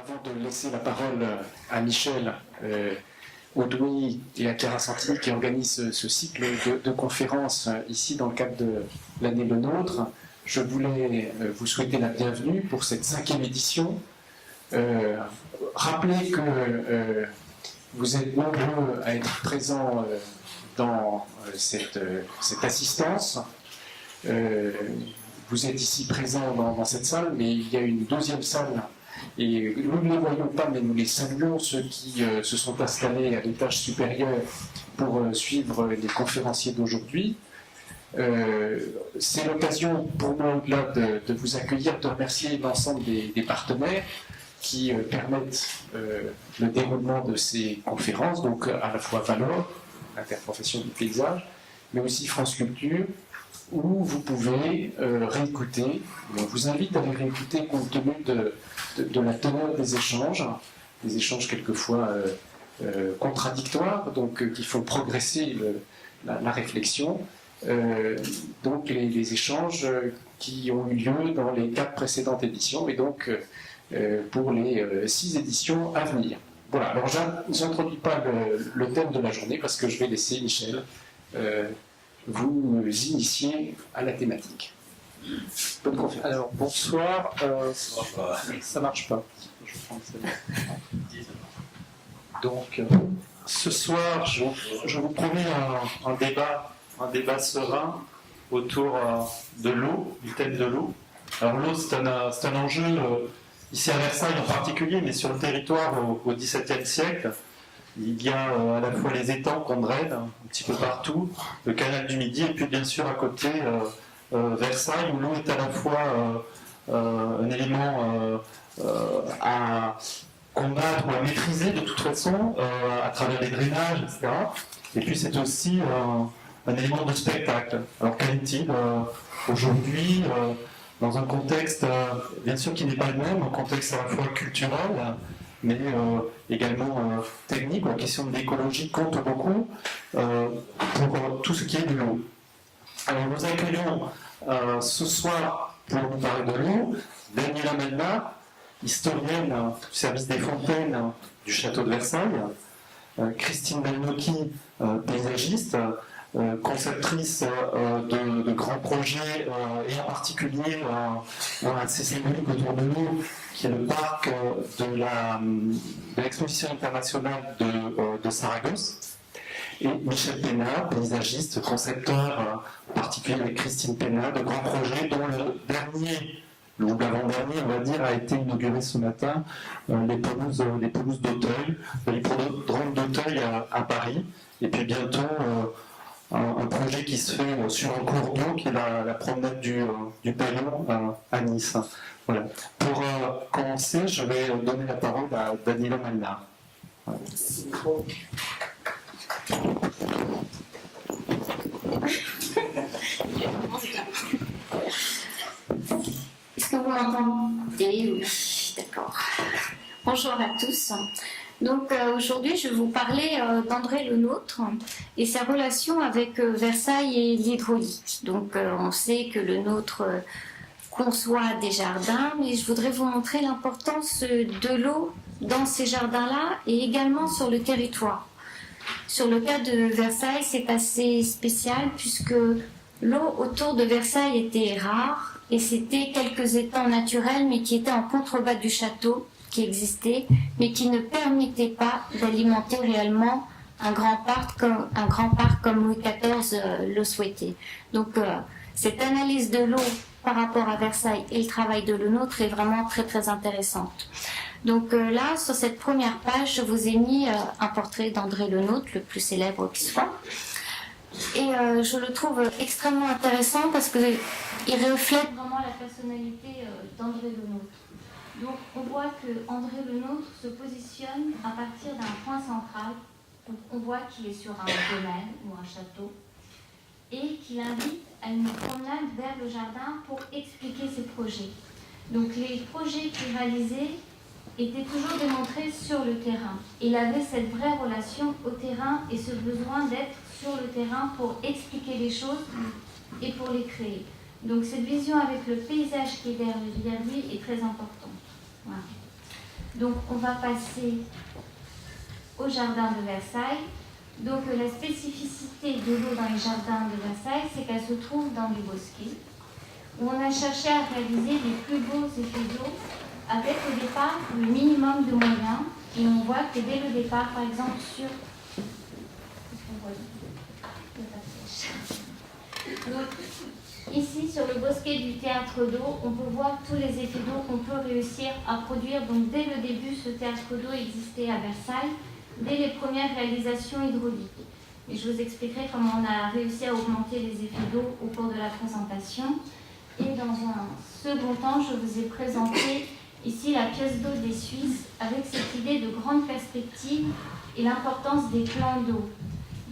avant de laisser la parole à Michel Audoui et à Chiara Santini qui organisent ce cycle de conférences ici dans le cadre de l'année Le Nôtre, je voulais vous souhaiter la bienvenue pour cette 5e édition. Rappelez que vous êtes nombreux à être présents dans cette assistance. Vous êtes ici présents dans cette salle, mais il y a une deuxième salle, et nous ne les voyons pas, mais nous les saluons, ceux qui se sont installés à l'étage supérieur pour suivre les conférenciers d'aujourd'hui. C'est l'occasion pour moi, au-delà de vous accueillir, de remercier l'ensemble des partenaires qui permettent le déroulement de ces conférences, donc à la fois Valor, Interprofession du paysage, mais aussi France Culture, où vous pouvez réécouter. On vous invite à les réécouter compte tenu de la teneur des échanges quelquefois contradictoires, donc qui font progresser la réflexion. Donc les échanges qui ont eu lieu dans les 4 précédentes éditions, et donc pour les 6 éditions à venir. Voilà, alors je n'introduis pas le thème de la journée parce que je vais laisser Michel vous initier à la thématique. Bonne conférence. Alors, bonsoir. Ça marche pas. Je prends donc, ce soir, je vous promets un débat serein autour de l'eau, du thème de l'eau. Alors, l'eau, c'est un enjeu, ici à Versailles en particulier, mais sur le territoire au XVIIe siècle. Il y a à la fois les étangs qu'on draine un petit peu partout, le canal du Midi, et puis bien sûr à côté Versailles, où l'eau est à la fois un élément à combattre ou à maîtriser de toute façon, à travers les drainages, etc. Et puis c'est aussi un élément de spectacle. Alors qu'en est-il aujourd'hui dans un contexte, bien sûr qui n'est pas le même, un contexte à la fois culturel, mais également technique, la question de l'écologie compte beaucoup pour tout ce qui est de l'eau. Alors nous accueillons ce soir, pour nous parler de l'eau, Daniela Melna, historienne du service des fontaines du château de Versailles, Christine Belnocchi, paysagiste, conceptrice de grands projets, et en particulier un assez symbolique autour de l'eau, qui est le parc de l'exposition internationale de Saragosse, et Michel Pénat, paysagiste, concepteur, en particulier avec Christine Pénat, de grands projets dont l'avant-dernier, on va dire, a été inauguré ce matin, les pelouses d'Auteuil, l'hippodrome d'Auteuil à Paris, et puis bientôt un projet qui se fait sur un cours d'eau, qui est la promenade du Paillon à Nice. Voilà. Pour commencer, je vais donner la parole à Daniela Melna. Voilà. Est-ce que vous m'entendez? Oui, d'accord. Bonjour à tous. Donc aujourd'hui, je vais vous parler d'André Le Nôtre et sa relation avec Versailles et l'hydraulique. Donc on sait que Le Nôtre conçoit des jardins, mais je voudrais vous montrer l'importance de l'eau dans ces jardins-là et également sur le territoire. Sur le cas de Versailles, c'est assez spécial puisque l'eau autour de Versailles était rare et c'était quelques étangs naturels mais qui étaient en contrebas du château qui existait mais qui ne permettaient pas d'alimenter réellement un grand parc comme Louis XIV le souhaitait. Donc cette analyse de l'eau par rapport à Versailles et le travail de Le Nôtre est vraiment très très intéressante. Donc là, sur cette première page, je vous ai mis un portrait d'André Le Nôtre, le plus célèbre qui soit. Et je le trouve extrêmement intéressant parce qu'il reflète vraiment la personnalité d'André Le Nôtre. Donc on voit que André Le Nôtre se positionne à partir d'un point central. Donc on voit qu'il est sur un domaine ou un château et qu'il invite à une promenade vers le jardin pour expliquer ses projets. Donc les projets qu'il réalisait étaient toujours démontrés sur le terrain. Il avait cette vraie relation au terrain et ce besoin d'être sur le terrain pour expliquer les choses et pour les créer. Donc cette vision avec le paysage qui est derrière lui est très importante. Voilà. Donc on va passer au jardin de Versailles. Donc la spécificité de l'eau dans les jardins de Versailles, c'est qu'elle se trouve dans les bosquets, où on a cherché à réaliser les plus beaux effets d'eau avec au départ le minimum de moyens. Et on voit que dès le départ, par exemple, donc, ici, sur le bosquet du théâtre d'eau, on peut voir tous les effets d'eau qu'on peut réussir à produire. Donc dès le début, ce théâtre d'eau existait à Versailles, dès les premières réalisations hydrauliques. Et je vous expliquerai comment on a réussi à augmenter les effets d'eau au cours de la présentation. Et dans un second temps, je vous ai présenté ici la pièce d'eau des Suisses avec cette idée de grande perspective et l'importance des plans d'eau.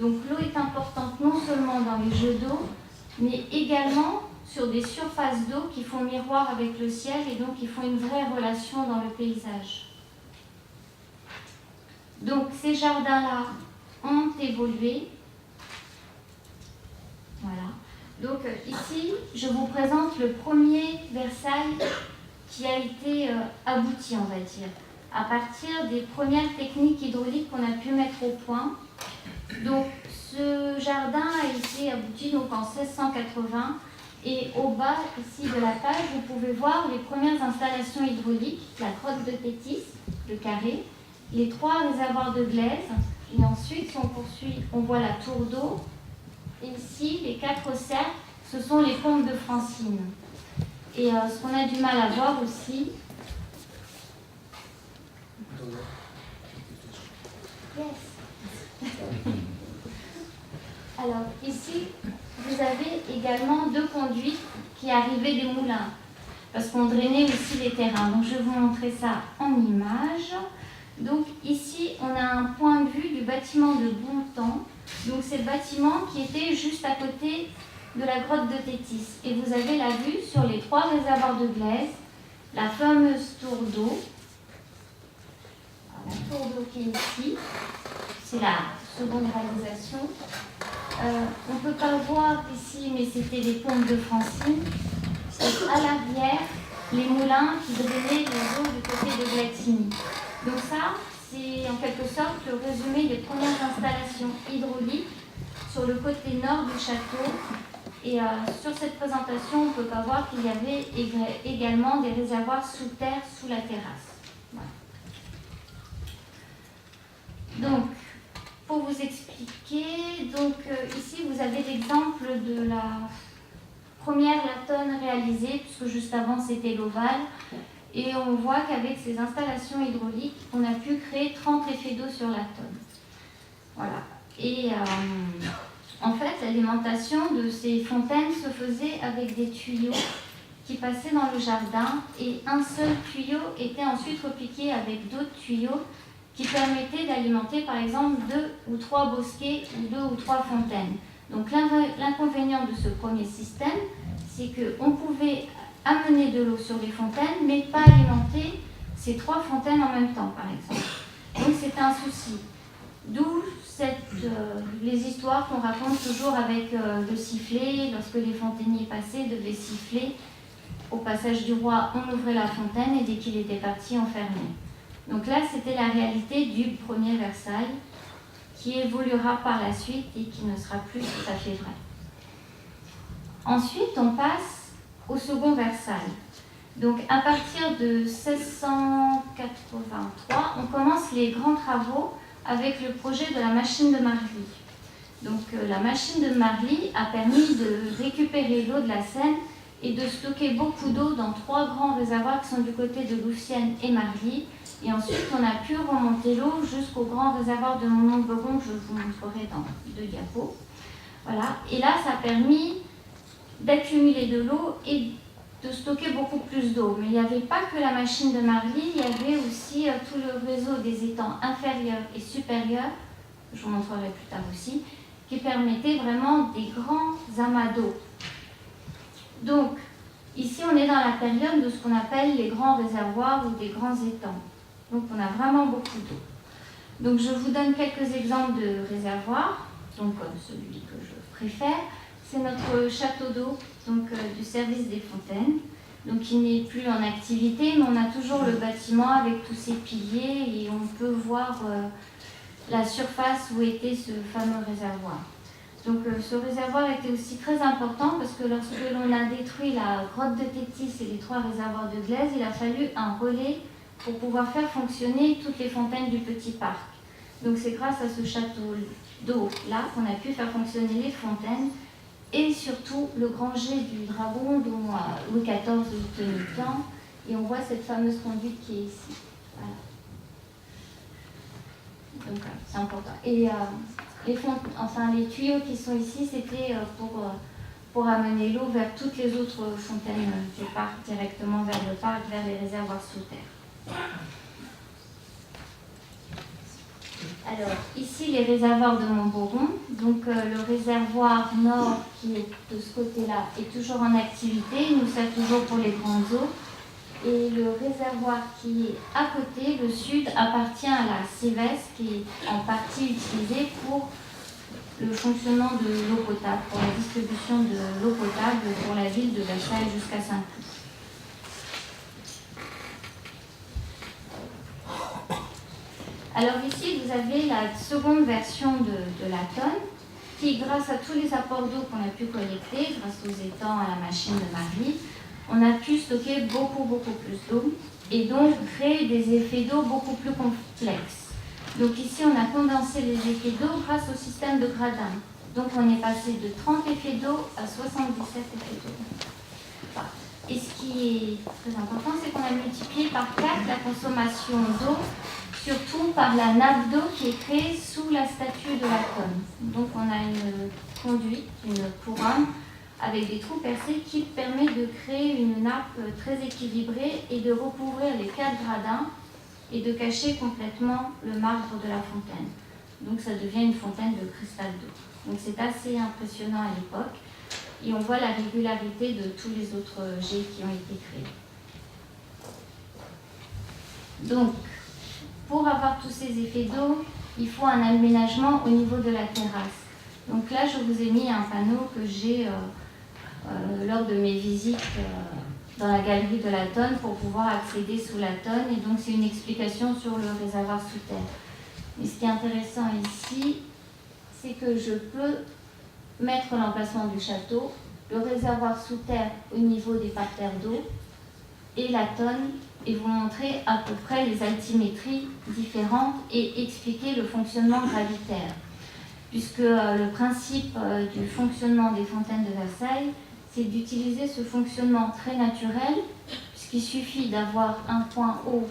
Donc l'eau est importante non seulement dans les jeux d'eau, mais également sur des surfaces d'eau qui font miroir avec le ciel et donc qui font une vraie relation dans le paysage. Donc ces jardins-là ont évolué. Voilà. Donc ici, je vous présente le premier Versailles qui a été abouti, on va dire, à partir des premières techniques hydrauliques qu'on a pu mettre au point. Donc ce jardin a été abouti donc, en 1680 et au bas ici de la page, vous pouvez voir les premières installations hydrauliques, la grotte de Tétis, le carré, les 3 réservoirs de glaise et ensuite si on poursuit, on voit la tour d'eau et ici les 4 cercles, ce sont les pompes de Francine. Et ce qu'on a du mal à voir aussi, yes. Alors ici, vous avez également 2 conduites qui arrivaient des moulins, parce qu'on drainait aussi les terrains. Donc je vais vous montrer ça en image. Donc ici, on a un point de vue du bâtiment de Bontemps. Donc c'est le bâtiment qui était juste à côté de la grotte de Tétis. Et vous avez la vue sur les 3 réservoirs de glaise, la fameuse tour d'eau. La tour d'eau qui est ici, c'est la seconde réalisation. On ne peut pas le voir ici, mais c'était les pompes de Francine. Et à l'arrière, les moulins qui drainaient les eaux du côté de Glatigny. Donc ça, c'est en quelque sorte le résumé des premières installations hydrauliques sur le côté nord du château. Et sur cette présentation, on ne peut pas voir qu'il y avait également des réservoirs sous terre, sous la terrasse. Voilà. Donc, pour vous expliquer, donc, ici vous avez l'exemple de la première latone réalisée, puisque juste avant c'était l'ovale. Et on voit qu'avec ces installations hydrauliques, on a pu créer 30 effets d'eau sur la tonne. Voilà. Et en fait, l'alimentation de ces fontaines se faisait avec des tuyaux qui passaient dans le jardin et un seul tuyau était ensuite repiqué avec d'autres tuyaux qui permettaient d'alimenter par exemple 2 ou 3 bosquets ou 2 ou 3 fontaines. Donc l'inconvénient de ce premier système, c'est qu'on pouvait amener de l'eau sur les fontaines, mais pas alimenter ces 3 fontaines en même temps, par exemple. Donc c'était un souci. D'où les histoires qu'on raconte toujours avec le sifflet, lorsque les fontainiers passaient, devaient siffler. Au passage du roi, on ouvrait la fontaine et dès qu'il était parti, on fermait. Donc là, c'était la réalité du premier Versailles, qui évoluera par la suite et qui ne sera plus tout à fait vrai. Ensuite, on passe au second Versailles. Donc à partir de 1683, on commence les grands travaux avec le projet de la machine de Marly. Donc la machine de Marly a permis de récupérer l'eau de la Seine et de stocker beaucoup d'eau dans 3 grands réservoirs qui sont du côté de Louvciennes et Marly. Et ensuite, on a pu remonter l'eau jusqu'au grand réservoir de Montberon, que je vous montrerai dans 2 diapos. Voilà. Et là, ça a permis d'accumuler de l'eau et de stocker beaucoup plus d'eau. Mais il n'y avait pas que la machine de Marly, il y avait aussi tout le réseau des étangs inférieurs et supérieurs, que je vous montrerai plus tard aussi, qui permettait vraiment des grands amas d'eau. Donc, ici, on est dans la période de ce qu'on appelle les grands réservoirs ou des grands étangs. Donc, on a vraiment beaucoup d'eau. Donc, je vous donne quelques exemples de réservoirs. Donc, celui que je préfère, c'est notre château d'eau, donc du service des fontaines. donc qui n'est plus en activité, mais on a toujours le bâtiment avec tous ses piliers et on peut voir la surface où était ce fameux réservoir. Donc ce réservoir était aussi très important parce que lorsque l'on a détruit la grotte de Tétis et les 3 réservoirs de glaise, il a fallu un relais pour pouvoir faire fonctionner toutes les fontaines du petit parc. Donc c'est grâce à ce château d'eau là qu'on a pu faire fonctionner les fontaines et surtout le grand jet du dragon dont Louis XIV tenait tant. Et on voit cette fameuse conduite qui est ici. Voilà. Donc c'est important. Et les tuyaux qui sont ici, c'était pour amener l'eau vers toutes les autres fontaines du parc, directement vers le parc, vers les réservoirs sous terre. Alors, ici, les réservoirs de Montboron. Donc, le réservoir nord, qui est de ce côté-là, est toujours en activité. Il nous sert toujours pour les grandes eaux. Et le réservoir qui est à côté, le sud, appartient à la Cévès, qui est en partie utilisée pour le fonctionnement de l'eau potable, pour la distribution de l'eau potable pour la ville de Versailles jusqu'à Saint-Cloud. Alors ici, vous avez la seconde version de la tonne, qui, grâce à tous les apports d'eau qu'on a pu collecter, grâce aux étangs, à la machine de Marie, on a pu stocker beaucoup plus d'eau et donc créer des effets d'eau beaucoup plus complexes. Donc ici, on a condensé les effets d'eau grâce au système de gradins. Donc on est passé de 30 effets d'eau à 77 effets d'eau. Voilà. Et ce qui est très important, c'est qu'on a multiplié par 4 la consommation d'eau, surtout par la nappe d'eau qui est créée sous la statue de la tonne. Donc on a une conduite, une couronne, avec des trous percés qui permet de créer une nappe très équilibrée et de recouvrir les 4 gradins et de cacher complètement le marbre de la fontaine. Donc ça devient une fontaine de cristal d'eau. Donc c'est assez impressionnant à l'époque et on voit la régularité de tous les autres jets qui ont été créés. Donc pour avoir tous ces effets d'eau, il faut un aménagement au niveau de la terrasse. Donc là je vous ai mis un panneau que j'ai lors de mes visites dans la galerie de la tonne pour pouvoir accéder sous la tonne. Et donc c'est une explication sur le réservoir sous terre. Mais ce qui est intéressant ici, c'est que je peux mettre l'emplacement du château, le réservoir sous terre au niveau des parterres d'eau et la tonne et vous montrer à peu près les altimétries différentes et expliquer le fonctionnement gravitaire. Puisque le principe du fonctionnement des fontaines de Versailles, c'est d'utiliser ce fonctionnement très naturel, puisqu'il suffit d'avoir un point haut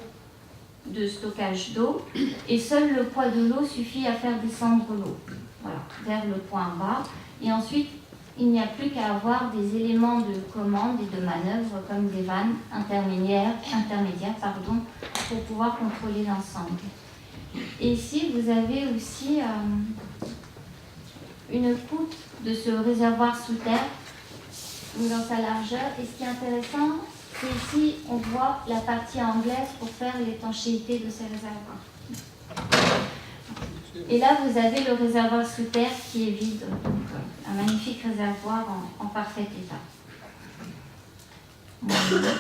de stockage d'eau, et seul le poids de l'eau suffit à faire descendre l'eau, voilà, vers le point bas. Et ensuite, il n'y a plus qu'à avoir des éléments de commande et de manœuvre, comme des vannes intermédiaires, pour pouvoir contrôler l'ensemble. Et ici, vous avez aussi une poutre de ce réservoir sous terre, dans sa largeur. Et ce qui est intéressant, c'est ici, on voit la partie anglaise pour faire l'étanchéité de ces réservoirs. Et là, vous avez le réservoir sous terre qui est vide. Donc, un magnifique réservoir en parfait état. Voilà.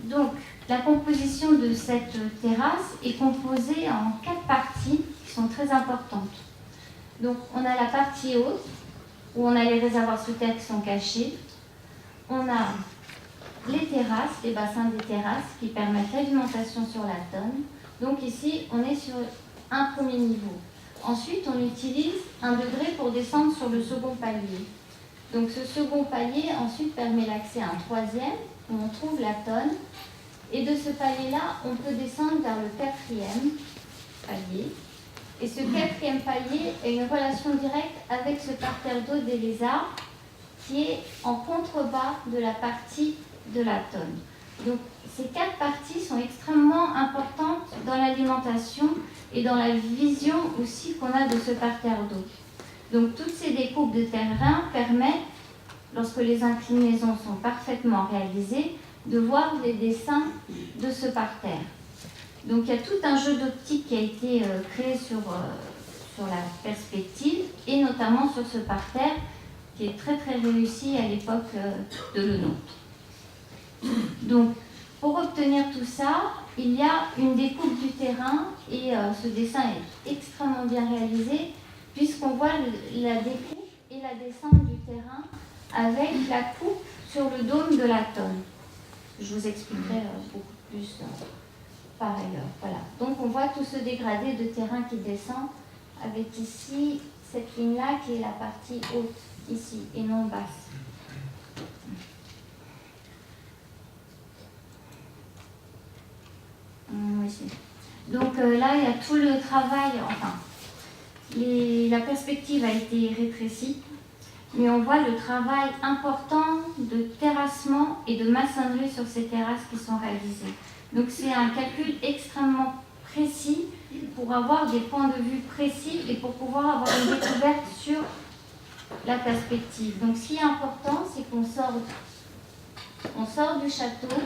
Donc, la composition de cette terrasse est composée en 4 parties qui sont très importantes. Donc, on a la partie haute, où on a les réservoirs sous terre qui sont cachés. On a les terrasses, les bassins des terrasses qui permettent l'alimentation sur la tonne. Donc ici, on est sur un premier niveau. Ensuite, on utilise un degré pour descendre sur le second palier. Donc ce second palier, ensuite, permet l'accès à un troisième, où on trouve la tonne. Et de ce palier-là, on peut descendre vers le 4e palier. Et ce 4e palier a une relation directe avec ce parterre d'eau des lézards qui est en contrebas de la partie de la tonne. Donc ces 4 parties sont extrêmement importantes dans l'alimentation et dans la vision aussi qu'on a de ce parterre d'eau. Donc toutes ces découpes de terrain permettent, lorsque les inclinaisons sont parfaitement réalisées, de voir les dessins de ce parterre. Donc il y a tout un jeu d'optique qui a été créé sur la perspective et notamment sur ce parterre qui est très très réussi à l'époque de Le Nôtre. Donc, pour obtenir tout ça, il y a une découpe du terrain et ce dessin est extrêmement bien réalisé puisqu'on voit la découpe et la descente du terrain avec la coupe sur le dôme de la tonne. Je vous expliquerai beaucoup plus par ailleurs. Voilà. Donc on voit tout ce dégradé de terrain qui descend avec ici cette ligne-là qui est la partie haute, ici, et non basse. Oui. Donc là, il y a tout le travail, enfin, la perspective a été rétrécie, mais on voit le travail important de terrassement et de maçonnerie sur ces terrasses qui sont réalisées. Donc c'est un calcul extrêmement précis pour avoir des points de vue précis et pour pouvoir avoir une découverte sur la perspective. Donc ce qui est important, c'est qu'on sort du château.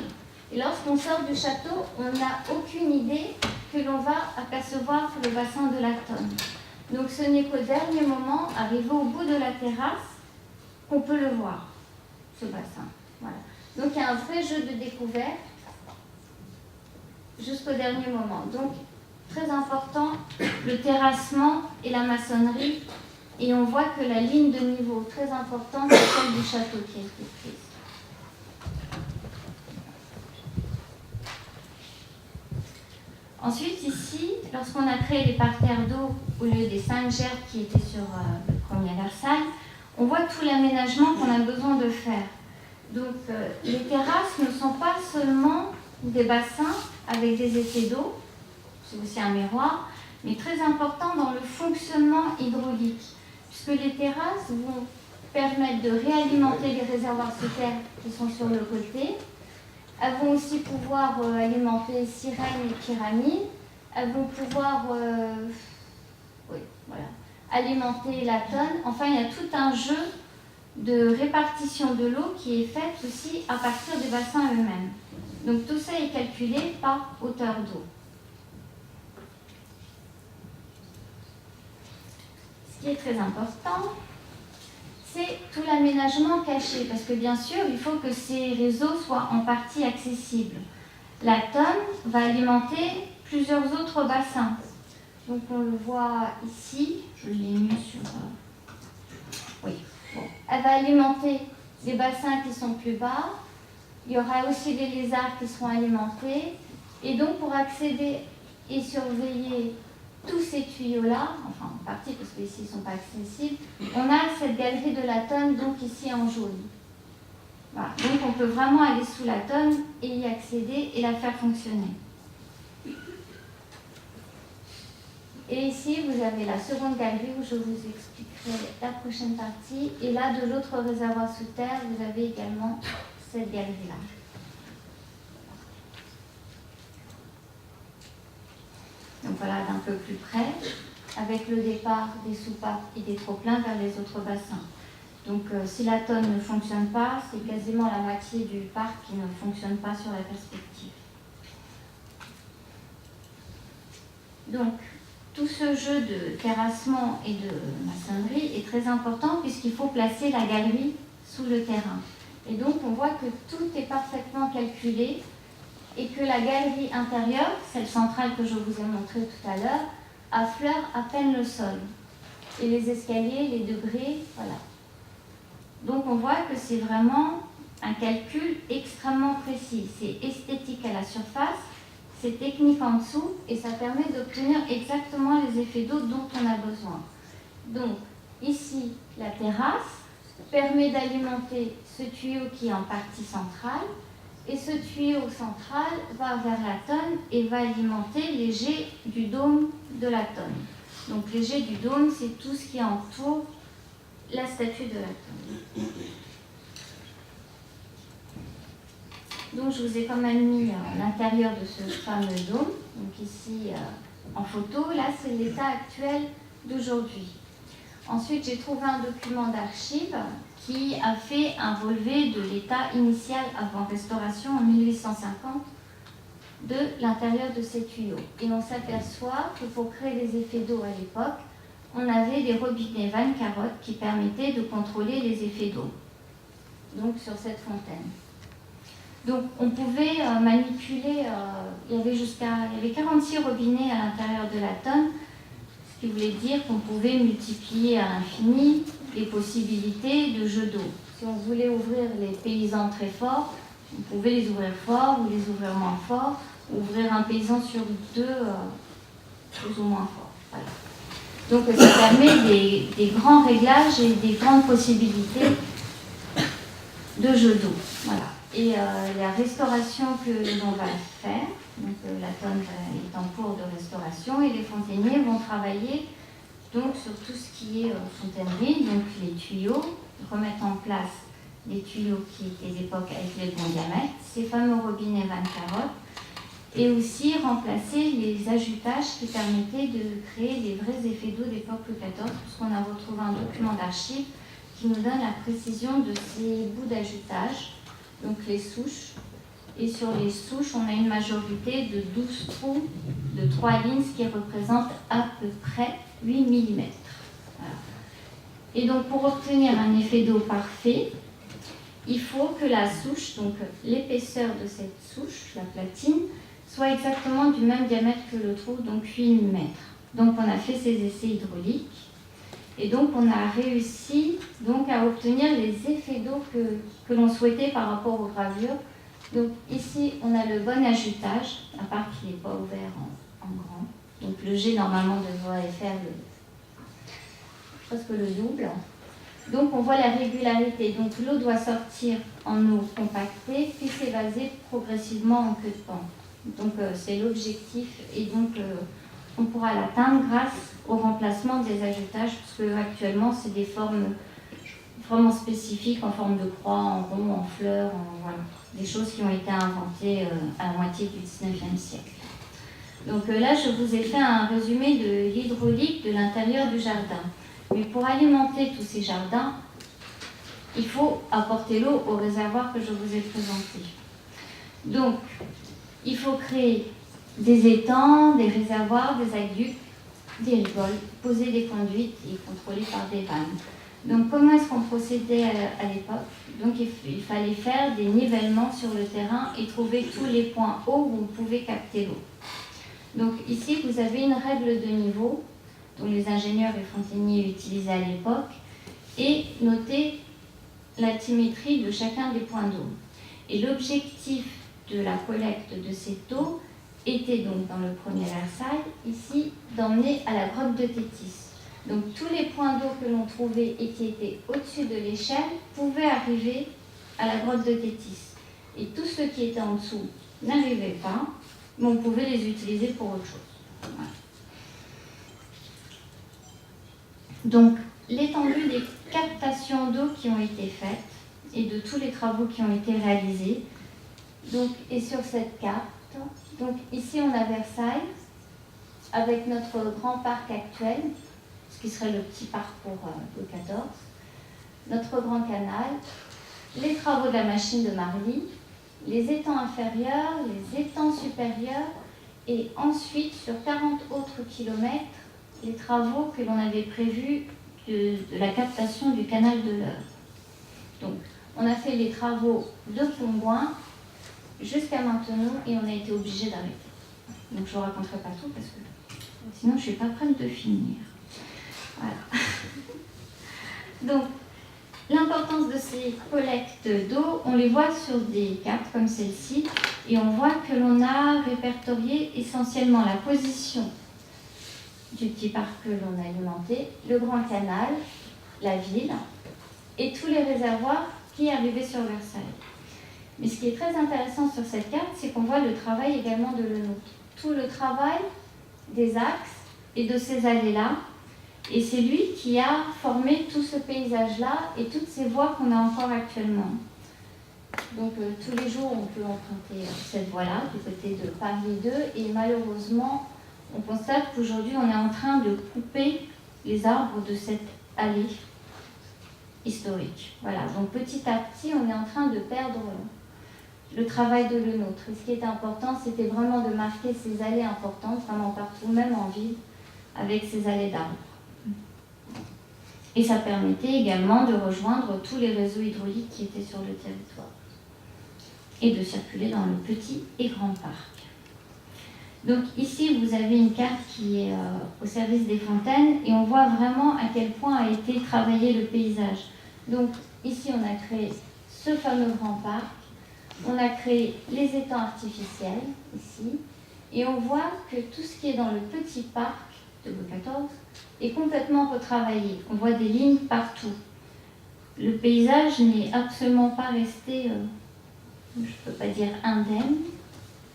Et lorsqu'on sort du château, on n'a aucune idée que l'on va apercevoir le bassin de la tonne. Donc ce n'est qu'au dernier moment, arrivé au bout de la terrasse, qu'on peut le voir, ce bassin. Voilà. Donc il y a un vrai jeu de découverte jusqu'au dernier moment. Donc très important, le terrassement et la maçonnerie. Et on voit que la ligne de niveau très importante, c'est celle du château qui a été prise. Ensuite, ici, lorsqu'on a créé les parterres d'eau au lieu des 5 gerbes qui étaient sur le premier Versailles, on voit tout l'aménagement qu'on a besoin de faire. Donc, les terrasses ne sont pas seulement des bassins avec des effets d'eau, c'est aussi un miroir, mais très important dans le fonctionnement hydraulique, puisque les terrasses vont permettre de réalimenter les réservoirs sous terre qui sont sur le côté. Elles vont aussi pouvoir alimenter sirènes et pyramides. Elles vont pouvoir alimenter la tonne. Enfin, il y a tout un jeu de répartition de l'eau qui est faite aussi à partir des bassins eux-mêmes. Donc tout ça est calculé par hauteur d'eau. Ce qui est très important, c'est tout l'aménagement caché, parce que bien sûr, il faut que ces réseaux soient en partie accessibles. La tonne va alimenter plusieurs autres bassins. Donc on le voit ici, je l'ai mis sur... Oui, bon. Elle va alimenter des bassins qui sont plus bas. Il y aura aussi des lézards qui seront alimentés. Et donc pour accéder et surveiller tous ces tuyaux-là, enfin en partie parce qu'ici ils ne sont pas accessibles, on a cette galerie de la tonne, donc ici en jaune. Voilà. Donc on peut vraiment aller sous la tonne et y accéder et la faire fonctionner. Et ici vous avez la seconde galerie où je vous expliquerai la prochaine partie. Et là de l'autre réservoir sous terre, vous avez également cette galerie-là. Donc voilà, d'un peu plus près, avec le départ des soupapes et des trop-pleins vers les autres bassins. Donc si la tonne ne fonctionne pas, c'est quasiment la moitié du parc qui ne fonctionne pas sur la perspective. Donc tout ce jeu de terrassement et de maçonnerie est très important puisqu'il faut placer la galerie sous le terrain. Et donc on voit que tout est parfaitement calculé et que la galerie intérieure, celle centrale que je vous ai montrée tout à l'heure, affleure à peine le sol. Et les escaliers, les degrés, voilà. Donc on voit que c'est vraiment un calcul extrêmement précis. C'est esthétique à la surface, c'est technique en dessous, et ça permet d'obtenir exactement les effets d'eau dont on a besoin. Donc ici, la terrasse permet d'alimenter ce tuyau qui est en partie centrale, et ce tuyau central va vers la tonne et va alimenter les jets du dôme de la tonne. Donc les jets du dôme, c'est tout ce qui entoure la statue de la tonne. Donc je vous ai quand même mis l'intérieur de ce fameux dôme. Donc ici en photo, là c'est l'état actuel d'aujourd'hui. Ensuite j'ai trouvé un document d'archives qui a fait un relevé de l'état initial avant restauration en 1850 de l'intérieur de ces tuyaux. Et on s'aperçoit que pour créer des effets d'eau à l'époque, on avait des robinets vannes carottes qui permettaient de contrôler les effets d'eau, donc sur cette fontaine. Donc on pouvait manipuler, il y avait 46 robinets à l'intérieur de la tonne, ce qui voulait dire qu'on pouvait multiplier à l'infini les possibilités de jeu d'eau. Si on voulait ouvrir les paysans très forts, on pouvait les ouvrir fort ou les ouvrir moins fort, ouvrir un paysan sur deux plus ou moins fort. Voilà. Donc ça permet des grands réglages et des grandes possibilités de jeu d'eau. Voilà. Et la restauration que l'on va faire, donc la tonne est en cours de restauration et les fontainiers vont travailler donc sur tout ce qui est fontainerie, donc les tuyaux, remettre en place les tuyaux qui étaient d'époque avec les bons diamètres, ces fameux robinets vannes carottes, et aussi remplacer les ajutages qui permettaient de créer les vrais effets d'eau d'époque Louis XIV, puisqu'on a retrouvé un document d'archives qui nous donne la précision de ces bouts d'ajutage, donc les souches. Et sur les souches, on a une majorité de 12 trous de 3 lignes, ce qui représente à peu près 8 mm. Voilà. Et donc pour obtenir un effet d'eau parfait, il faut que la souche, donc l'épaisseur de cette souche, la platine, soit exactement du même diamètre que le trou, donc 8 mm. Donc on a fait ces essais hydrauliques et donc on a réussi donc à obtenir les effets d'eau que l'on souhaitait par rapport aux gravures. Donc ici on a le bon ajutage, à part qu'il n'est pas ouvert en grand. Donc le jet normalement devrait faire presque le double. Donc on voit la régularité. Donc l'eau doit sortir en eau compactée puis s'évaser progressivement en queue de pente. Donc c'est l'objectif et donc on pourra l'atteindre grâce au remplacement des ajutages parce que actuellement c'est des formes vraiment spécifiques en forme de croix, en rond, en fleur, voilà, des choses qui ont été inventées à la moitié du 19e siècle. Donc là je vous ai fait un résumé de l'hydraulique de l'intérieur du jardin. Mais pour alimenter tous ces jardins, il faut apporter l'eau au réservoir que je vous ai présenté. Donc, il faut créer des étangs, des réservoirs, des aqueducs, des rigoles, poser des conduites et contrôler par des vannes. Donc, comment est-ce qu'on procédait à l'époque? Donc, il fallait faire des nivellements sur le terrain et trouver tous les points hauts où on pouvait capter l'eau. Donc, ici, vous avez une règle de niveau dont les ingénieurs et fontainiers utilisaient à l'époque, et noter l'altimétrie de chacun des points d'eau. Et l'objectif de la collecte de cette eau était donc dans le premier Versailles, ici, d'emmener à la grotte de Tétis. Donc tous les points d'eau que l'on trouvait et qui étaient au-dessus de l'échelle pouvaient arriver à la grotte de Tétis. Et tout ce qui était en dessous n'arrivait pas, mais on pouvait les utiliser pour autre chose. Voilà. Donc, l'étendue des captations d'eau qui ont été faites et de tous les travaux qui ont été réalisés donc, est sur cette carte. Donc, ici, on a Versailles avec notre grand parc actuel, ce qui serait le petit parc pour Louis XIV, notre grand canal, les travaux de la machine de Marly, les étangs inférieurs, les étangs supérieurs et ensuite, sur 40 autres kilomètres, les travaux que l'on avait prévus de la captation du canal de l'Eure. Donc, on a fait les travaux de Combouin jusqu'à maintenant et on a été obligé d'arrêter. Donc, je ne vous raconterai pas tout parce que sinon, je ne suis pas prête de finir. Voilà. Donc, l'importance de ces collectes d'eau, on les voit sur des cartes comme celle-ci et on voit que l'on a répertorié essentiellement la position du petit parc que l'on a alimenté, le grand canal, la ville et tous les réservoirs qui arrivaient sur Versailles. Mais ce qui est très intéressant sur cette carte, c'est qu'on voit le travail également de Lenôtre. Tout le travail des axes et de ces allées-là, et c'est lui qui a formé tout ce paysage-là et toutes ces voies qu'on a encore actuellement. Donc tous les jours, on peut emprunter cette voie-là du côté de Paris 2 et malheureusement, on constate qu'aujourd'hui, on est en train de couper les arbres de cette allée historique. Voilà, donc petit à petit, on est en train de perdre le travail de Lenôtre. Et ce qui est important, c'était vraiment de marquer ces allées importantes, vraiment partout, même en ville, avec ces allées d'arbres. Et ça permettait également de rejoindre tous les réseaux hydrauliques qui étaient sur le territoire et de circuler dans le petit et grand parc. Donc ici, vous avez une carte qui est au service des fontaines et on voit vraiment à quel point a été travaillé le paysage. Donc ici, on a créé ce fameux grand parc, on a créé les étangs artificiels, ici, et on voit que tout ce qui est dans le petit parc de Louis XIV est complètement retravaillé. On voit des lignes partout. Le paysage n'est absolument pas resté, je ne peux pas dire indemne,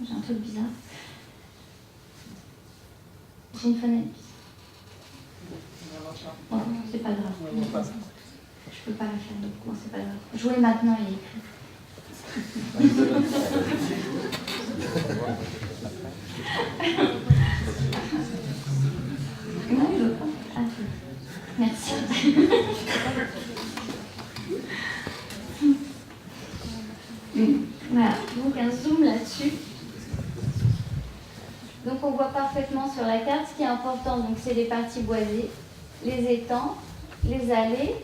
j'ai un truc bizarre. J'ai une fenêtre. Bon, c'est pas grave. Je peux pas la faire, donc bon, c'est pas grave. Jouer maintenant, il est écrit. Non, il veut pas. Ah, merci. Voilà, donc un zoom là-dessus. Donc on voit parfaitement sur la carte. Ce qui est important, donc c'est les parties boisées, les étangs, les allées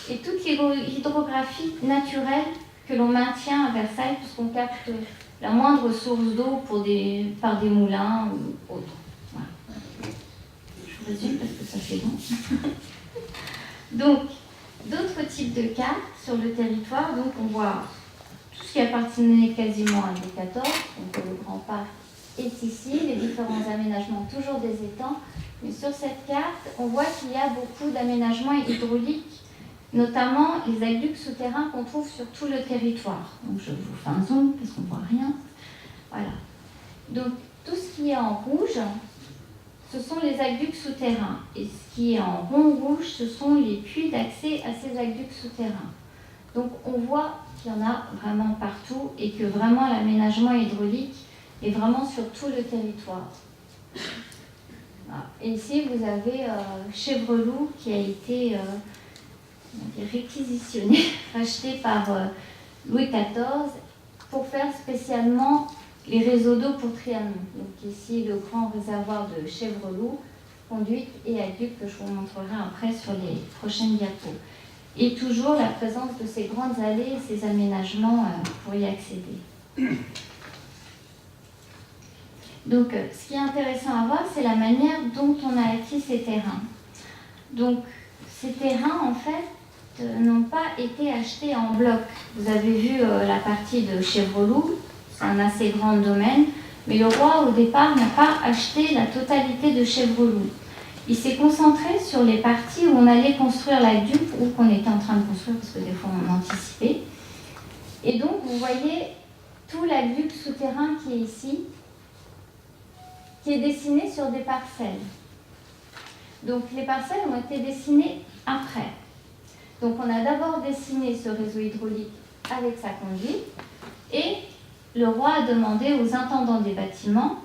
et toute l'hydrographie naturelle que l'on maintient à Versailles, puisqu'on capte la moindre source d'eau par des moulins ou autres. Voilà. Je résume parce que ça fait long. Donc, d'autres types de cartes sur le territoire. Donc on voit tout ce qui appartenait quasiment à Louis XIV, donc le Grand Parc est ici, les différents aménagements, toujours des étangs. Mais sur cette carte, on voit qu'il y a beaucoup d'aménagements hydrauliques, notamment les aqueducs souterrains qu'on trouve sur tout le territoire. Donc je vous fais un zoom parce qu'on ne voit rien. Voilà. Donc tout ce qui est en rouge, ce sont les aqueducs souterrains. Et ce qui est en rond rouge, ce sont les puits d'accès à ces aqueducs souterrains. Donc on voit qu'il y en a vraiment partout et que vraiment l'aménagement hydraulique est vraiment sur tout le territoire. Voilà. Et ici, vous avez Chevreloup qui a été réquisitionné, racheté par Louis XIV pour faire spécialement les réseaux d'eau pour Trianon. Donc ici, le grand réservoir de Chevreloup, conduite et aqueduc que je vous montrerai après sur les prochaines diapos. Et toujours la présence de ces grandes allées et ces aménagements pour y accéder. Donc, ce qui est intéressant à voir, c'est la manière dont on a acquis ces terrains. Donc, ces terrains, en fait, n'ont pas été achetés en bloc. Vous avez vu la partie de Chevreloup, c'est un assez grand domaine, mais le roi, au départ, n'a pas acheté la totalité de Chevreloup. Il s'est concentré sur les parties où on allait construire l'aqueduc ou qu'on était en train de construire, parce que des fois, on anticipait. Et donc, vous voyez tout l'aqueduc souterrain qui est ici, qui est dessiné sur des parcelles. Donc les parcelles ont été dessinées après. Donc on a d'abord dessiné ce réseau hydraulique avec sa conduite et le roi a demandé aux intendants des bâtiments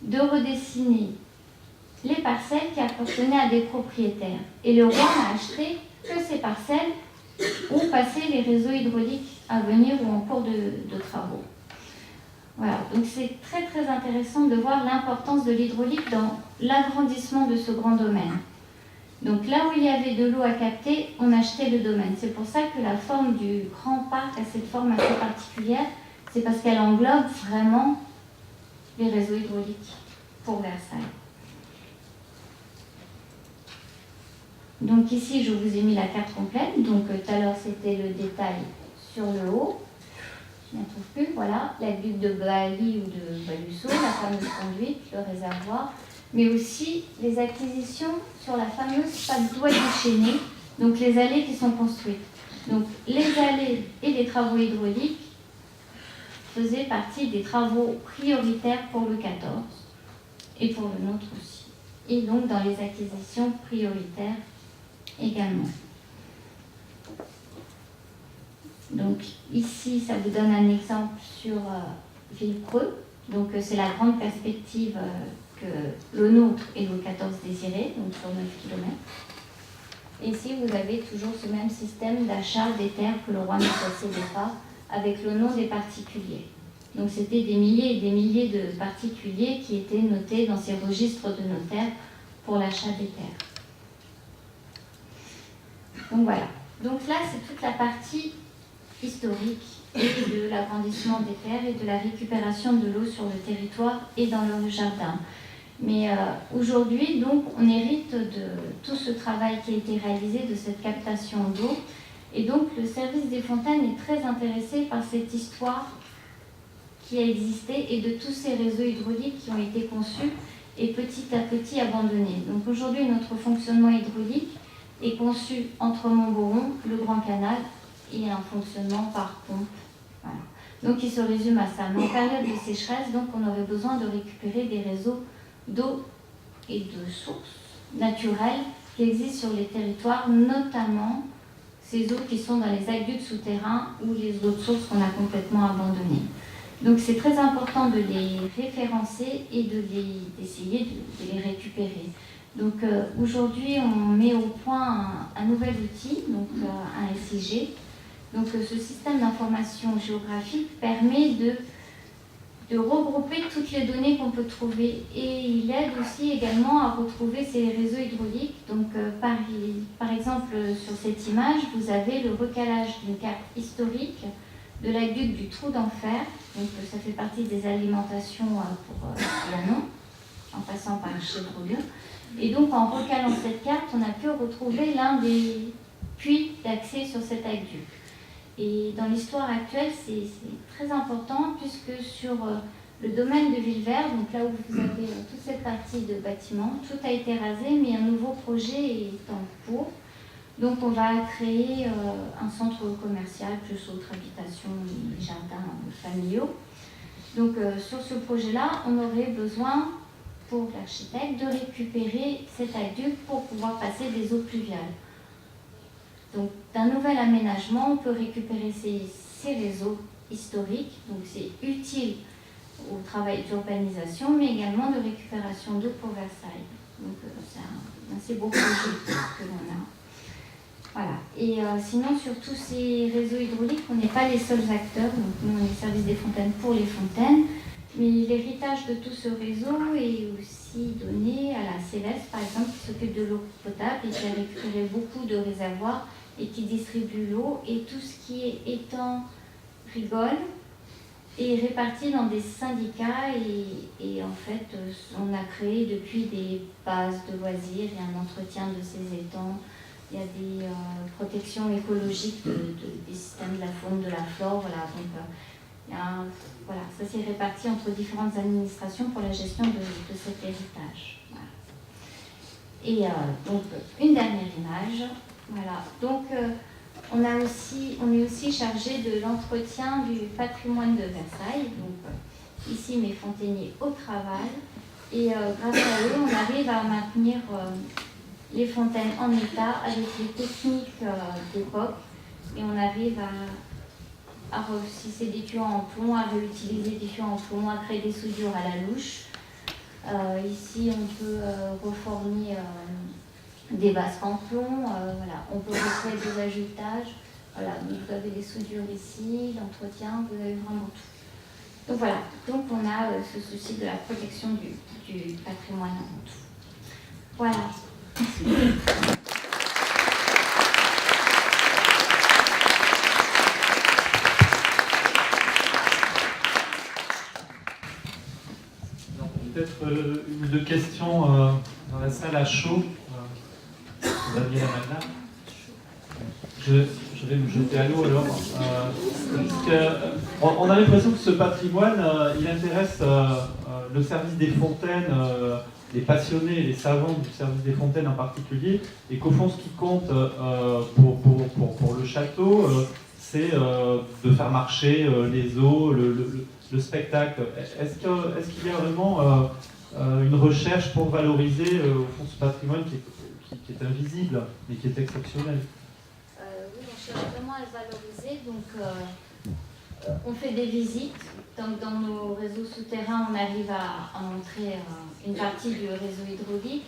de redessiner les parcelles qui appartenaient à des propriétaires. Et le roi n'a acheté que ces parcelles où passaient les réseaux hydrauliques à venir ou en cours de travaux. Voilà, donc c'est très très intéressant de voir l'importance de l'hydraulique dans l'agrandissement de ce grand domaine. Donc là où il y avait de l'eau à capter, on achetait le domaine. C'est pour ça que la forme du grand parc a cette forme assez particulière, c'est parce qu'elle englobe vraiment les réseaux hydrauliques pour Versailles. Donc ici, je vous ai mis la carte complète. Donc tout à l'heure, c'était le détail sur le haut. Je ne trouve plus, voilà, l'aqueduc de Bailly ou de Baluseau, la fameuse conduite, le réservoir, mais aussi les acquisitions sur la fameuse padoie déchaînée, donc les allées qui sont construites. Donc les allées et les travaux hydrauliques faisaient partie des travaux prioritaires pour le XIV et pour le nôtre aussi. Et donc dans les acquisitions prioritaires également. Donc ici, ça vous donne un exemple sur Villepreux. Donc c'est la grande perspective que le nôtre et Louis XIV désiraient, donc sur 9 km. Et ici, vous avez toujours ce même système d'achat des terres que le roi ne possédait pas, avec le nom des particuliers. Donc c'était des milliers et des milliers de particuliers qui étaient notés dans ces registres de notaires pour l'achat des terres. Donc voilà. Donc là, c'est toute la partie historique et de l'agrandissement des terres et de la récupération de l'eau sur le territoire et dans le jardin. Mais aujourd'hui, donc, on hérite de tout ce travail qui a été réalisé, de cette captation d'eau. Et donc, le service des fontaines est très intéressé par cette histoire qui a existé et de tous ces réseaux hydrauliques qui ont été conçus et petit à petit abandonnés. Donc aujourd'hui, notre fonctionnement hydraulique est conçu entre Montboron, le Grand Canal et un fonctionnement par pompe. Voilà. Donc il se résume à ça. Mais en période de sécheresse, donc, on aurait besoin de récupérer des réseaux d'eau et de sources naturelles qui existent sur les territoires, notamment ces eaux qui sont dans les aqueducs souterrains ou les autres sources qu'on a complètement abandonnées. Donc c'est très important de les référencer et d'essayer de les récupérer. Donc aujourd'hui, on met au point un nouvel outil, donc un SIG. Donc ce système d'information géographique permet de regrouper toutes les données qu'on peut trouver et il aide aussi également à retrouver ces réseaux hydrauliques. Donc par exemple, sur cette image, vous avez le recalage d'une carte historique de l'aqueduc du Trou d'Enfer. Donc ça fait partie des alimentations pour l'Anon, en passant par Chevreul. Et donc en recalant cette carte, on a pu retrouver l'un des puits d'accès sur cet aqueduc. Et dans l'histoire actuelle, c'est très important puisque sur le domaine de Villevert, donc là où vous avez toute cette partie de bâtiments, tout a été rasé, mais un nouveau projet est en cours. Donc on va créer un centre commercial, plus autres habitations et jardins familiaux. Donc sur ce projet-là, on aurait besoin, pour l'architecte, de récupérer cet aqueduc pour pouvoir passer des eaux pluviales. Donc d'un nouvel aménagement, on peut récupérer ces réseaux historiques, donc c'est utile au travail d'urbanisation, mais également de récupération d'eau pour Versailles. Donc c'est un assez beau projet que l'on a. Voilà. Et sinon, sur tous ces réseaux hydrauliques, on n'est pas les seuls acteurs. Donc nous, on est le service des fontaines pour les fontaines. Mais l'héritage de tout ce réseau est aussi donné à la Céleste, par exemple, qui s'occupe de l'eau potable et qui a récupéré beaucoup de réservoirs et qui distribue l'eau. Et tout ce qui est étang, rigole, est réparti dans des syndicats. Et en fait, on a créé depuis des bases de loisirs et un entretien de ces étangs. Il y a des protections écologiques des systèmes de la faune, de la flore. Voilà. Donc, voilà, ça s'est réparti entre différentes administrations pour la gestion de cet héritage. Voilà. Et donc, une dernière image. Voilà. Donc, on est aussi chargé de l'entretien du patrimoine de Versailles. Donc, ici, mes fontainiers au travail. Et grâce à eux, on arrive à maintenir les fontaines en état avec les techniques d'époque. Et on arrive si c'est des tuyaux en plomb, à réutiliser des tuyaux en plomb, à créer des soudures à la louche. Ici, on peut reformer des vasques en plomb. Voilà. On peut recréer des ajoutages. Voilà. Donc, vous avez les soudures ici, l'entretien, vous avez vraiment tout. Donc voilà. Donc on a ce souci de la protection du patrimoine avant tout. Voilà. Peut-être une ou deux questions dans la salle à chaud. Daniel Amanda. Je vais me jeter à l'eau alors. On a l'impression que ce patrimoine, il intéresse le service des fontaines, les passionnés, les savants du service des fontaines en particulier, et qu'au fond, ce qui compte pour le château, c'est de faire marcher les eaux, le spectacle. Est-ce qu'il y a vraiment une recherche pour valoriser au fond ce patrimoine qui est invisible, mais qui est exceptionnel? Oui, on cherche vraiment à le valoriser. Donc, on fait des visites. Donc, dans nos réseaux souterrains, on arrive à montrer une partie du réseau hydraulique.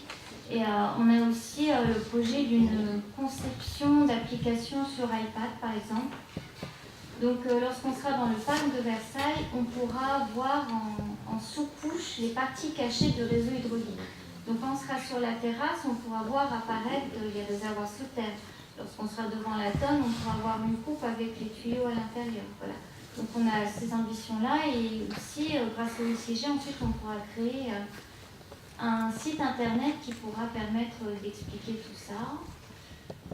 Et on a aussi le projet d'une conception d'application sur iPad, par exemple. Donc, lorsqu'on sera dans le parc de Versailles, on pourra voir en sous-couche les parties cachées du réseau hydraulique. Donc, quand on sera sur la terrasse, on pourra voir apparaître les réservoirs sous terre, lorsqu'on sera devant la tonne, on pourra avoir une coupe avec les tuyaux à l'intérieur. Voilà. Donc on a ces ambitions-là et aussi, grâce au ICG, ensuite on pourra créer un site internet qui pourra permettre d'expliquer tout ça.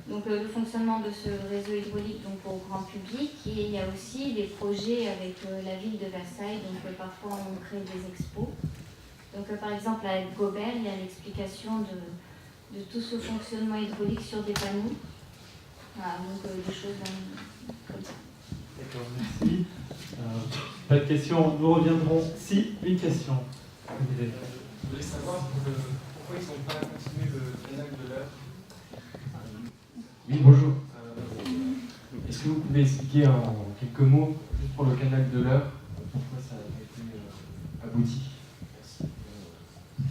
Donc le fonctionnement de ce réseau hydraulique donc, au grand public, et il y a aussi des projets avec la ville de Versailles, donc parfois on crée des expos. Donc par exemple à Gobert, il y a l'explication de tout ce fonctionnement hydraulique sur des panneaux. Voilà, donc des choses comme ça. D'accord, merci. Pas de questions, nous reviendrons. Si, une question. Je voulais savoir pourquoi ils n'ont pas continué le canal de l'heure. Oui, bonjour. Est-ce que vous pouvez expliquer en quelques mots, juste pour le canal de l'heure, pourquoi ça a été abouti? Merci.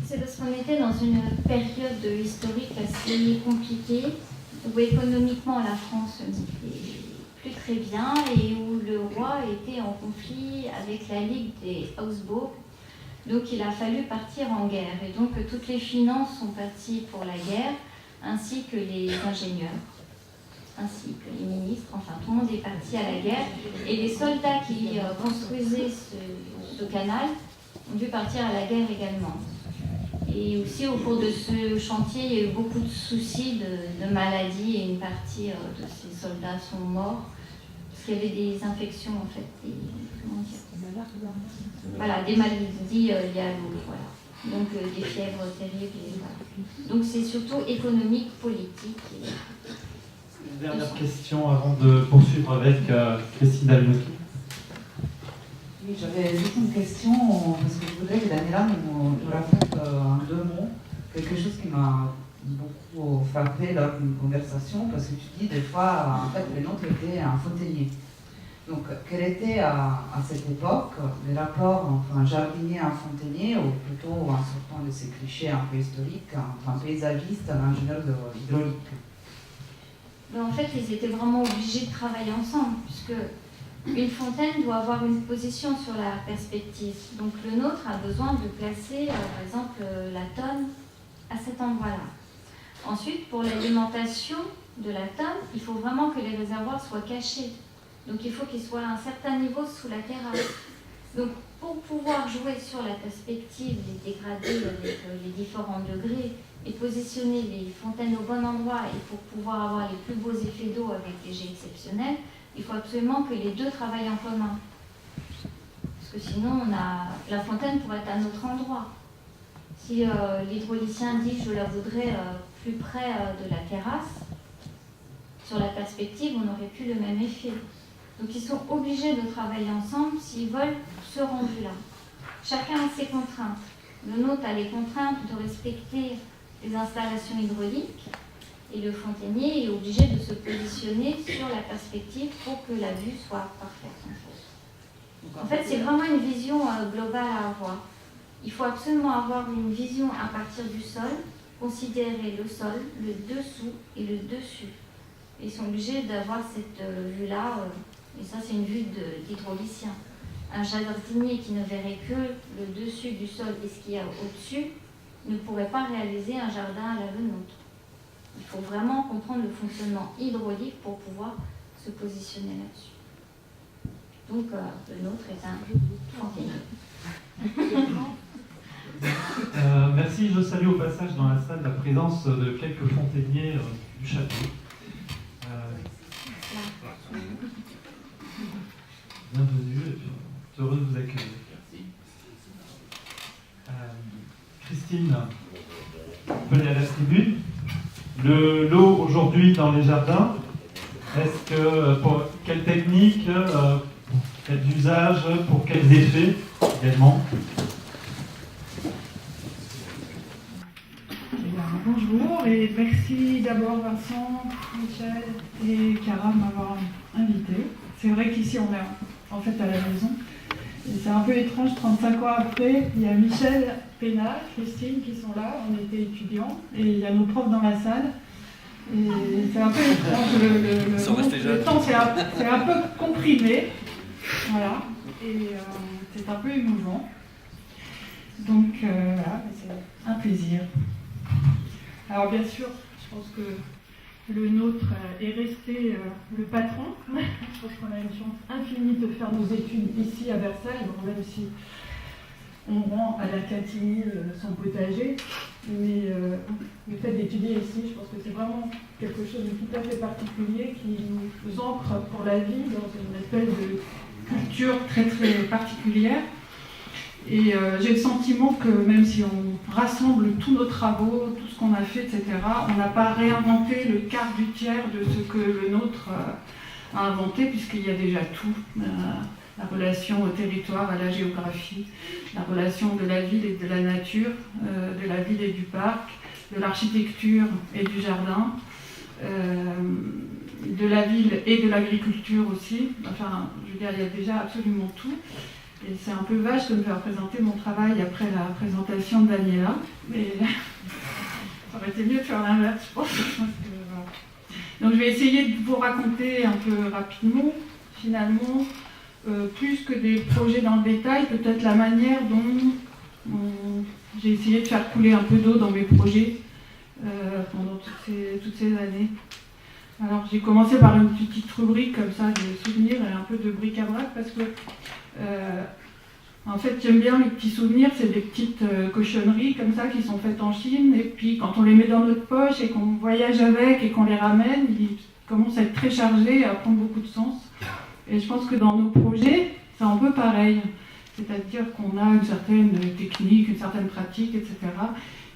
C'est parce qu'on était dans une période historique assez compliquée, où économiquement la France n'était plus très bien et où le roi était en conflit avec la Ligue des Habsbourg. Donc il a fallu partir en guerre. Et donc toutes les finances sont parties pour la guerre, ainsi que les ingénieurs, ainsi que les ministres. Enfin, tout le monde est parti à la guerre. Et les soldats qui construisaient ce canal ont dû partir à la guerre également. Et aussi, au cours de ce chantier, il y a eu beaucoup de soucis de maladies et une partie de ces soldats sont morts parce qu'il y avait des infections, en fait, voilà, des maladies liées à l'eau, voilà. Donc des fièvres terribles. Et, voilà. Donc c'est surtout économique, politique. Une dernière question avant de poursuivre avec Christine Dalmoti. Oui, j'avais juste une question, parce que je voudrais que Daniela nous raconte en 2 mots quelque chose qui m'a beaucoup frappé lors d'une conversation, parce que tu dis des fois, en fait, le nôtre était un fontainier. Donc, quel était à cette époque le rapport entre un jardinier et un fontainier, ou plutôt en sortant de ces clichés un peu historiques, entre un paysagiste et un ingénieur hydraulique? Mais en fait, ils étaient vraiment obligés de travailler ensemble, puisque une fontaine doit avoir une position sur la perspective. Donc le nôtre a besoin de placer, par exemple, la tonne à cet endroit-là. Ensuite, pour l'alimentation de la tonne, il faut vraiment que les réservoirs soient cachés. Donc il faut qu'ils soient à un certain niveau sous la terrasse. Donc pour pouvoir jouer sur la perspective, les dégradés avec les différents degrés, et positionner les fontaines au bon endroit, et pour pouvoir avoir les plus beaux effets d'eau avec des jets exceptionnels, il faut absolument que les deux travaillent en commun. Parce que sinon, la fontaine pourrait être à un autre endroit. Si l'hydraulicien dit « je la voudrais plus près de la terrasse », sur la perspective, on n'aurait plus le même effet. Donc ils sont obligés de travailler ensemble s'ils veulent ce rendu-là. Chacun a ses contraintes. Le nôtre a les contraintes de respecter les installations hydrauliques, et le fontainier est obligé de se positionner sur la perspective pour que la vue soit parfaite. En fait, c'est vraiment une vision globale à avoir. Il faut absolument avoir une vision à partir du sol, considérer le sol, le dessous et le dessus. Ils sont obligés d'avoir cette vue-là, et ça c'est une vue d'hydraulicien. Un jardinier qui ne verrait que le dessus du sol et ce qu'il y a au-dessus ne pourrait pas réaliser un jardin à la nôtre. Il faut vraiment comprendre le fonctionnement hydraulique pour pouvoir se positionner là-dessus. Donc, le nôtre est un fontainier. Merci, je salue au passage dans la salle la présence de quelques fontainiers du château. Bienvenue, et puis, heureux de vous accueillir. Christine, venez à la tribune. L'eau aujourd'hui dans les jardins, est-ce que pour quelle technique, quels usages, pour quels effets également? Bonjour et merci d'abord Vincent, Michel et Cara de m'avoir invité. C'est vrai qu'ici on est en fait à la maison. Et c'est un peu étrange, 35 ans après, il y a Michel, Pénal, Christine qui sont là, on était étudiants, et il y a nos profs dans la salle. Et c'est un peu étrange, le temps c'est un peu comprimé, voilà, et c'est un peu émouvant. Donc voilà, c'est un plaisir. Alors bien sûr, je pense que le nôtre est resté le patron. Je pense qu'on a une chance infinie de faire nos études ici à Versailles, bon, même si on rend à la Catigny son potager. Mais le fait d'étudier ici, je pense que c'est vraiment quelque chose de tout à fait particulier qui nous ancre pour la vie dans une espèce de culture très très particulière. Et j'ai le sentiment que même si on rassemble tous nos travaux, tout ce qu'on a fait, etc., on n'a pas réinventé le quart du tiers de ce que le nôtre a inventé, puisqu'il y a déjà tout. La relation au territoire, à la géographie, la relation de la ville et de la nature, de la ville et du parc, de l'architecture et du jardin, de la ville et de l'agriculture aussi. Enfin, je veux dire, il y a déjà absolument tout. Et c'est un peu vache de me faire présenter mon travail après la présentation de Daniela, mais ça aurait été mieux de faire l'inverse, je pense. Voilà. Donc je vais essayer de vous raconter un peu rapidement, finalement, plus que des projets dans le détail, peut-être la manière dont j'ai essayé de faire couler un peu d'eau dans mes projets pendant toutes ces années. Alors j'ai commencé par une petite rubrique comme ça de souvenirs et un peu de bric-à-brac parce que en fait j'aime bien les petits souvenirs, c'est des petites cochonneries comme ça qui sont faites en Chine et puis quand on les met dans notre poche et qu'on voyage avec et qu'on les ramène, ils commencent à être très chargés et à prendre beaucoup de sens. Et je pense que dans nos projets, c'est un peu pareil. C'est-à-dire qu'on a une certaine technique, une certaine pratique, etc.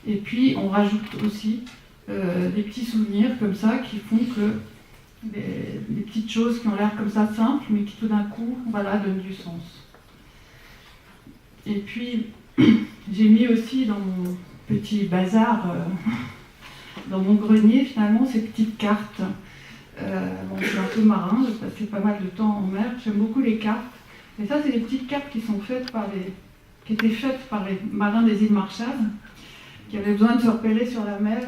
Et puis on rajoute aussi des petits souvenirs comme ça qui font que des petites choses qui ont l'air comme ça simples, mais qui tout d'un coup, voilà, donnent du sens. Et puis, j'ai mis aussi dans mon petit bazar, dans mon grenier, finalement, ces petites cartes. Bon, je suis un peu marin, j'ai passé pas mal de temps en mer, j'aime beaucoup les cartes. Et ça, c'est des petites cartes qui étaient faites par les marins des îles Marshall, qui avaient besoin de se repérer sur la mer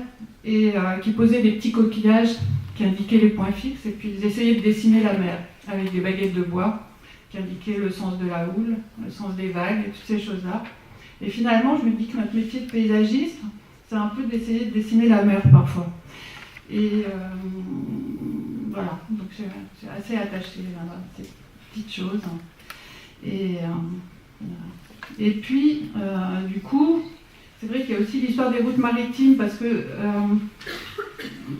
et qui posaient des petits coquillages qui indiquaient les points fixes et puis ils essayaient de dessiner la mer avec des baguettes de bois qui indiquaient le sens de la houle, le sens des vagues et toutes ces choses-là. Et finalement, je me dis que notre métier de paysagiste, c'est un peu d'essayer de dessiner la mer parfois. Et voilà, donc je suis assez attachée à ces petites choses. Et puis, du coup, c'est vrai qu'il y a aussi l'histoire des routes maritimes parce que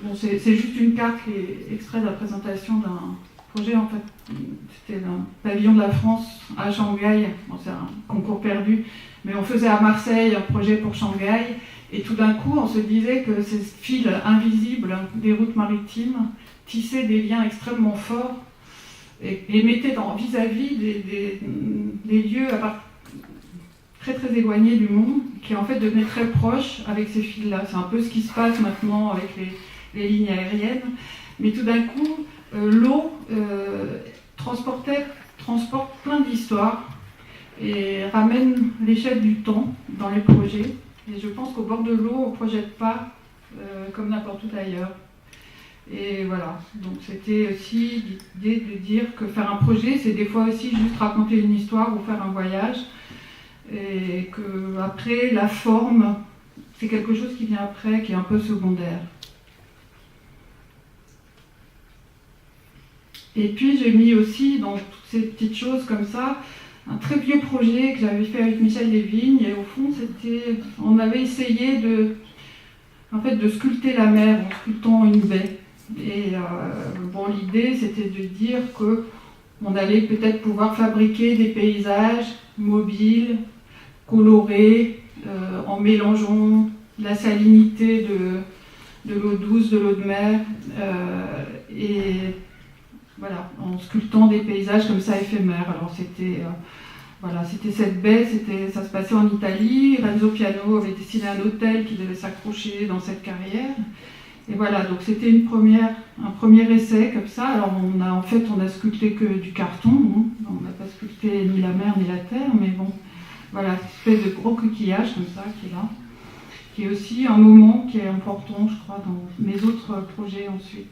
bon, c'est juste une carte qui est extrait de la présentation d'un projet, en fait, c'était un pavillon de la France à Shanghai, bon, c'est un concours perdu, mais on faisait à Marseille un projet pour Shanghai, et tout d'un coup on se disait que ces fils invisibles des routes maritimes tissaient des liens extrêmement forts et les mettaient vis-à-vis des lieux très très éloignés du monde, qui en fait devenaient très proches avec ces fils-là. C'est un peu ce qui se passe maintenant avec les lignes aériennes, mais tout d'un coup, l'eau transporte plein d'histoires et ramène l'échelle du temps dans les projets. Et je pense qu'au bord de l'eau, on ne projette pas comme n'importe où ailleurs. Et voilà, donc c'était aussi l'idée de dire que faire un projet, c'est des fois aussi juste raconter une histoire ou faire un voyage. Et que après, la forme, c'est quelque chose qui vient après, qui est un peu secondaire. Et puis j'ai mis aussi dans toutes ces petites choses comme ça, un très vieux projet que j'avais fait avec Michel Lévigne, et au fond, on avait essayé de sculpter la mer en sculptant une baie. Et bon, l'idée, c'était de dire qu'on allait peut-être pouvoir fabriquer des paysages mobiles, colorés, en mélangeant la salinité de l'eau douce, de l'eau de mer, et voilà, en sculptant des paysages comme ça éphémères. Alors c'était cette baie, ça se passait en Italie. Renzo Piano avait dessiné un hôtel qui devait s'accrocher dans cette carrière. Et voilà, donc c'était un premier essai comme ça. Alors on a sculpté que du carton, hein. On n'a pas sculpté ni la mer ni la terre, mais bon, voilà, cette espèce de gros coquillage comme ça qui est là, qui est aussi un moment qui est important, je crois, dans mes autres projets ensuite.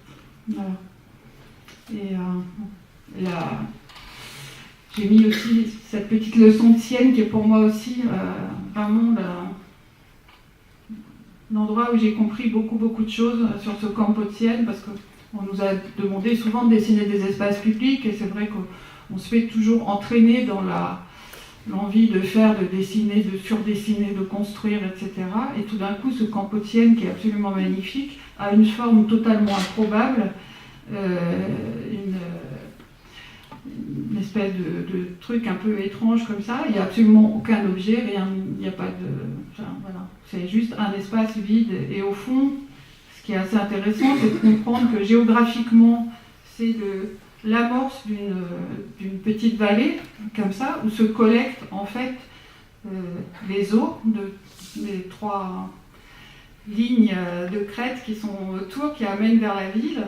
Voilà. Et là, j'ai mis aussi cette petite leçon de Sienne qui est pour moi aussi vraiment endroit où j'ai compris beaucoup de choses sur ce camp Pottienne, parce qu'on nous a demandé souvent de dessiner des espaces publics, et c'est vrai qu'on se fait toujours entraîner dans l'envie de faire, de dessiner, de surdessiner, de construire, etc. Et tout d'un coup, ce camp Pottienne, qui est absolument magnifique, a une forme totalement improbable, une espèce de truc un peu étrange comme ça. Il n'y a absolument aucun objet, rien, il n'y a pas de... Enfin, voilà. C'est juste un espace vide. Et au fond, ce qui est assez intéressant, c'est de comprendre que géographiquement, c'est l'amorce d'une petite vallée, comme ça, où se collectent en fait les eaux des 3 lignes de crête qui sont autour, qui amènent vers la ville,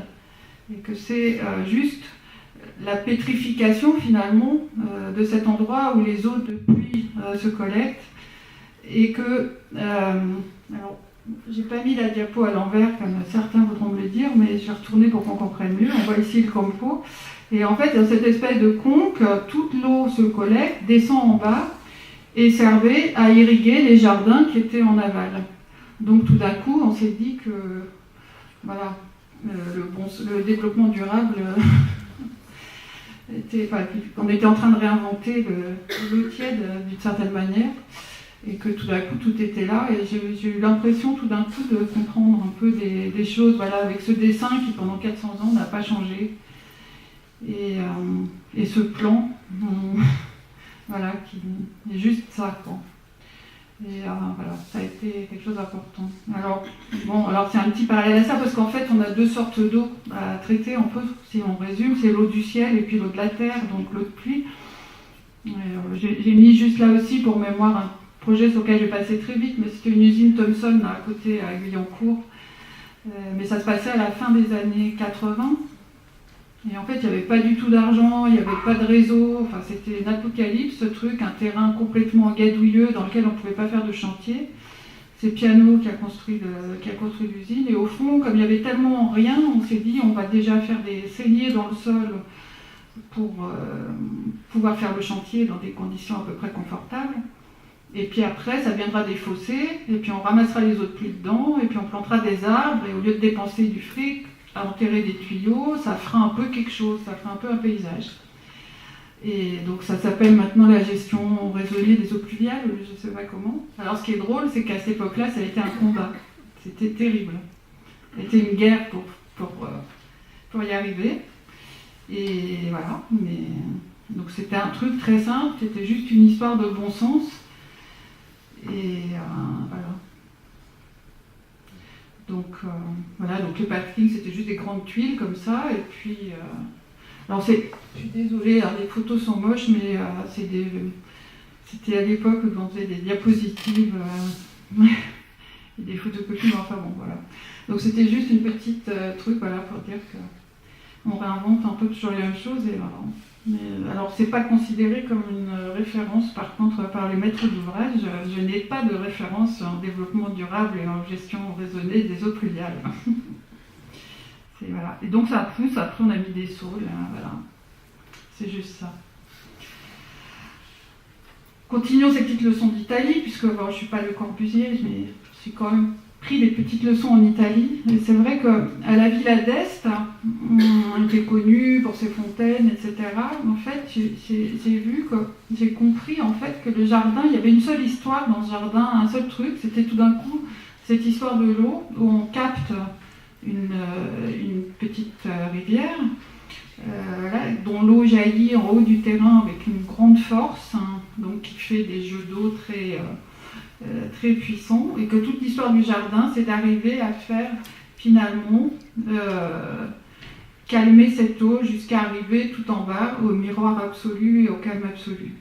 et que c'est juste la pétrification finalement de cet endroit où les eaux de pluie se collectent, et que alors j'ai pas mis la diapo à l'envers comme certains voudront me le dire, mais je vais retourner pour qu'on comprenne mieux. On voit ici le campo, et en fait dans cette espèce de conque, toute l'eau se collecte, descend en bas et servait à irriguer les jardins qui étaient en aval. Donc tout d'un coup on s'est dit que voilà, le développement durable on était en train de réinventer l'eau tiède d'une certaine manière, et que tout d'un coup tout était là, et j'ai eu l'impression tout d'un coup de comprendre un peu des choses, voilà, avec ce dessin qui pendant 400 ans n'a pas changé, et ce plan, voilà, qui est juste ça, quoi. Et voilà, ça a été quelque chose d'important. Alors c'est un petit parallèle à ça, parce qu'en fait on a 2 sortes d'eau à traiter, un peu, si on résume, c'est l'eau du ciel et puis l'eau de la terre, donc l'eau de pluie. J'ai mis juste là aussi pour mémoire un projet sur lequel j'ai passé très vite, mais c'était une usine Thomson à côté, à Guyancourt, mais ça se passait à la fin des années 80. Et en fait, il n'y avait pas du tout d'argent, il n'y avait pas de réseau, enfin c'était une apocalypse ce truc, un terrain complètement gadouilleux dans lequel on ne pouvait pas faire de chantier. C'est Piano qui a construit l'usine, et au fond, comme il n'y avait tellement rien, on s'est dit on va déjà faire des saignées dans le sol pour pouvoir faire le chantier dans des conditions à peu près confortables. Et puis après, ça viendra des fossés, et puis on ramassera les eaux de pluie dedans, et puis on plantera des arbres, et au lieu de dépenser du fric à enterrer des tuyaux, ça fera un peu quelque chose, ça fera un peu un paysage. Et donc ça s'appelle maintenant la gestion raisonnée des eaux pluviales, je ne sais pas comment. Alors ce qui est drôle, c'est qu'à cette époque-là, ça a été un combat. C'était terrible. C'était une guerre pour y arriver. Et voilà. Donc c'était un truc très simple, c'était juste une histoire de bon sens. Et voilà. Donc voilà, donc le parking c'était juste des grandes tuiles comme ça, et puis alors je suis désolée, alors les photos sont moches, mais c'était à l'époque où on faisait des diapositives et des photocopies, enfin bon voilà. Donc c'était juste une petite truc, voilà, pour dire qu'on réinvente un peu toujours les mêmes choses, et voilà. Mais, alors c'est pas considéré comme une référence par contre par les maîtres d'ouvrage, je n'ai pas de référence en développement durable et en gestion raisonnée des eaux pluviales. Voilà. Et donc ça pousse, après on a mis des saules, voilà. C'est juste ça. Continuons ces petites leçons d'Italie, puisque bon, je ne suis pas le Corbusier, mais j'ai quand même pris des petites leçons en Italie. Et c'est vrai qu'à la Villa d'Este, on était connu pour ses fontaines, etc. En fait, j'ai compris en fait que le jardin, il y avait une seule histoire dans ce jardin, un seul truc, c'était tout d'un coup cette histoire de l'eau, où on capte une petite rivière, dont l'eau jaillit en haut du terrain avec une grande force, donc qui fait des jeux d'eau très puissants, et que toute l'histoire du jardin, c'est d'arriver à faire finalement calmer cette eau jusqu'à arriver tout en bas au miroir absolu et au calme absolu.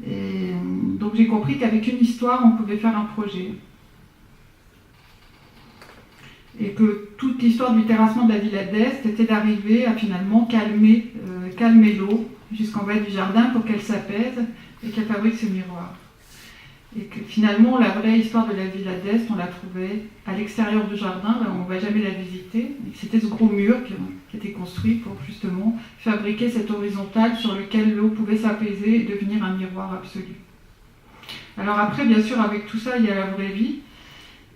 Et donc j'ai compris qu'avec une histoire, on pouvait faire un projet. Et que toute l'histoire du terrassement de la Villa d'Este était d'arriver à finalement calmer l'eau jusqu'en bas du jardin pour qu'elle s'apaise et qu'elle fabrique ce miroir. Et que finalement, la vraie histoire de la Villa d'Este, on la trouvait à l'extérieur du jardin, là on ne va jamais la visiter. Et c'était ce gros mur qui était construit pour justement fabriquer cette horizontale sur laquelle l'eau pouvait s'apaiser et devenir un miroir absolu. Alors après, bien sûr, avec tout ça, il y a la vraie vie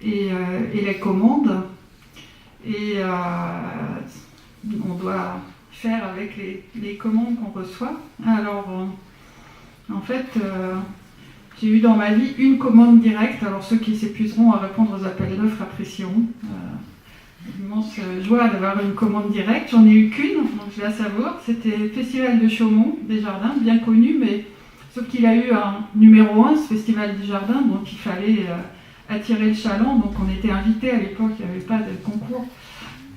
et les commandes. Et on doit faire avec les commandes qu'on reçoit. Alors, en fait, j'ai eu dans ma vie une commande directe. Alors, ceux qui s'épuiseront à répondre aux appels d'offres apprécieront. Immense joie d'avoir une commande directe. J'en ai eu qu'une, donc je la savoure. C'était le Festival de Chaumont des Jardins, bien connu, mais sauf qu'il a eu un numéro 1, ce Festival des Jardins, donc il fallait attirer le chaland. Donc on était invités à l'époque, il n'y avait pas de concours,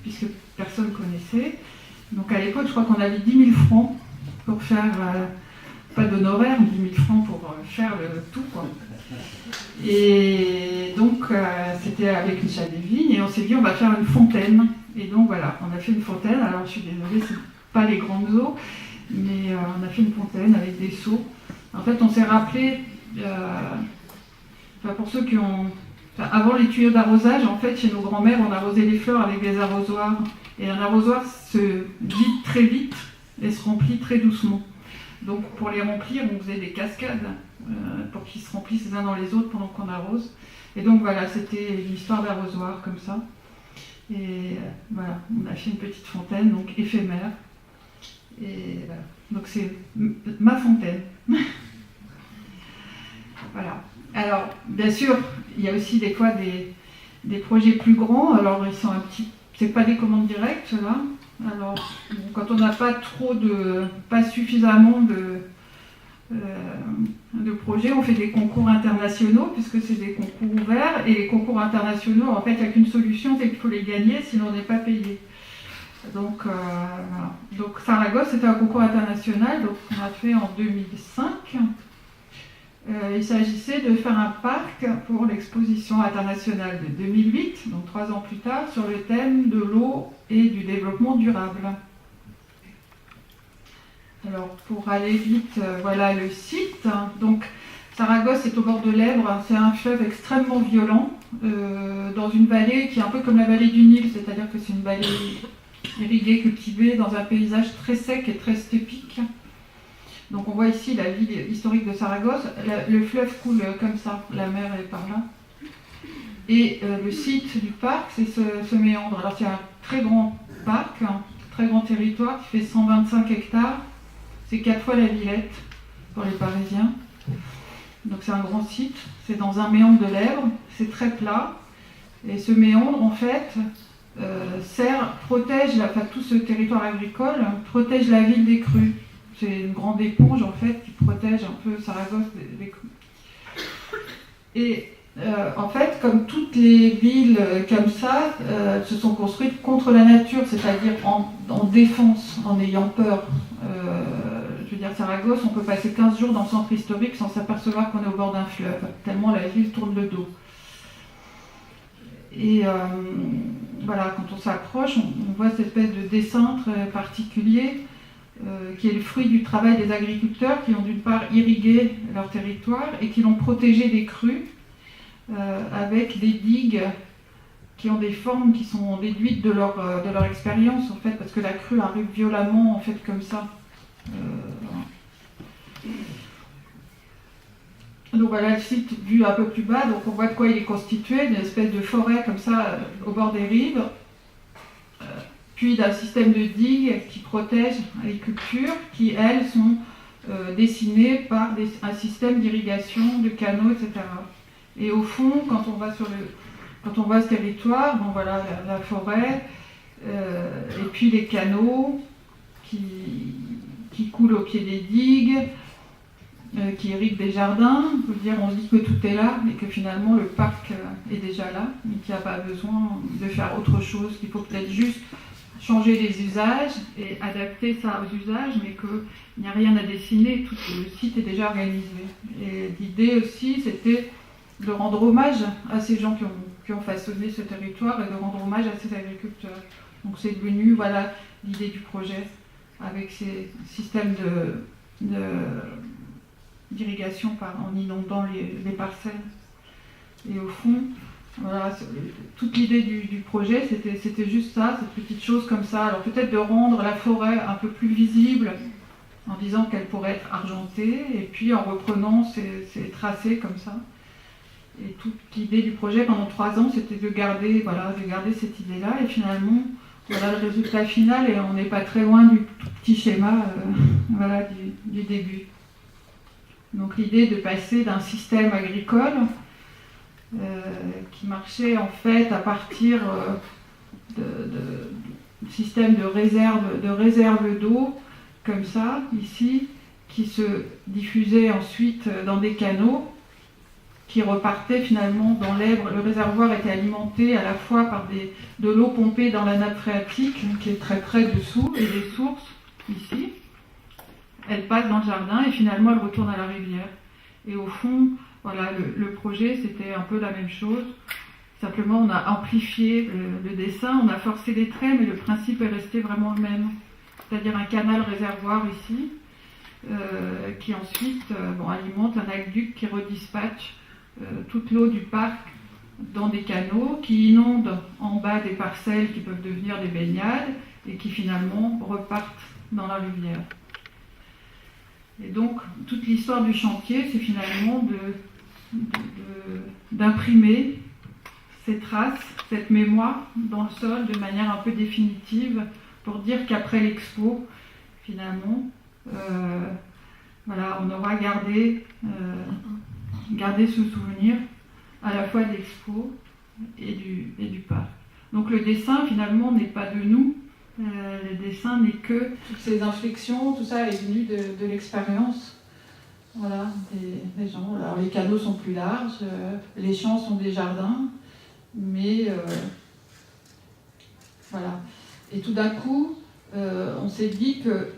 puisque personne ne connaissait. Donc à l'époque, je crois qu'on avait 10 000 francs pour faire, pas d'honoraires, 10 000 francs pour faire le tout, quoi. Et donc c'était avec Michel Desvignes et on s'est dit on va faire une fontaine. Et donc voilà, on a fait une fontaine. Alors je suis désolée, c'est pas les grandes eaux, mais on a fait une fontaine avec des seaux. En fait, on s'est rappelé, pour ceux qui ont... avant les tuyaux d'arrosage, en fait, chez nos grands-mères, on arrosait les fleurs avec des arrosoirs. Et un arrosoir se vide très vite et se remplit très doucement. Donc pour les remplir, on faisait des cascades pour qu'ils se remplissent les uns dans les autres pendant qu'on arrose. Et donc voilà, c'était une histoire d'arrosoir comme ça. Et voilà, on a fait une petite fontaine, donc éphémère. Et voilà, donc c'est ma fontaine. Voilà. Alors, bien sûr, il y a aussi des fois des projets plus grands. Alors, ils sont un petit... C'est pas des commandes directes, là. Alors, quand on n'a pas suffisamment de projets, on fait des concours internationaux, puisque c'est des concours ouverts. Et les concours internationaux, en fait, il n'y a qu'une solution, c'est qu'il faut les gagner, sinon on n'est pas payé. Donc, voilà. Donc, Saragosse, c'était un concours international, donc on a fait en 2005. Il s'agissait de faire un parc pour l'exposition internationale de 2008, donc 3 ans plus tard, sur le thème de l'eau et du développement durable. Alors, pour aller vite, voilà le site. Donc, Saragosse est au bord de l'Èbre, c'est un fleuve extrêmement violent, dans une vallée qui est un peu comme la vallée du Nil, c'est-à-dire que c'est une vallée irriguée, cultivée, dans un paysage très sec et très stépique. Donc on voit ici la ville historique de Saragosse. Le fleuve coule comme ça, la mer est par là. Et le site du parc, c'est ce méandre. Alors c'est un très grand parc, un très grand territoire qui fait 125 hectares. C'est 4 fois la Villette pour les Parisiens. Donc c'est un grand site. C'est dans un méandre de l'Èbre. C'est très plat. Et ce méandre, en fait, protège tout ce territoire agricole, protège la ville des crues. C'est une grande éponge en fait qui protège un peu Saragosse des crues. Et en fait, comme toutes les villes comme ça, se sont construites contre la nature, c'est-à-dire en défense, en ayant peur. Je veux dire, Saragosse, on peut passer 15 jours dans le centre historique sans s'apercevoir qu'on est au bord d'un fleuve, tellement la ville tourne le dos. Et voilà, quand on s'approche, on voit cette espèce de dessin très particulier qui est le fruit du travail des agriculteurs qui ont d'une part irrigué leur territoire et qui l'ont protégé des crues avec des digues qui ont des formes qui sont déduites de leur expérience en fait, parce que la crue arrive violemment en fait comme ça. Donc voilà le site vu un peu plus bas, donc on voit de quoi il est constitué, d'une espèce de forêt comme ça au bord des rives, puis d'un système de digues qui protègent les cultures, qui elles sont dessinées par un système d'irrigation, de canaux, etc. Et au fond, quand on voit ce territoire, bon voilà la forêt, et puis les canaux qui coulent au pied des digues, qui irriguent des jardins. Je veux dire, on se dit que tout est là, et que finalement le parc est déjà là, mais qu'il n'y a pas besoin de faire autre chose, qu'il faut peut-être juste changer les usages et adapter ça aux usages, mais qu'il n'y a rien à dessiner, tout le site est déjà organisé. Et l'idée aussi, c'était de rendre hommage à ces gens qui ont façonné ce territoire et de rendre hommage à ces agriculteurs. Donc c'est devenu voilà, l'idée du projet, avec ces systèmes d'irrigation en inondant les parcelles. Et au fond, voilà, toute l'idée du projet, c'était juste ça, cette petite chose comme ça. Alors peut-être de rendre la forêt un peu plus visible, en disant qu'elle pourrait être argentée, et puis en reprenant ces tracés comme ça. Et toute l'idée du projet pendant 3 ans, c'était de garder cette idée-là, et finalement, voilà le résultat final, et on n'est pas très loin du tout petit schéma du début. Donc l'idée de passer d'un système agricole qui marchait en fait à partir de système de réserve d'eau, comme ça, ici, qui se diffusait ensuite dans des canaux, qui repartaient finalement dans l'Èbre. Le réservoir était alimenté à la fois par de l'eau pompée dans la nappe phréatique, qui est très près dessous, et des sources, ici. Elle passe dans le jardin et finalement elle retourne à la rivière. Et au fond, voilà, le projet, c'était un peu la même chose. Simplement, on a amplifié le dessin, on a forcé les traits, mais le principe est resté vraiment le même. C'est-à-dire un canal réservoir ici, qui ensuite alimente un aqueduc qui redispatche toute l'eau du parc dans des canaux, qui inondent en bas des parcelles qui peuvent devenir des baignades, et qui finalement repartent dans la rivière. Et donc, toute l'histoire du chantier, c'est finalement d'imprimer ces traces, cette mémoire dans le sol de manière un peu définitive, pour dire qu'après l'expo, finalement, on aura gardé ce souvenir à la fois de l'expo et du parc. Donc le dessin, finalement, n'est pas de nous. Le dessin n'est que toutes ces inflexions, tout ça est venu de l'expérience, des gens. Alors les canaux sont plus larges, les champs sont des jardins, mais voilà. Et tout d'un coup, on s'est dit que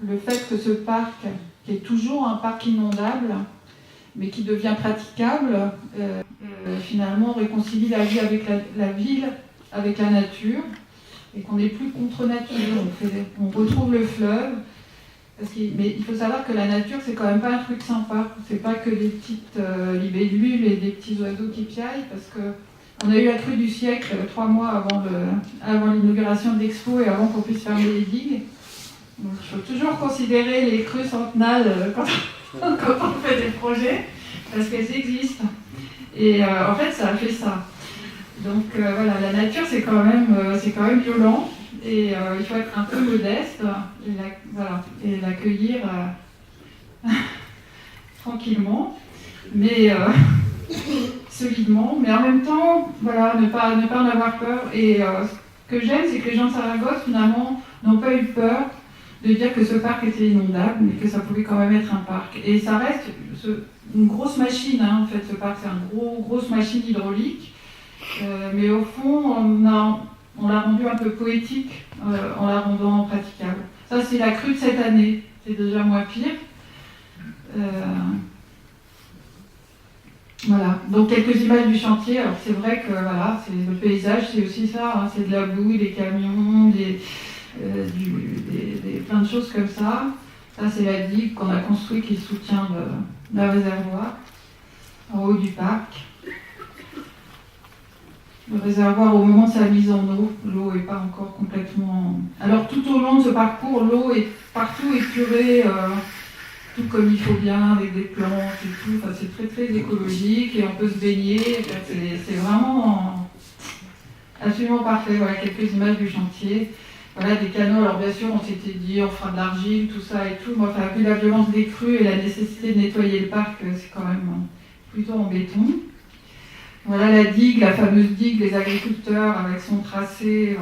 le fait que ce parc, qui est toujours un parc inondable, mais qui devient praticable, finalement réconcilie la vie avec la ville, avec la nature, et qu'on n'est plus contre nature. On retrouve le fleuve, mais il faut savoir que la nature, c'est quand même pas un truc sympa. C'est pas que des petites libellules et des petits oiseaux qui piaillent, parce que on a eu la crue du siècle 3 mois avant l'inauguration de l'expo et avant qu'on puisse fermer les digues. Donc il faut toujours considérer les crues centenales quand on fait des projets, parce qu'elles existent. Et en fait, ça a fait ça. Donc la nature, c'est quand même violent, et il faut être un peu modeste et l'accueillir tranquillement, mais solidement, mais en même temps, ne pas en avoir peur. Et ce que j'aime, c'est que les gens de Saragosse, finalement, n'ont pas eu peur de dire que ce parc était inondable, mais que ça pouvait quand même être un parc. Et ça reste une grosse machine, en fait, ce parc, c'est une grosse machine hydraulique, mais au fond, on l'a rendu un peu poétique en la rendant praticable. Ça, c'est la crue de cette année, c'est déjà moins pire. Voilà, donc quelques images du chantier. Alors c'est vrai que c'est le paysage, c'est aussi ça, c'est de la boue, des camions, plein de choses comme ça. Ça, c'est la digue qu'on a construite qui soutient le réservoir en haut du parc. Le réservoir, au moment de sa mise en eau, l'eau n'est pas encore complètement... Alors tout au long de ce parcours, l'eau est partout épurée, tout comme il faut bien, avec des plantes et tout. Enfin, c'est très très écologique et on peut se baigner. C'est vraiment absolument parfait. Voilà quelques images du chantier. Voilà des canaux. Alors bien sûr, on s'était dit on fera de l'argile, tout ça et tout. Moi, vu la violence des crues et la nécessité de nettoyer le parc, c'est quand même plutôt en béton. Voilà la digue, la fameuse digue des agriculteurs avec son tracé,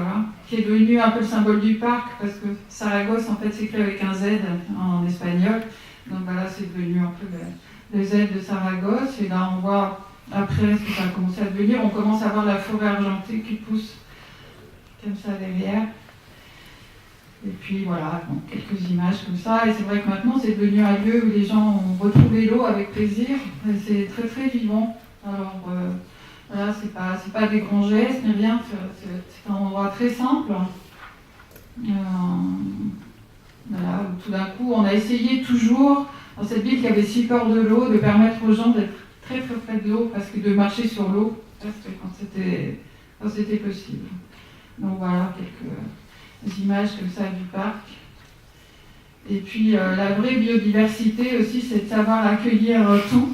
qui est devenu un peu le symbole du parc, parce que Saragosse en fait s'écrit avec un Z en espagnol. Donc c'est devenu un peu le Z de Saragosse. Et là on voit après ce que ça a commencé à devenir, on commence à voir la forêt argentée qui pousse comme ça derrière. Et puis quelques images comme ça. Et c'est vrai que maintenant c'est devenu un lieu où les gens ont retrouvé l'eau avec plaisir. Et c'est très très vivant. Alors c'est pas des grands gestes ni rien, c'est un endroit très simple. Où tout d'un coup on a essayé toujours, dans cette ville qui avait si peur de l'eau, de permettre aux gens d'être très très près de l'eau, parce que de marcher sur l'eau, c'était quand c'était possible. Donc voilà quelques images comme ça du parc. Et puis la vraie biodiversité aussi, c'est de savoir accueillir tout.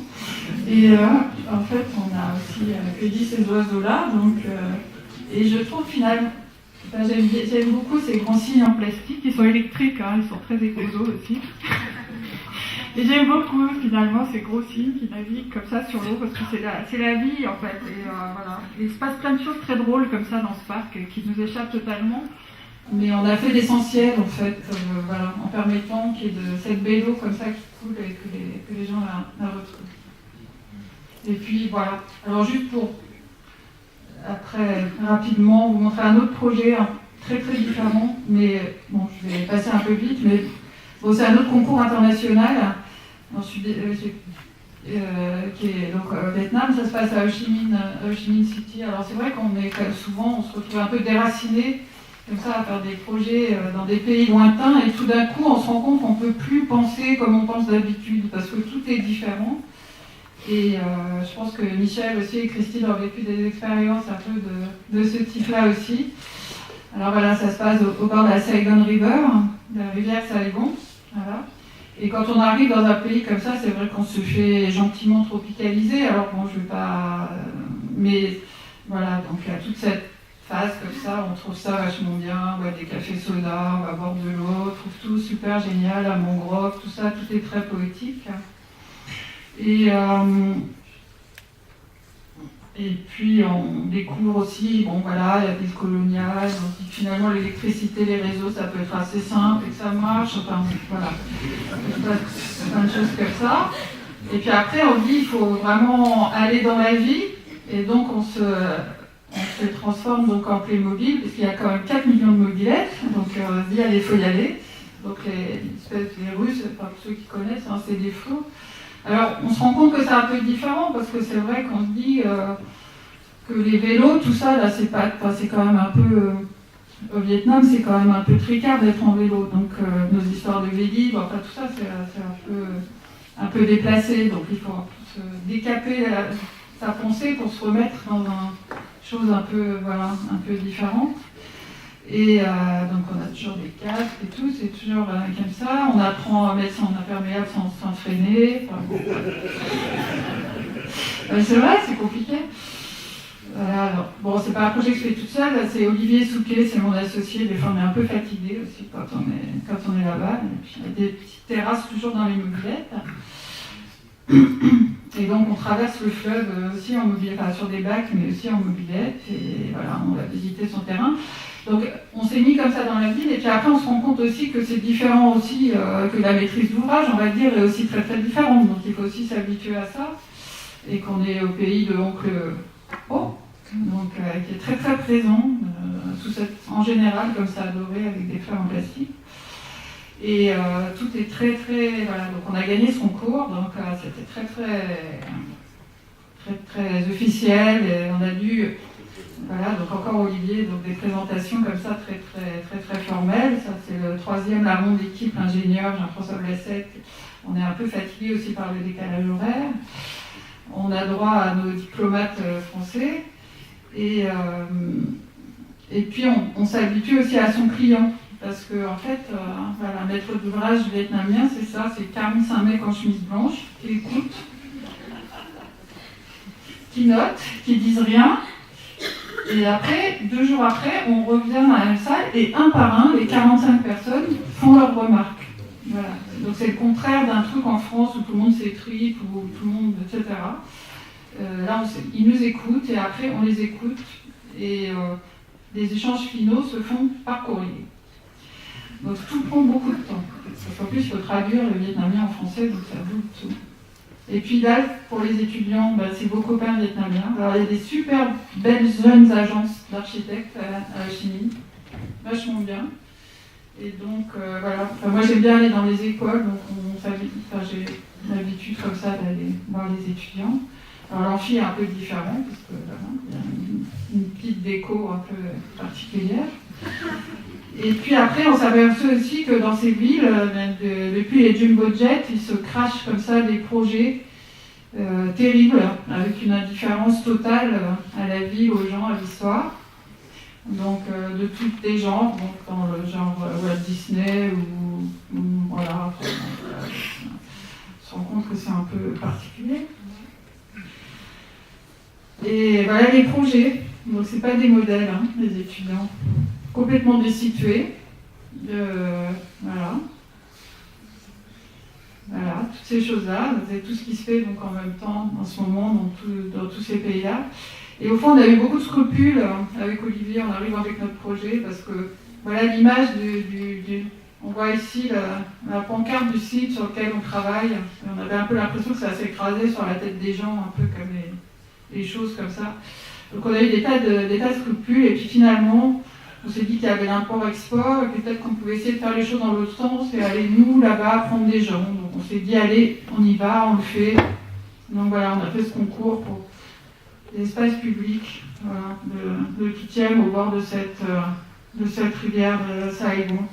Et en fait, on a aussi accueilli ces oiseaux-là. Donc, et je trouve finalement, j'aime beaucoup ces grands cygnes en plastique. Ils sont électriques, hein, ils sont très écolos aussi. Et j'aime beaucoup finalement ces gros cygnes qui naviguent comme ça sur l'eau parce que c'est la vie en fait. Et voilà. Et il se passe plein de choses très drôles comme ça dans ce parc qui nous échappent totalement. Mais on a fait l'essentiel en fait, voilà, en permettant qu'il y ait de cette belle eau comme ça qui coule et que les gens la retrouvent. Et puis voilà. Alors juste pour après rapidement vous montrer un autre projet très très différent, mais bon je vais passer un peu vite, mais bon, c'est un autre concours international. Qui est donc au Vietnam, ça se passe à Ho Chi Minh City. Alors c'est vrai qu'on est souvent, on se retrouve un peu déraciné comme ça à faire des projets dans des pays lointains et tout d'un coup on se rend compte qu'on ne peut plus penser comme on pense d'habitude parce que tout est différent. Et je pense que Michel aussi et Christine ont vécu des expériences un peu de ce type-là aussi. Alors voilà, ça se passe au bord de la Saigon River, de la rivière Saigon. Voilà. Et quand on arrive dans un pays comme ça, c'est vrai qu'on se fait gentiment tropicaliser. Alors bon, je ne vais pas... mais voilà, donc il y a toute cette phase comme ça, on trouve ça vachement bien, on boit des cafés soda, on va boire de l'eau, on trouve tout super génial, la mangrove, tout ça, tout est très poétique. Et puis on découvre aussi, bon voilà, il y a des coloniales, on dit que finalement l'électricité, les réseaux, ça peut être assez simple et que ça marche, enfin voilà, plein de choses comme ça. Et puis après on dit il faut vraiment aller dans la vie, et donc on se transforme donc en Playmobil, parce qu'il y a quand même 4 millions de mobilettes, donc on se dit allez, il faut y aller. Donc les Russes, enfin, pour ceux qui connaissent, hein, c'est des fous. Alors, on se rend compte que c'est un peu différent, parce que c'est vrai qu'on se dit que les vélos, tout ça, là, c'est quand même un peu... au Vietnam, c'est quand même un peu tricard d'être en vélo. Donc, nos histoires de Vélib, enfin, tout ça, c'est un peu déplacé. Donc, il faut se décaper sa pensée pour se remettre dans une chose un peu différente. Et donc on a toujours des casques et tout, c'est toujours comme ça. On apprend à mettre son imperméable sans freiner. Enfin, c'est vrai, c'est compliqué. Voilà, alors, bon, c'est pas un projet que je fais toute seule, c'est Olivier Souquet, c'est mon associé. Des fois on est un peu fatigué aussi quand on est là-bas. Et puis il y a des petites terrasses toujours dans les mobilettes. Et donc on traverse le fleuve aussi en mobilette, enfin, sur des bacs, mais aussi en mobilette. Et voilà, on va visiter son terrain. Donc on s'est mis comme ça dans la ville, et puis après on se rend compte aussi que c'est différent aussi, que la maîtrise d'ouvrage, on va dire, est aussi très très différente. Donc il faut aussi s'habituer à ça, et qu'on est au pays de Oncle O, donc qui est très très présent, en général comme ça adoré, avec des fleurs en plastique. Et tout est très très... Voilà, donc on a gagné ce concours, donc c'était très très très très officiel, et on a dû... Voilà, donc encore Olivier, donc des présentations comme ça très très très très formelles. Ça c'est le 3e larron d'équipe ingénieur, Jean-François Blasset. On est un peu fatigué aussi par le décalage horaire. On a droit à nos diplomates français. Et puis on s'habitue aussi à son client. Parce que en fait, voilà, maître d'ouvrage vietnamien, c'est ça, c'est 45 mecs en chemise blanche qui écoutent, qui notent, qui disent rien. Et après, 2 jours après, on revient dans la même salle et un par un, les 45 personnes font leurs remarques. Voilà. Donc c'est le contraire d'un truc en France où tout le monde s'étripe, où tout le monde, etc. Là, ils nous écoutent et après on les écoute et les échanges finaux se font par courrier. Donc tout prend beaucoup de temps. Parce qu'en plus, il faut traduire le vietnamien en français, donc ça boule tout. Et puis là, pour les étudiants, c'est vos copains vietnamiens. Alors il y a des super belles jeunes agences d'architectes à Ho Chi Minh, vachement bien. Et donc voilà, moi j'aime bien aller dans les écoles, donc j'ai l'habitude comme ça d'aller voir les étudiants. Alors l'amphi est un peu différent, parce que voilà, il y a une petite déco un peu particulière. Et puis après, on s'aperçoit aussi que dans ces villes, depuis les jumbo jets, ils se crachent comme ça des projets terribles, avec une indifférence totale à la ville, aux gens, à l'histoire. donc de tous les genres, donc dans le genre Walt Disney ou voilà, on se rend compte que c'est un peu particulier. Et voilà les projets, donc c'est pas des modèles, hein, les étudiants, complètement destitués, voilà. Voilà, toutes ces choses-là, c'est tout ce qui se fait donc, en même temps en ce moment dans tous ces pays-là. Et au fond, on a eu beaucoup de scrupules avec Olivier en arrivant avec notre projet parce que voilà l'image on voit ici la pancarte du site sur lequel on travaille. Et on avait un peu l'impression que ça s'écrasait sur la tête des gens, un peu comme les choses comme ça. Donc on a eu des tas de scrupules et puis finalement, on s'est dit qu'il y avait l'import-export et peut-être qu'on pouvait essayer de faire les choses dans l'autre sens et aller nous là-bas prendre des gens. Donc on s'est dit allez, on y va, on le fait. Donc voilà, on a fait ce concours pour l'espace public voilà, de Kitiem au bord de cette rivière de Saïgon.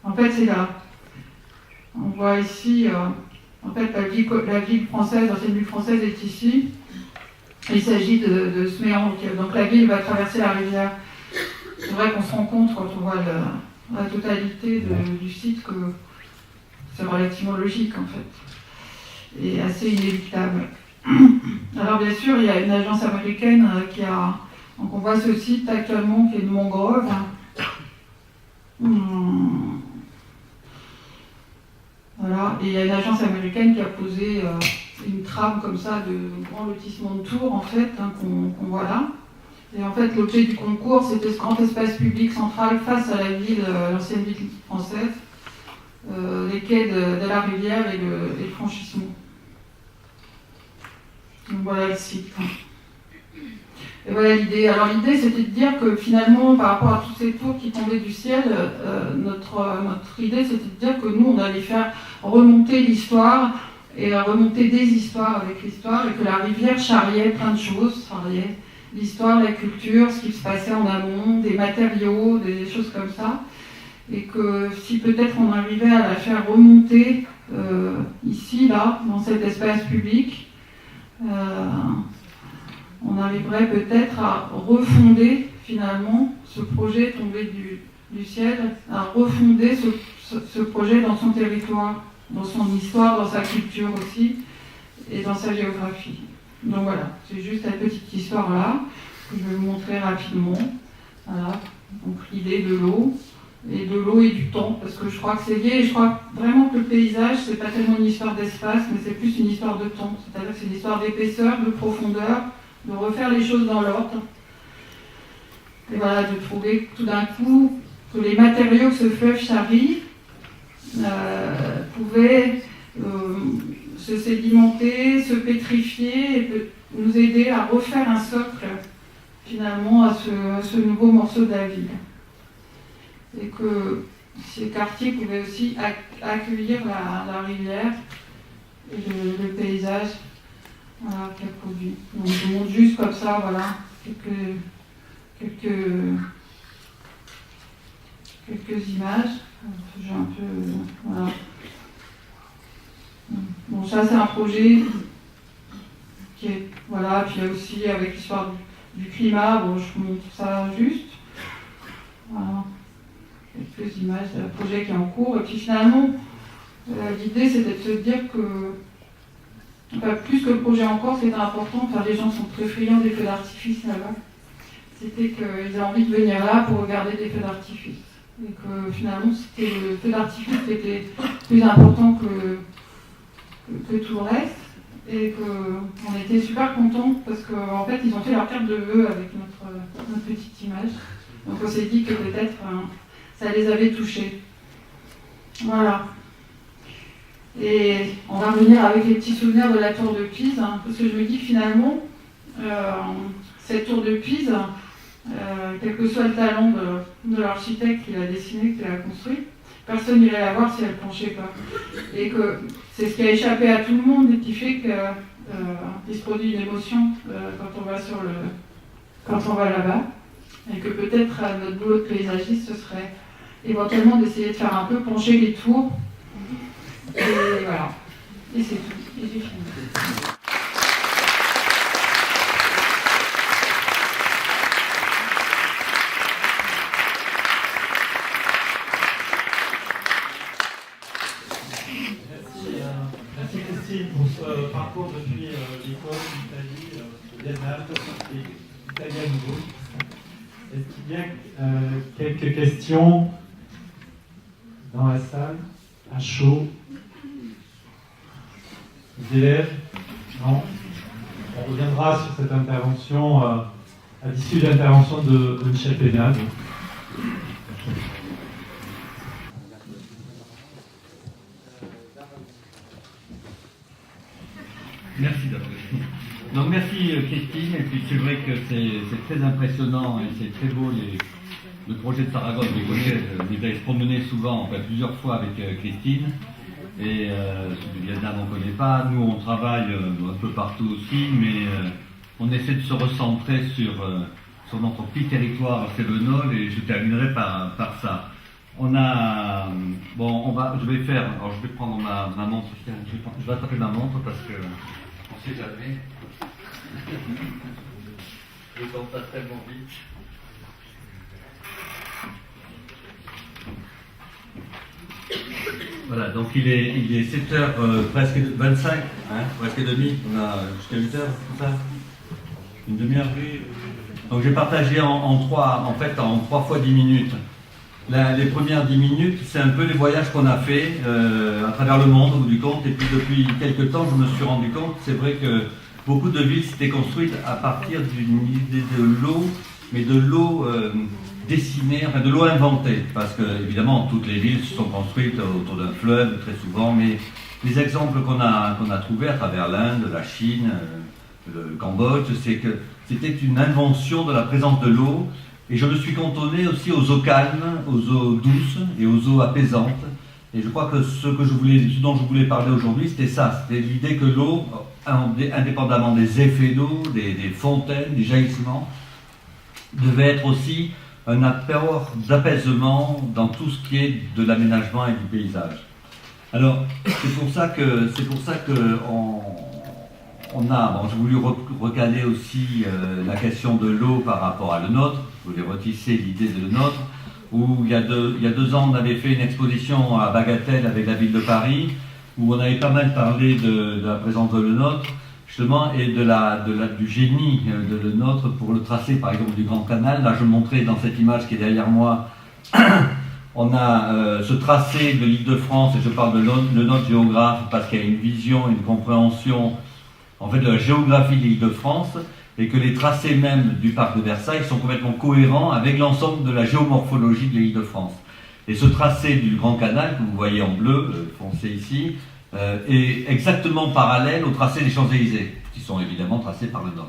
En fait c'est là. On voit ici, en fait la ville française, l'ancienne ville française est ici. Il s'agit de ce méandre. Donc la ville va traverser la rivière. C'est vrai qu'on se rend compte quand on voit la totalité du site que c'est relativement logique en fait et assez inéluctable. Alors bien sûr il y a une agence américaine donc on voit ce site actuellement qui est de Mangrove. Voilà, et il y a une agence américaine qui a posé une trame comme ça de grands lotissements de tours en fait qu'on voit là. Et en fait, l'objet du concours, c'était ce grand espace public central face à la ville, l'ancienne ville française, les quais de la rivière et le franchissement. Donc voilà le site. Et voilà l'idée. Alors l'idée, c'était de dire que finalement, par rapport à toutes ces tours qui tombaient du ciel, notre idée, c'était de dire que nous, on allait faire remonter l'histoire et remonter des histoires avec l'histoire et que la rivière charriait plein de choses, charriait l'histoire, la culture, ce qui se passait en amont, des matériaux, des choses comme ça. Et que si peut-être on arrivait à la faire remonter ici, là, dans cet espace public, on arriverait peut-être à refonder finalement ce projet tombé du ciel, à refonder ce projet dans son territoire, dans son histoire, dans sa culture aussi, et dans sa géographie. Donc voilà, c'est juste cette petite histoire-là que je vais vous montrer rapidement. Voilà, donc l'idée de l'eau et du temps, parce que je crois que c'est lié, et je crois vraiment que le paysage, c'est pas tellement une histoire d'espace, mais c'est plus une histoire de temps, c'est-à-dire que c'est une histoire d'épaisseur, de profondeur, de refaire les choses dans l'ordre, et voilà, de trouver tout d'un coup que les matériaux que ce fleuve charrie pouvaient se sédimenter, se pétrifier et peut nous aider à refaire un socle finalement à ce nouveau morceau de la ville. Et que ces quartiers pouvaient aussi accueillir la rivière et le paysage voilà, qu'elle produit. Donc je vous montre juste comme ça, voilà, quelques images. J'ai un peu, voilà. Bon, ça c'est un projet qui est, voilà, puis il y a aussi avec l'histoire du climat, bon, je vous montre ça juste. Voilà. Quelques images d'un projet qui est en cours. Et puis finalement, l'idée c'était de se dire que, enfin, plus que le projet en cours, c'était important, car les gens sont très friands des feux d'artifice là-bas. C'était qu'ils avaient envie de venir là pour regarder des feux d'artifice. Et que finalement, c'était le feu d'artifice qui était plus important que tout le reste. Et qu'on était super contents parce qu'en fait, ils ont fait leur carte de vœux avec notre petite image. Donc on s'est dit que peut-être ça les avait touchés. Voilà. Et on va revenir avec les petits souvenirs de la tour de Pise, hein, parce que je me dis que finalement, cette tour de Pise, quel que soit le talent de l'architecte qui l'a dessinée, qui l'a construite, personne n'irait la voir si elle ne penchait pas. Et que c'est ce qui a échappé à tout le monde et qui fait qu'il se produit une émotion quand on va là-bas. Et que peut-être notre boulot de paysagiste, ce serait éventuellement d'essayer de faire un peu pencher les tours. Et voilà. Et c'est tout. Et j'ai fini. Italien nouveau. Est-ce qu'il y a quelques questions dans la salle, à chaud? Des élèves? Non? On reviendra sur cette intervention à l'issue de l'intervention de Michel Pénal. Merci d'avoir. Donc merci Christine, et puis c'est vrai que c'est très impressionnant et c'est très beau le projet de Saragosse. Je les ai promenés souvent, enfin plusieurs fois avec Christine, et celui du Vietnam on ne connaît pas. Nous on travaille un peu partout aussi, mais on essaie de se recentrer sur notre petit territoire Cévenol, et je terminerai par ça. On a, bon, je vais faire, alors je vais prendre ma montre, je vais attraper ma montre parce que on ne sait jamais. Le temps passe tellement vite. Voilà, donc il est 7h presque 25, hein, presque demi, on a jusqu'à 8h, tout ça, une demi-heure. Donc j'ai partagé en trois fois 10 minutes. Les premières 10 minutes, c'est un peu les voyages qu'on a fait à travers le monde, au bout du compte. Et puis depuis quelques temps, je me suis rendu compte, c'est vrai que beaucoup de villes s'étaient construites à partir d'une idée de l'eau, mais de l'eau dessinée, enfin de l'eau inventée. Parce que, évidemment, toutes les villes se sont construites autour d'un fleuve, très souvent. Mais les exemples qu'on a trouvés à travers l'Inde, la Chine, le Cambodge, c'est que c'était une invention de la présence de l'eau. Et je me suis cantonné aussi aux eaux calmes, aux eaux douces et aux eaux apaisantes. Et je crois que ce dont je voulais parler aujourd'hui, c'était ça. C'était l'idée que l'eau, indépendamment des effets d'eau, des fontaines, des jaillissements, devait être aussi un apport d'apaisement dans tout ce qui est de l'aménagement et du paysage. Alors, c'est pour ça que j'ai voulu recaler aussi la question de l'eau par rapport à Le Nôtre. Je voulais retisser l'idée de Le Nôtre, où il y a 2 ans, on avait fait une exposition à Bagatelle avec la ville de Paris, où on avait pas mal parlé de la présence de Le Nôtre, justement, et du génie de Le Nôtre pour le tracé, par exemple, du Grand Canal. Là, je montrais dans cette image qui est derrière moi, on a ce tracé de l'Île-de-France, et je parle de Le Nôtre géographe, parce qu'il y a une vision, une compréhension en fait de la géographie de l'Île-de-France, et que les tracés même du parc de Versailles sont complètement cohérents avec l'ensemble de la géomorphologie de l'Île-de-France. Et ce tracé du Grand Canal, que vous voyez en bleu foncé ici, est exactement parallèle au tracé des Champs-Élysées, qui sont évidemment tracés par Le Nôtre.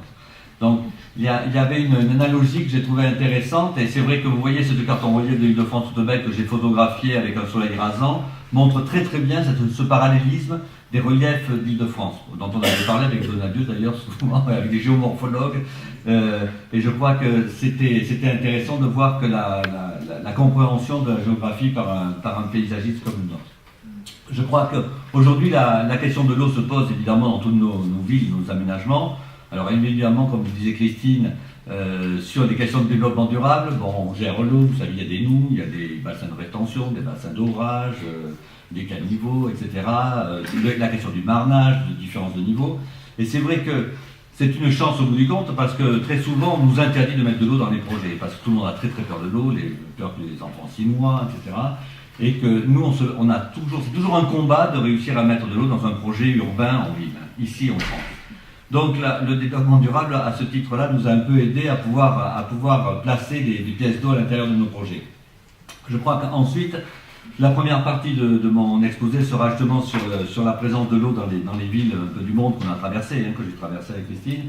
Donc il y avait une analogie que j'ai trouvée intéressante, et c'est vrai que vous voyez ce carton relief de l'Île-de-France tout bête que j'ai photographié avec un soleil rasant, montre très très bien ce parallélisme des reliefs d'Île-de-France, dont on avait parlé avec Donadieu d'ailleurs souvent, avec des géomorphologues, et je crois que c'était intéressant de voir que la compréhension de la géographie par un paysagiste comme le nôtre. Je crois qu'aujourd'hui la question de l'eau se pose évidemment dans toutes nos villes, nos aménagements. Alors évidemment, comme disait Christine, sur les questions de développement durable, bon, on gère l'eau, vous savez, il y a des noues, il y a des bassins de rétention, des bassins d'orage, des caniveaux, etc. La question du marnage, de différence de niveau. Et c'est vrai que c'est une chance au bout du compte, parce que très souvent on nous interdit de mettre de l'eau dans les projets, parce que tout le monde a très très peur de l'eau, peur que les enfants s'y noient, etc. Et que nous, c'est toujours un combat de réussir à mettre de l'eau dans un projet urbain en ville, ici en France. Donc le développement durable, à ce titre-là, nous a un peu aidé à pouvoir placer des pièces d'eau à l'intérieur de nos projets. Je crois qu'ensuite, la première partie de mon exposé sera justement sur la présence de l'eau dans les villes du monde qu'on a traversées, que j'ai traversées avec Christine,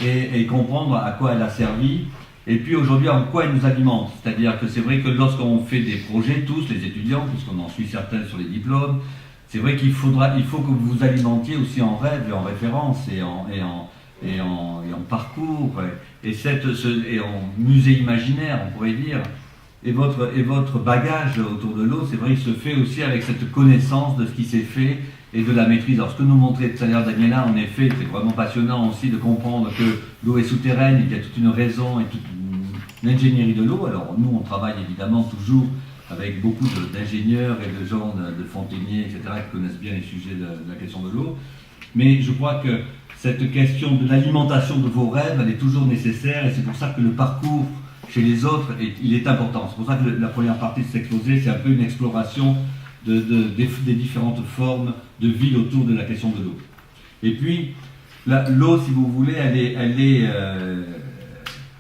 et comprendre à quoi elle a servi, et puis aujourd'hui en quoi elle nous alimente. C'est-à-dire que c'est vrai que lorsqu'on fait des projets, tous les étudiants, puisqu'on en suit certains sur les diplômes, c'est vrai qu'il faut que vous vous alimentiez aussi en rêve et en référence et en parcours et en musée imaginaire, on pourrait dire. Et votre bagage autour de l'eau, c'est vrai, il se fait aussi avec cette connaissance de ce qui s'est fait et de la maîtrise. Alors ce que nous montrait tout à l'heure Daniela, en effet, c'est vraiment passionnant aussi de comprendre que l'eau est souterraine et qu'il y a toute une raison et toute une ingénierie de l'eau. Alors nous, on travaille évidemment toujours avec beaucoup d'ingénieurs et de gens, de fontainiers, etc., qui connaissent bien les sujets de la question de l'eau. Mais je crois que cette question de l'alimentation de vos rêves, elle est toujours nécessaire, et c'est pour ça que le parcours chez les autres, il est important. C'est pour ça que la première partie de cet exposé, c'est un peu une exploration des différentes formes de vie autour de la question de l'eau. Et puis, l'eau, si vous voulez, elle est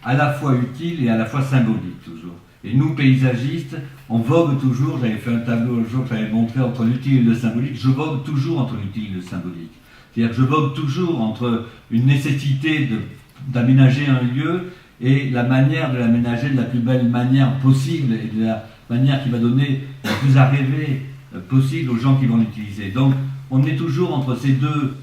à la fois utile et à la fois symbolique, toujours. Et nous, paysagistes, on vogue toujours, j'avais fait un tableau un jour, j'avais montré entre l'utile et le symbolique, je vogue toujours entre l'utile et le symbolique. C'est-à-dire que je vogue toujours entre une nécessité d'aménager un lieu et la manière de l'aménager de la plus belle manière possible et de la manière qui va donner la plus à rêver possible aux gens qui vont l'utiliser. Donc on est toujours entre ces deux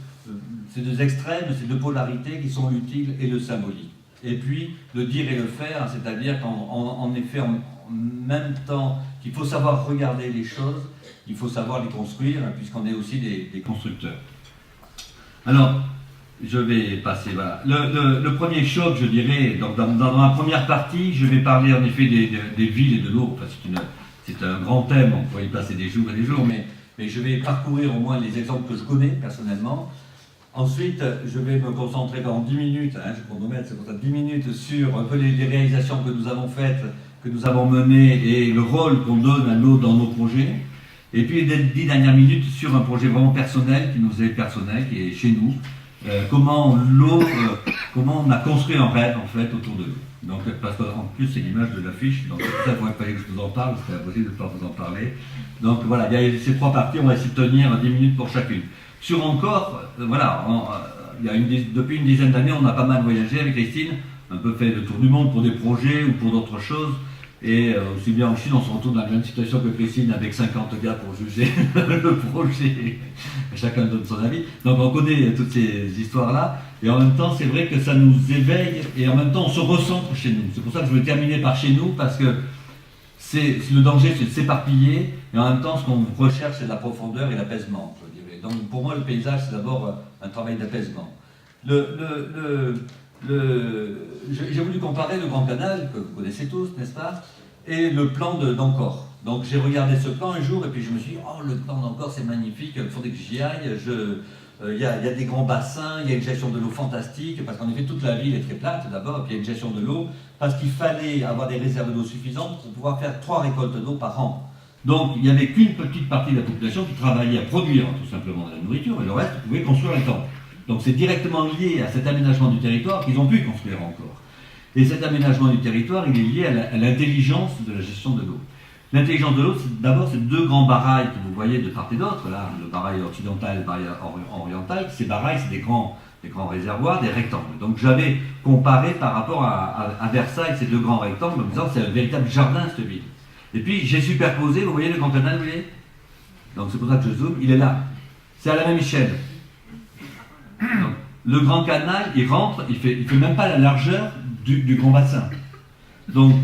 extrêmes, ces deux polarités qui sont l'utile et le symbolique. Et puis le dire et le faire, c'est-à-dire qu'en effet, en même temps qu'il faut savoir regarder les choses, il faut savoir les construire, puisqu'on est aussi des constructeurs. Alors, je vais passer, voilà. Le premier choc, je dirais, donc dans la première partie, je vais parler en effet des villes et de l'eau. Enfin, c'est un grand thème, on pourrait y passer des jours et des jours, mais je vais parcourir au moins les exemples que je connais personnellement. Ensuite, je vais me concentrer pendant 10 minutes, je chronomètre, c'est pour ça 10 minutes, sur un peu les réalisations que nous avons faites, que nous avons menées et le rôle qu'on donne à l'eau dans nos projets. Et puis les 10 dernières minutes sur un projet vraiment personnel, qui nous est personnel, qui est chez nous. Comment l'eau, comment on a construit un rêve en fait autour de l'eau. Donc, parce qu'en plus c'est l'image de l'affiche, donc ça il fallait que je vous en parle, c'était impossible de ne pas vous en parler. Donc voilà, il y a ces 3 parties, on va essayer de tenir 10 minutes pour chacune. Sur encore, voilà, depuis une dizaine d'années, on a pas mal voyagé avec Christine, un peu fait le tour du monde pour des projets ou pour d'autres choses. Et aussi bien en Chine, on se retrouve dans la même situation que Christine avec 50 gars pour juger le projet. Chacun donne son avis. Donc on connaît toutes ces histoires-là. Et en même temps, c'est vrai que ça nous éveille et en même temps, on se recentre chez nous. C'est pour ça que je vais terminer par chez nous, parce que le danger, c'est de s'éparpiller. Et en même temps, ce qu'on recherche, c'est de la profondeur et l'apaisement, je dirais. Donc pour moi, le paysage, c'est d'abord un travail d'apaisement. J'ai voulu comparer le Grand Canal, que vous connaissez tous, n'est-ce pas, et le plan d'Ancor. Donc j'ai regardé ce plan un jour et puis je me suis dit, oh, le plan d'Ancor c'est magnifique, il faudrait que j'y aille. Il y a des grands bassins, il y a une gestion de l'eau fantastique, parce qu'en effet toute la ville est très plate d'abord, et puis il y a une gestion de l'eau, parce qu'il fallait avoir des réserves d'eau suffisantes pour pouvoir faire 3 récoltes d'eau par an. Donc il n'y avait qu'une petite partie de la population qui travaillait à produire tout simplement de la nourriture, et le reste pouvait construire les temples. Donc c'est directement lié à cet aménagement du territoire qu'ils ont pu construire encore. Et cet aménagement du territoire, il est lié à l'intelligence de la gestion de l'eau. L'intelligence de l'eau, d'abord, c'est 2 grands barrailles que vous voyez de part et d'autre, là, le barrail occidental et le barrail oriental. Ces barrailles, c'est des grands réservoirs, des rectangles. Donc j'avais comparé par rapport à Versailles ces 2 grands rectangles en disant que c'est un véritable jardin, cette ville. Et puis j'ai superposé, vous voyez le Grand Canal, vous voyez ? Donc c'est pour ça que je zoome, il est là. C'est à la même échelle. Donc, le Grand Canal, il rentre, il fait même pas la largeur du grand bassin. Donc,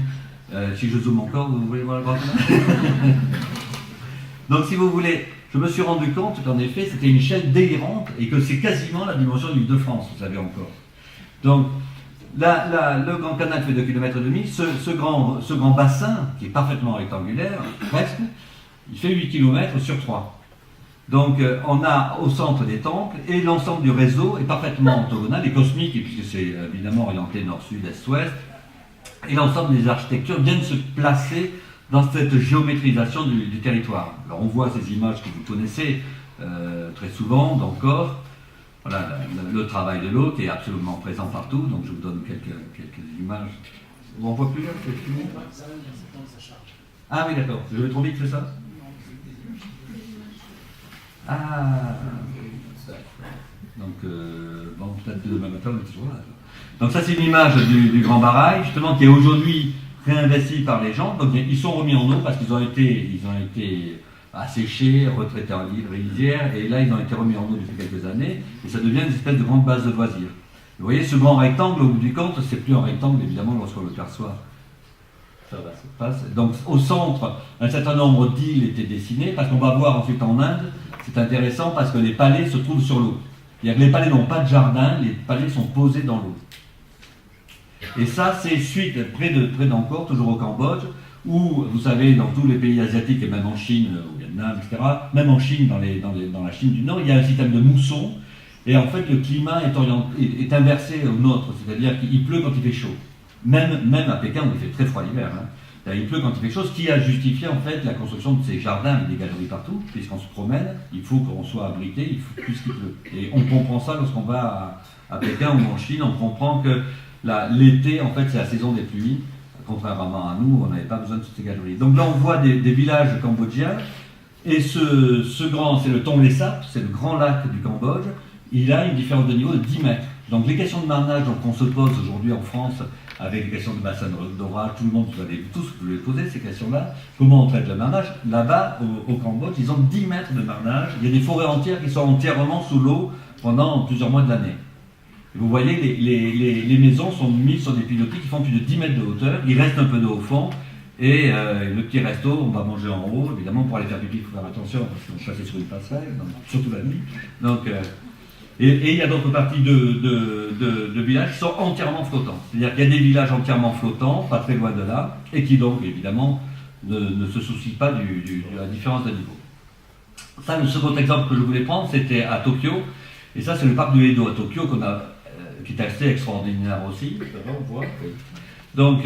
si je zoome encore, vous voulez voir le Grand Canal ? Donc, si vous voulez, je me suis rendu compte qu'en effet, c'était une échelle délirante et que c'est quasiment la dimension de l'Île-de-France, vous savez encore. Donc, le Grand Canal fait 2,5 km. Ce grand bassin, qui est parfaitement rectangulaire, presque, il fait 8 km sur 3. Donc on a au centre des temples et l'ensemble du réseau est parfaitement orthogonal et cosmique, puisque c'est évidemment orienté nord-sud, est-ouest, et l'ensemble des architectures viennent se placer dans cette géométrisation du territoire. Alors on voit ces images que vous connaissez très souvent d'Ancor, voilà le travail de l'eau qui est absolument présent partout, donc je vous donne quelques images. On voit plus là, c'est fini. Ah oui d'accord, je vais trop vite, c'est ça ? Ah, donc bon, peut-être que demain matin on est toujours là. Donc ça c'est une image du grand barrage, justement qui est aujourd'hui réinvesti par les gens. Donc ils sont remis en eau parce qu'ils ont été asséchés, retraités en rizière, et là ils ont été remis en eau depuis quelques années, et ça devient une espèce de grande base de loisirs. Vous voyez ce grand rectangle au bout du compte, c'est plus un rectangle évidemment lorsqu'on le perçoit. Ça va, ça passe. Donc au centre, un certain nombre d'îles étaient dessinées, parce qu'on va voir ensuite en Inde. C'est intéressant parce que les palais se trouvent sur l'eau. C'est-à-dire que les palais n'ont pas de jardin, les palais sont posés dans l'eau. Et ça, c'est près d'Angkor, toujours au Cambodge, où, vous savez, dans tous les pays asiatiques, et même en Chine, au Vietnam, etc., même en Chine, dans la Chine du Nord, il y a un système de moussons. Et en fait, le climat est inversé au nôtre, c'est-à-dire qu'il pleut quand il fait chaud. Même à Pékin, où il fait très froid l'hiver. Hein. Il pleut quand il fait chaud, ce qui a justifié en fait la construction de ces jardins avec des galeries partout, puisqu'on se promène, il faut qu'on soit abrité, il faut plus qu'il pleut. Et on comprend ça lorsqu'on va à Pékin ou en Chine, on comprend que l'été, en fait, c'est la saison des pluies. Contrairement à nous, on n'avait pas besoin de toutes ces galeries. Donc là, on voit des villages cambodgiens, et ce grand, c'est le Tonlé Sap, c'est le grand lac du Cambodge, il a une différence de niveau de 10 mètres. Donc les questions de marnage qu'on se pose aujourd'hui en France, avec les questions de bassin d'orage, tout le monde, tous vous les posez ces questions-là, comment on traite le marnage? Là-bas, au Cambodge, ils ont 10 mètres de marnage, il y a des forêts entières qui sont entièrement sous l'eau pendant plusieurs mois de l'année. Vous voyez, les maisons sont mises sur des pilotis qui font plus de 10 mètres de hauteur, il reste un peu d'eau au fond, et le petit resto, on va manger en haut, évidemment pour aller faire pipi, il faut faire attention, parce qu'on chasse sur une passerelle, surtout la nuit. Donc, et il y a d'autres parties de villages qui sont entièrement flottants. C'est-à-dire qu'il y a des villages entièrement flottants, pas très loin de là, et qui donc, évidemment, ne se soucient pas de la différence de niveau. Ça, le second exemple que je voulais prendre, c'était à Tokyo, et ça, c'est le parc de Edo à Tokyo, qui est assez extraordinaire aussi. On voit. Donc,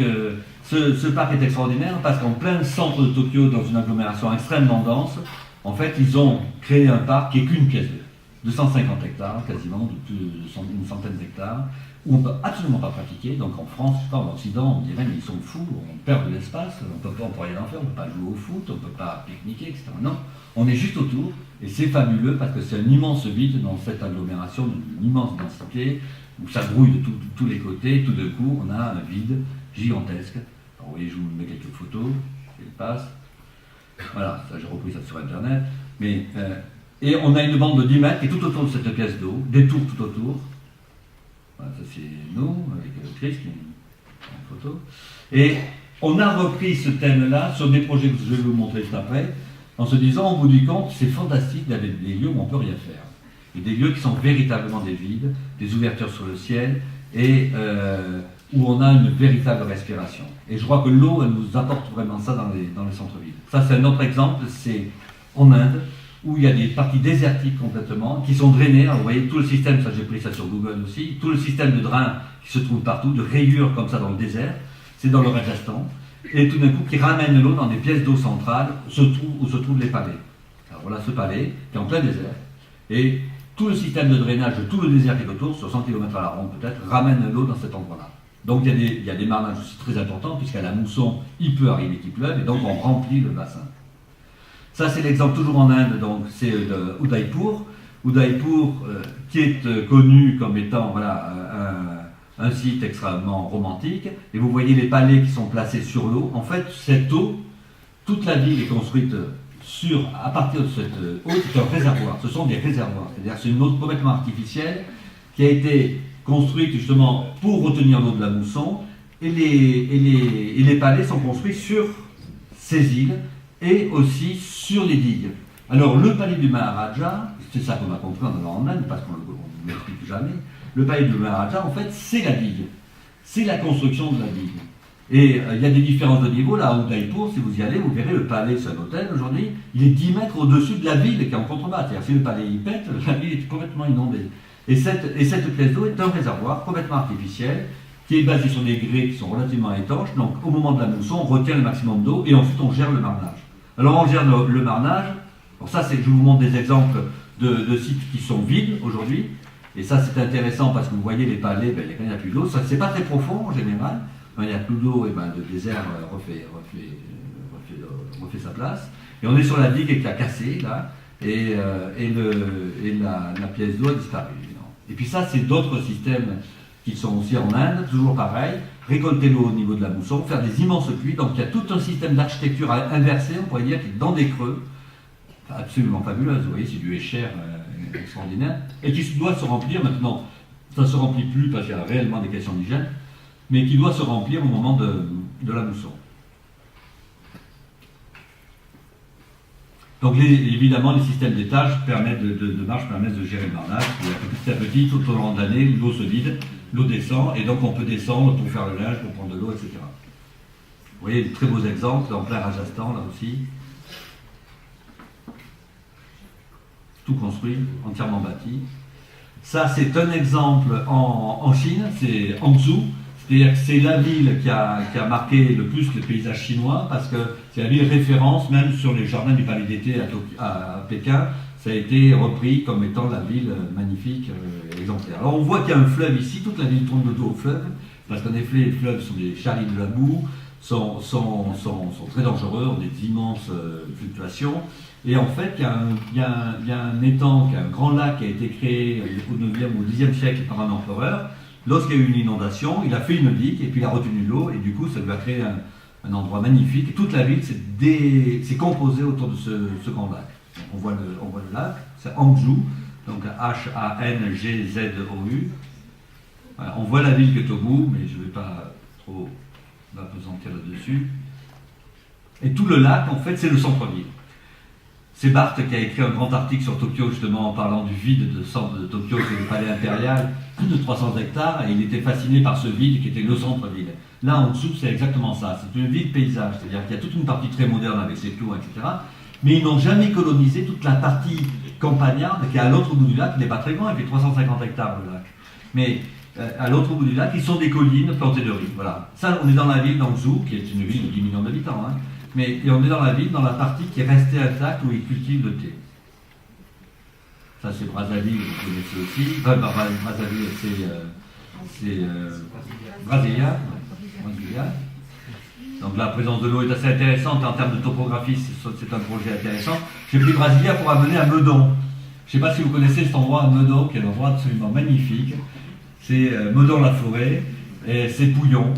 ce parc est extraordinaire parce qu'en plein centre de Tokyo, dans une agglomération extrêmement dense, en fait, ils ont créé un parc qui n'est qu'une pièce de 250 hectares, quasiment, une centaine d'hectares, où on ne peut absolument pas pratiquer. Donc en France, je sais pas, en Occident, on dirait mais ils sont fous, on perd de l'espace, on ne peut rien en faire, on ne peut pas jouer au foot, on ne peut pas pique-niquer, etc. Non, on est juste autour, et c'est fabuleux parce que c'est un immense vide dans cette agglomération, d'une immense densité, où ça grouille de tous les côtés, tout d'un coup, on a un vide gigantesque. Alors, vous voyez, je vous mets quelques photos, et passe. Voilà, ça j'ai repris ça sur Internet. Mais, et on a une bande de 10 mètres qui est tout autour de cette pièce d'eau, des tours tout autour. Voilà, ça c'est nous, avec Chris qui est en photo. Et on a repris ce thème-là sur des projets que je vais vous montrer juste après, en se disant, au bout du compte, c'est fantastique d'avoir des lieux où on ne peut rien faire. Et des lieux qui sont véritablement des vides, des ouvertures sur le ciel, et où on a une véritable respiration. Et je crois que l'eau, elle nous apporte vraiment ça dans les centres-villes. Ça, c'est un autre exemple, c'est en Inde, où il y a des parties désertiques complètement, qui sont drainées. Alors, vous voyez, tout le système, ça j'ai pris ça sur Google aussi, tout le système de drain qui se trouve partout, de rayures comme ça dans le désert, c'est dans le Rajasthan, et tout d'un coup qui ramène l'eau dans des pièces d'eau centrales où se trouvent les palais. Alors voilà ce palais, qui est en plein désert, et tout le système de drainage de tout le désert qui est autour, sur 100 km à la ronde peut-être, ramène l'eau dans cet endroit-là. Donc il y a des marnages aussi très importants, puisqu'à la mousson, il peut arriver qu'il pleuve, et donc on remplit le bassin. Ça, c'est l'exemple toujours en Inde, donc c'est de Udaipur. Udaipur, qui est connu comme étant un site extrêmement romantique. Et vous voyez les palais qui sont placés sur l'eau. En fait, cette eau, toute la ville est construite à partir de cette eau, c'est un réservoir. Ce sont des réservoirs. C'est-à-dire que c'est une eau complètement artificielle qui a été construite justement pour retenir l'eau de la mousson. Et les palais sont construits sur ces îles et aussi sur les digues. Alors le palais du Maharaja, c'est ça qu'on a compris en allant en Inde, parce qu'on ne l'explique jamais, le palais du Maharaja, en fait, c'est la digue. C'est la construction de la digue. Et il y a des différences de niveau, là, à Udaipur, si vous y allez, vous verrez, le palais, c'est un hôtel aujourd'hui, il est 10 mètres au-dessus de la ville qui est en contrebas. C'est-à-dire, si le palais y pète, la ville est complètement inondée. Et cette pièce d'eau est un réservoir complètement artificiel, qui est basé sur des grès qui sont relativement étanches. Donc, au moment de la mousson, on retient le maximum d'eau, et ensuite on gère le marnage. Alors on gère le marnage, alors ça je vous montre des exemples de sites qui sont vides aujourd'hui, et ça c'est intéressant parce que vous voyez les palais, il n'y a plus d'eau, c'est pas très profond en général, quand il n'y a plus d'eau, le désert refait sa place, et on est sur la digue qui a cassé là, et la pièce d'eau a disparu. Et puis ça c'est d'autres systèmes qui sont aussi en Inde, toujours pareil, récolter l'eau au niveau de la mousson, faire des immenses puits, donc il y a tout un système d'architecture inversé, on pourrait dire, qui est dans des creux, absolument fabuleuse, vous voyez, c'est du Escher extraordinaire, et qui doit se remplir maintenant, ça ne se remplit plus parce qu'il y a réellement des questions d'hygiène, mais qui doit se remplir au moment de la mousson. Donc évidemment, les systèmes d'étage de marche permettent de gérer le marnage, petit à petit, tout au long de l'année, l'eau se vide, l'eau descend, et donc on peut descendre pour faire le linge, pour prendre de l'eau, etc. Vous voyez, de très beaux exemples, en plein Rajasthan, là aussi. Tout construit, entièrement bâti. Ça, c'est un exemple en Chine, c'est Hangzhou. C'est-à-dire que c'est la ville qui a marqué le plus le paysage chinois, parce que c'est la ville référence, même sur les jardins du palais d'été à Pékin, ça a été repris comme étant la ville magnifique, exemplaire. Alors on voit qu'il y a un fleuve ici, toute la ville tourne le dos au fleuve, parce qu'en effet les fleuves sont des charriers de la boue, sont très dangereux, ont des immenses fluctuations. Et en fait, il y a un étang, un grand lac qui a été créé au 9e ou au 10e siècle par un empereur. Lorsqu'il y a eu une inondation, il a fait une digue et puis il a retenu l'eau, et du coup ça lui a créé un endroit magnifique. Et toute la ville s'est composée autour de ce grand lac. On voit le lac, c'est Hangzhou, donc Hangzhou. Voilà, on voit la ville qui est au bout, mais je ne vais pas trop m'apesantir là-dessus. Et tout le lac, en fait, c'est le centre-ville. C'est Barthes qui a écrit un grand article sur Tokyo, justement, en parlant du vide de centre de Tokyo, qui est le palais impérial, plus de 300 hectares, et il était fasciné par ce vide qui était le centre-ville. Là, en dessous, c'est exactement ça. C'est une ville paysage, c'est-à-dire qu'il y a toute une partie très moderne avec ses tours, etc. Mais ils n'ont jamais colonisé toute la partie campagnarde qui est à l'autre bout du lac, qui n'est pas très grand, il fait 350 hectares le lac. Mais à l'autre bout du lac, ils sont des collines plantées de riz. Voilà. Ça, on est dans la ville d'Hangzhou, qui est une ville de 10 millions d'habitants. Hein. Et on est dans la ville, dans la partie qui est restée intacte, où ils cultivent le thé. Ça, c'est Brazzaville, vous connaissez aussi. Brazzaville, c'est Brasilia. Donc la présence de l'eau est assez intéressante. En termes de topographie, c'est un projet intéressant. J'ai pris Brasilia pour amener à Meudon. Je ne sais pas si vous connaissez cet endroit à Meudon, qui est un endroit absolument magnifique. C'est Meudon-la-Forêt, et c'est Pouillon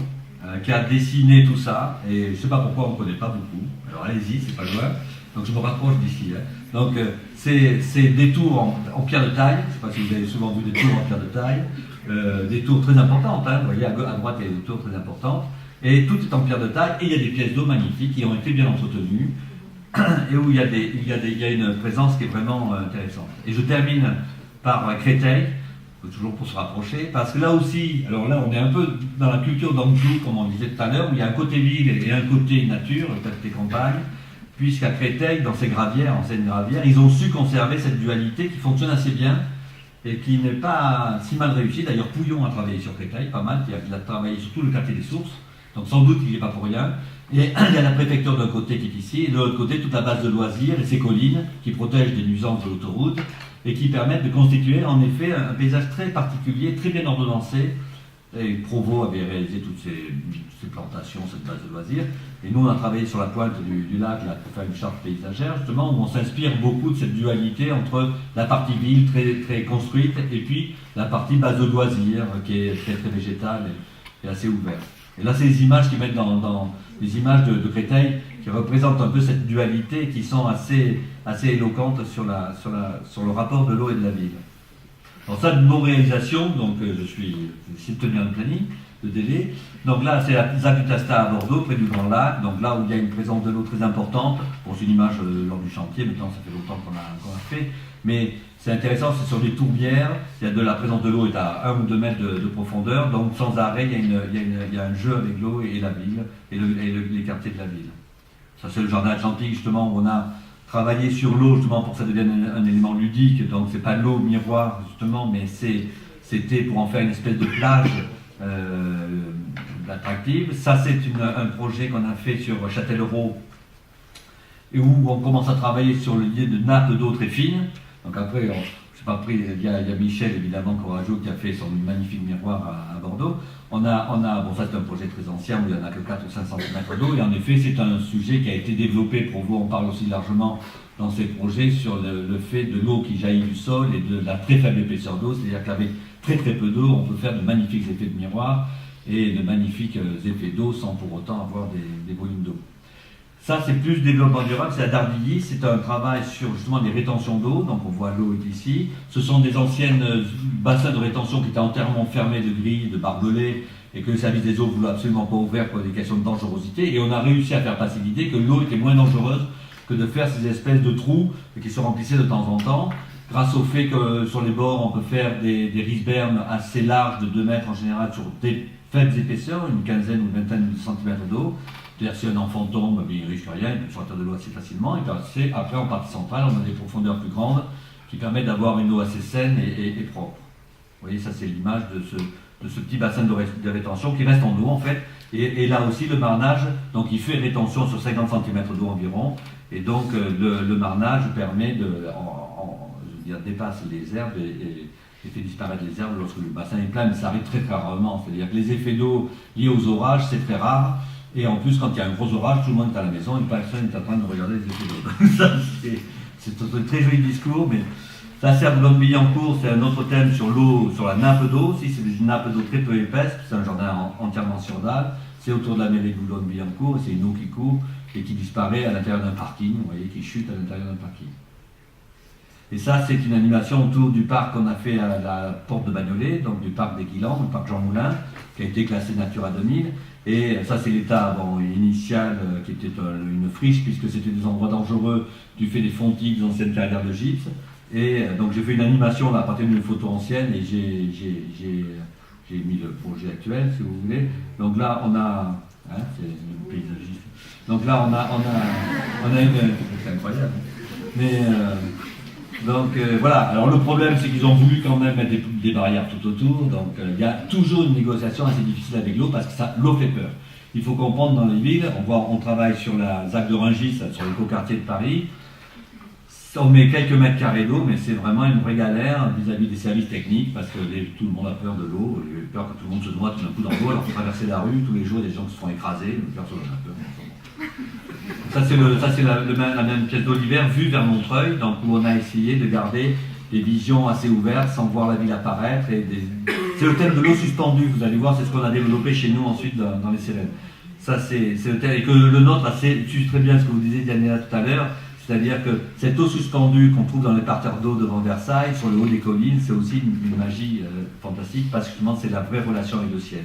qui a dessiné tout ça. Et je ne sais pas pourquoi on ne connaît pas beaucoup. Alors allez-y, c'est pas loin. Donc je me rapproche d'ici. Hein. Donc c'est des tours en pierre de taille. Je ne sais pas si vous avez souvent vu des tours en pierre de taille. Des tours très importantes. Hein. Vous voyez, à droite, il y a des tours très importantes. Et tout est en pierre de taille, et il y a des pièces d'eau magnifiques qui ont été bien entretenues, et où il y a une présence qui est vraiment intéressante. Et je termine par Créteil, toujours pour se rapprocher, parce que là aussi, alors là on est un peu dans la culture d'Hangzhou, comme on disait tout à l'heure, où il y a un côté ville et un côté nature, un côté campagne, puisqu'à Créteil, dans ces gravières, anciennes gravières, ils ont su conserver cette dualité qui fonctionne assez bien, et qui n'est pas si mal réussie. D'ailleurs, Pouillon a travaillé sur Créteil, pas mal, il a travaillé sur tout le quartier des sources. Donc sans doute qu'il n'y est pas pour rien. Et il y a la préfecture d'un côté qui est ici, et de l'autre côté toute la base de loisirs et ces collines qui protègent des nuisances de l'autoroute et qui permettent de constituer en effet un paysage très particulier, très bien ordonnancé. Et Provost avait réalisé toutes ces plantations, cette base de loisirs. Et nous on a travaillé sur la pointe du lac là, pour faire une charte paysagère, justement, où on s'inspire beaucoup de cette dualité entre la partie ville très, très construite et puis la partie base de loisirs qui est très, très végétale et assez ouverte. Et là, c'est les images qui mettent dans les images de Créteil qui représentent un peu cette dualité, qui sont assez éloquentes sur le rapport de l'eau et de la ville. Alors ça, de nos réalisations, donc je suis essayé de tenir un planning de délai. Donc là, c'est la Zakutasta à Bordeaux, près du Grand Lac, donc là où il y a une présence de l'eau très importante. Bon, c'est une image lors du chantier, maintenant ça fait longtemps qu'on a fait, mais c'est intéressant, c'est sur des tourbières, il y a de la présence de l'eau est à 1 ou 2 mètres de profondeur, donc sans arrêt, il y a un jeu avec l'eau et la ville, et les quartiers de la ville. Ça, c'est le jardin atlantique, justement, où on a travaillé sur l'eau, justement, pour que ça devienne un élément ludique, donc c'est pas l'eau miroir, justement, mais c'était pour en faire une espèce de plage attractive. Ça, c'est un projet qu'on a fait sur Châtellerault, et où on commence à travailler sur l'idée de nappe d'eau très fine. Donc après, je sais pas, il y a Michel, évidemment, Corageau, qui a fait son magnifique miroir à Bordeaux. Bon, ça c'est un projet très ancien, où il n'y en a que 4 ou 5 cm d'eau, et en effet, c'est un sujet qui a été développé, pour vous, on parle aussi largement dans ces projets, sur le fait de l'eau qui jaillit du sol, et de la très faible épaisseur d'eau, c'est-à-dire qu'avec très très peu d'eau, on peut faire de magnifiques effets de miroir, et de magnifiques effets d'eau, sans pour autant avoir des volumes d'eau. Ça, c'est plus développement durable, c'est à Dardilly, c'est un travail sur justement les rétentions d'eau, donc on voit l'eau est ici. Ce sont des anciennes bassins de rétention qui étaient entièrement fermés de grilles, de barbelés, et que le service des eaux ne voulait absolument pas ouvrir pour des questions de dangerosité, et on a réussi à faire passer l'idée que l'eau était moins dangereuse que de faire ces espèces de trous qui se remplissaient de temps en temps, grâce au fait que sur les bords, on peut faire des riz-bermes assez larges, de 2 mètres en général, sur des faibles épaisseurs, une quinzaine ou une vingtaine de centimètres d'eau. C'est-à-dire si un enfant tombe, il ne risque rien, il peut sortir de l'eau assez facilement. Et après, en partie centrale, on a des profondeurs plus grandes qui permettent d'avoir une eau assez saine et propre. voyez, ça c'est l'image de ce petit bassin de rétention qui reste en eau en fait. Et là aussi le marnage, donc il fait rétention sur 50 cm d'eau environ. Et donc le marnage permet dépasse les herbes et fait disparaître les herbes lorsque le bassin est plein, mais ça arrive très très rarement. C'est-à-dire que les effets d'eau liés aux orages, c'est très rare. Et en plus, quand il y a un gros orage, tout le monde est à la maison et personne n'est en train de regarder les effets d'eau. Ça, c'est un très joli discours, mais ça c'est à Boulogne-Billancourt, c'est un autre thème sur l'eau, sur la nappe d'eau aussi. C'est des nappes d'eau très peu épaisses, c'est un jardin entièrement sur dalle. C'est autour de la mairie de Boulogne-Billancourt, c'est une eau qui court et qui disparaît à l'intérieur d'un parking, vous voyez, qui chute à l'intérieur d'un parking. Et ça, c'est une animation autour du parc qu'on a fait à la porte de Bagnolet, donc du parc des Guilans, le parc Jean Moulin, qui a été classé Natura 2000. Et ça, c'est l'état initial qui était une friche, puisque c'était des endroits dangereux du fait des fontis, des anciennes carrières de gypse. Et donc j'ai fait une animation là, à partir d'une photo ancienne, et j'ai mis le projet actuel, si vous voulez. Donc là, on a... Hein, c'est le paysagiste. Donc là, on a une... C'est incroyable. Mais... voilà, alors le problème c'est qu'ils ont voulu quand même mettre des barrières tout autour, donc il y a toujours une négociation assez difficile avec l'eau parce que l'eau fait peur. Il faut comprendre dans les villes, on travaille sur la ZAC de Rungis, sur l'écoquartier de Paris, on met quelques mètres carrés d'eau, mais c'est vraiment une vraie galère vis-à-vis des services techniques parce que tout le monde a peur de l'eau, il a peur que tout le monde se noie tout d'un coup dans l'eau, alors qu'il faut traverser la rue, tous les jours des gens qui se font écraser, personne n'a peur. Ça c'est la même pièce d'eau l'hiver vue vers Montreuil, donc où on a essayé de garder des visions assez ouvertes sans voir la ville apparaître. C'est le thème de l'eau suspendue, vous allez voir, c'est ce qu'on a développé chez nous ensuite dans les Célèbres. Ça c'est le thème, et que le nôtre suit très bien ce que vous disiez Diana tout à l'heure, c'est-à-dire que cette eau suspendue qu'on trouve dans les parterres d'eau devant Versailles, sur le haut des collines, c'est aussi une magie fantastique parce que justement c'est la vraie relation avec le ciel.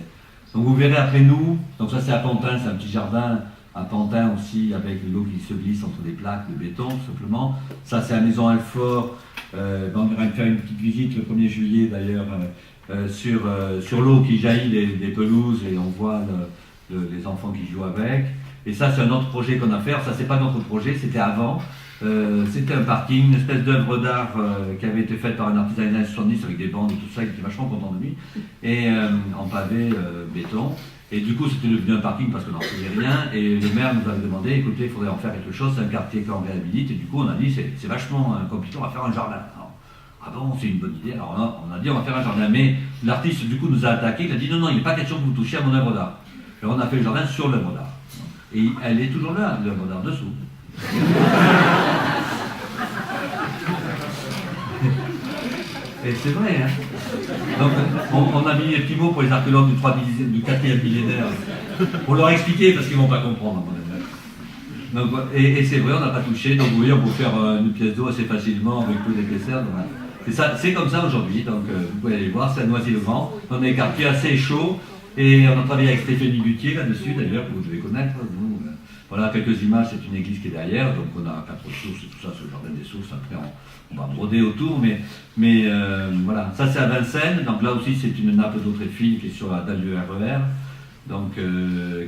Donc vous verrez après nous, donc ça c'est à Pantin, c'est un petit jardin à Pantin aussi, avec de l'eau qui se glisse entre des plaques de béton, tout simplement. Ça, c'est à Maison Alfort. On ira faire une petite visite le 1er juillet, d'ailleurs, sur l'eau qui jaillit des pelouses et on voit les enfants qui jouent avec. Et ça, c'est un autre projet qu'on a fait. Alors, ça, c'est pas notre projet, c'était avant. C'était un parking, une espèce d'œuvre d'art qui avait été faite par un artisan des années 70 avec des bandes et tout ça, qui était vachement content de lui, et en pavé béton. Et du coup, c'était devenu un parking parce qu'on n'en faisait rien. Et le maire nous avait demandé, écoutez, il faudrait en faire quelque chose, c'est un quartier qu'on réhabilite. Et du coup, on a dit, c'est vachement compliqué, on va faire un jardin. Alors, ah bon, c'est une bonne idée. Alors on a dit, on va faire un jardin. Mais l'artiste, du coup, nous a attaqué. Il a dit, non, non, il n'est pas question que vous touchiez à mon œuvre d'art. Alors on a fait le jardin sur l'œuvre d'art. Et elle est toujours là, l'œuvre d'art, dessous. Et c'est vrai, hein. Donc, on a mis les petits mots pour les archéologues du 4e millénaire pour leur expliquer parce qu'ils ne vont pas comprendre. Donc, et c'est vrai, on n'a pas touché. Donc, vous voyez, on peut faire une pièce d'eau assez facilement avec peu d'épaisseur. C'est comme ça aujourd'hui. Donc, vous pouvez aller voir, c'est à Noisy-le-Grand. On a des quartiers assez chauds et on a travaillé avec Stéphanie Butier là-dessus, d'ailleurs, que vous devez connaître. Voilà quelques images, c'est une église qui est derrière, donc on a 4 sources et tout ça, c'est le jardin des sources, après on va broder autour, mais voilà, ça c'est à Vincennes, donc là aussi c'est une nappe d'eau très fine qui est sur la dalle du RER, donc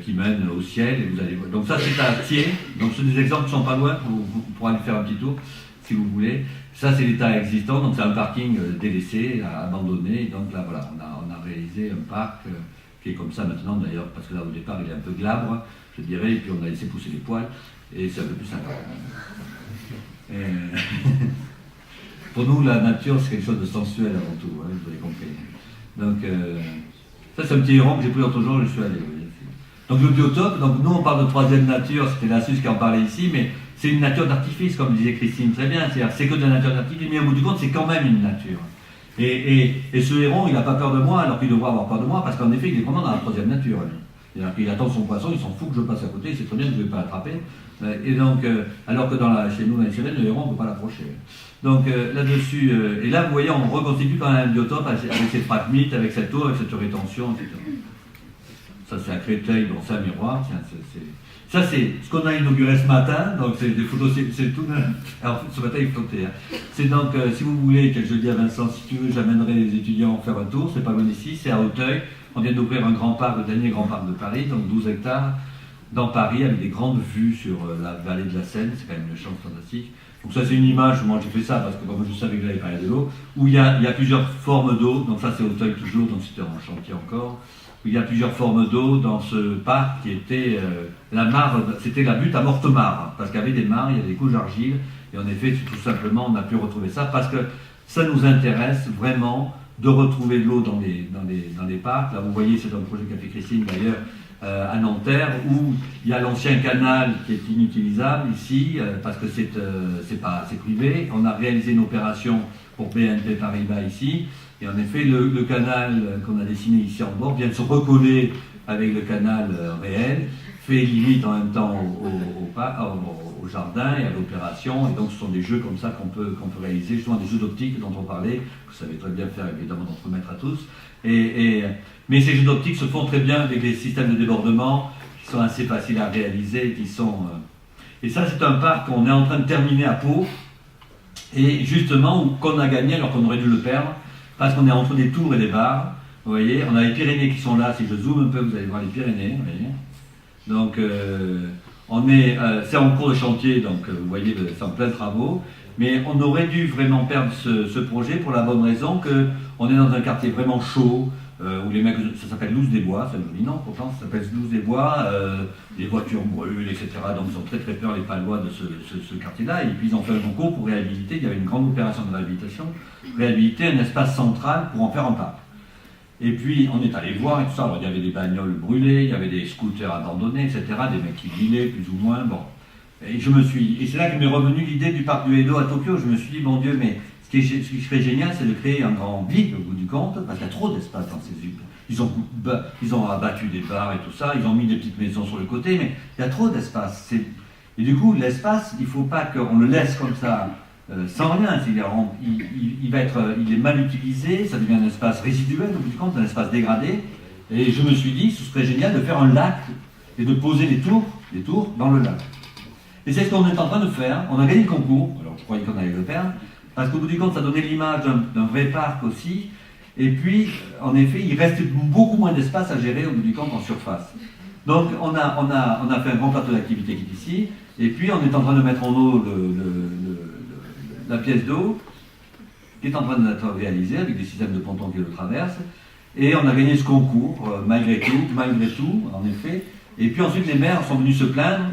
qui mène au ciel, et vous allez voir. Donc ça c'est à Thiers, donc c'est des exemples qui ne sont pas loin, vous pourrez aller faire un petit tour si vous voulez. Ça c'est l'état existant, donc c'est un parking délaissé, abandonné, donc là voilà, on a réalisé un parc qui est comme ça maintenant d'ailleurs, parce que là au départ il est un peu glabre, je dirais, et puis on a laissé pousser les poils, et c'est un peu plus sympa. Pour nous, la nature, c'est quelque chose de sensuel avant tout, hein, vous avez compris. Donc, ça c'est un petit héron que j'ai pris l'autre jour, je suis allé. Oui. Donc le biotope, donc nous on parle de troisième nature, c'était Lassus qui en parlait ici, mais c'est une nature d'artifice, comme disait Christine très bien, c'est que de la nature d'artifice, mais au bout du compte, c'est quand même une nature. Et ce héron, il n'a pas peur de moi, alors qu'il devrait avoir peur de moi, parce qu'en effet, il est vraiment dans la troisième nature, lui. Il attend son poisson, il s'en fout que je passe à côté, il sait très bien que je ne vais pas l'attraper. Et donc, alors que chez nous, dans les sirènes, le héron, on ne peut pas l'approcher. Donc là-dessus, et là, vous voyez, on reconstitue quand même un biotope avec ces fragmites, avec cette eau, avec cette rétention, etc. Ça, c'est à Créteil, bon, c'est un miroir. Tiens, ça, c'est ce qu'on a inauguré ce matin. Donc, c'est des photos, c'est tout. Alors, ce matin, il flottait. Hein. C'est donc, si vous voulez, que je dis à Vincent, si tu veux, j'amènerai les étudiants faire un tour. C'est pas loin d'ici, c'est à Auteuil. On vient d'ouvrir un grand parc, le dernier grand parc de Paris, donc 12 hectares, dans Paris avec des grandes vues sur la vallée de la Seine, c'est quand même une chance fantastique. Donc ça c'est une image, moi j'ai fait ça parce que comme je savais que j'allais parler de l'eau, où il y a plusieurs formes d'eau, donc ça c'est Auteuil toujours, donc c'était en chantier encore, où il y a plusieurs formes d'eau dans ce parc qui était la mare, c'était la butte à Mortemare, parce qu'il y avait des mares, il y avait des couches d'argile, et en effet tout simplement on a pu retrouver ça parce que ça nous intéresse vraiment de retrouver de l'eau dans les parcs. Là vous voyez c'est un projet qu'a fait Christine d'ailleurs, à Nanterre, où il y a l'ancien canal qui est inutilisable ici, parce que c'est privé. On a réalisé une opération pour BNP Paribas ici, et en effet, le canal qu'on a dessiné ici en bord vient de se recoller avec le canal réel, fait limite en même temps au jardin et à l'opération, et donc ce sont des jeux comme ça qu'on peut réaliser, justement des jeux d'optique dont on parlait, que vous savez très bien faire évidemment d'entremettre à tous, mais ces jeux d'optique se font très bien avec des systèmes de débordement qui sont assez faciles à réaliser, et ça c'est un parc qu'on est en train de terminer à Pau, et justement qu'on a gagné alors qu'on aurait dû le perdre, parce qu'on est entre des tours et des bars. Vous voyez, on a les Pyrénées qui sont là, si je zoome un peu, vous allez voir les Pyrénées, vous voyez. Donc c'est en cours de chantier, donc vous voyez, c'est en plein travaux, mais on aurait dû vraiment perdre ce projet pour la bonne raison qu'on est dans un quartier vraiment chaud, où les mecs, ça s'appelle Louse des Bois, c'est un joli nom pourtant, ça s'appelle Louse des Bois, les voitures brûlent, etc. Donc ils ont très très peur les Palois de ce quartier-là, et puis ils ont fait un concours pour réhabiliter, il y avait une grande opération de réhabilitation, réhabiliter un espace central pour en faire un parc. Et puis on est allé voir et tout ça, alors il y avait des bagnoles brûlées, il y avait des scooters abandonnés, etc., des mecs qui vilaient plus ou moins, bon. Et c'est là que m'est revenue l'idée du parc du Edo à Tokyo, je me suis dit, mon Dieu, mais ce qui serait génial, c'est de créer un grand vide au bout du compte, parce qu'il y a trop d'espace dans ces villes. Ils ont abattu des bars et tout ça, ils ont mis des petites maisons sur le côté, mais il y a trop d'espace. Et du coup, l'espace, il ne faut pas qu'on le laisse comme ça, sans rien. Il est mal utilisé, ça devient un espace résiduel, au bout du compte, un espace dégradé. Et je me suis dit, ce serait génial de faire un lac et de poser des tours dans le lac. Et c'est ce qu'on est en train de faire. On a gagné le concours, alors je croyais qu'on allait le perdre, parce qu'au bout du compte, ça donnait l'image d'un vrai parc aussi. Et puis, en effet, il reste beaucoup moins d'espace à gérer au bout du compte en surface. Donc, on a fait un grand plateau d'activité qui est ici. Et puis, on est en train de mettre en eau la pièce d'eau, qui est en train d'être réalisée avec des systèmes de pontons qui le traversent. Et on a gagné ce concours, malgré tout, en effet. Et puis ensuite, les maires sont venus se plaindre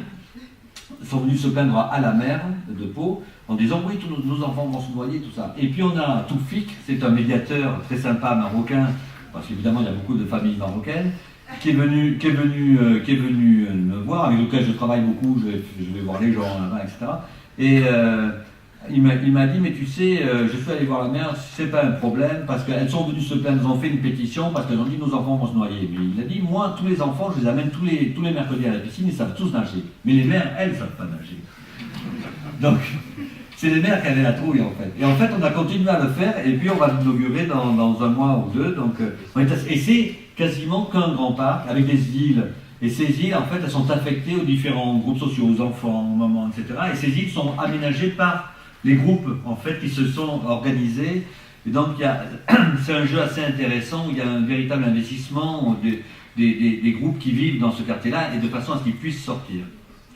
à la maire de Pau, en disant oui, tous nos enfants vont se noyer, tout ça. Et puis on a Toufik, c'est un médiateur très sympa marocain, parce qu'évidemment il y a beaucoup de familles marocaines, qui est venu me voir, avec lequel je travaille beaucoup, je vais voir les gens là-bas, etc. Et il m'a dit, mais tu sais, je suis allé voir la mère, c'est pas un problème, parce qu'elles sont venues se plaindre, elles ont fait une pétition, parce qu'elles ont dit nos enfants vont se noyer. Mais il a dit, moi, tous les enfants, je les amène tous les mercredis à la piscine, ils savent tous nager. Mais les mères, elles, savent pas nager. Donc, c'est les mères qui avaient la trouille, en fait. Et en fait, on a continué à le faire, et puis on va l'inaugurer dans un mois ou deux. Donc, et c'est quasiment qu'un grand parc, avec des îles. Et ces îles, en fait, elles sont affectées aux différents groupes sociaux, aux enfants, aux mamans, etc. Et ces îles sont aménagées par les groupes, en fait, qui se sont organisés. Et donc, c'est un jeu assez intéressant, où il y a un véritable investissement des groupes qui vivent dans ce quartier-là, et de façon à ce qu'ils puissent sortir.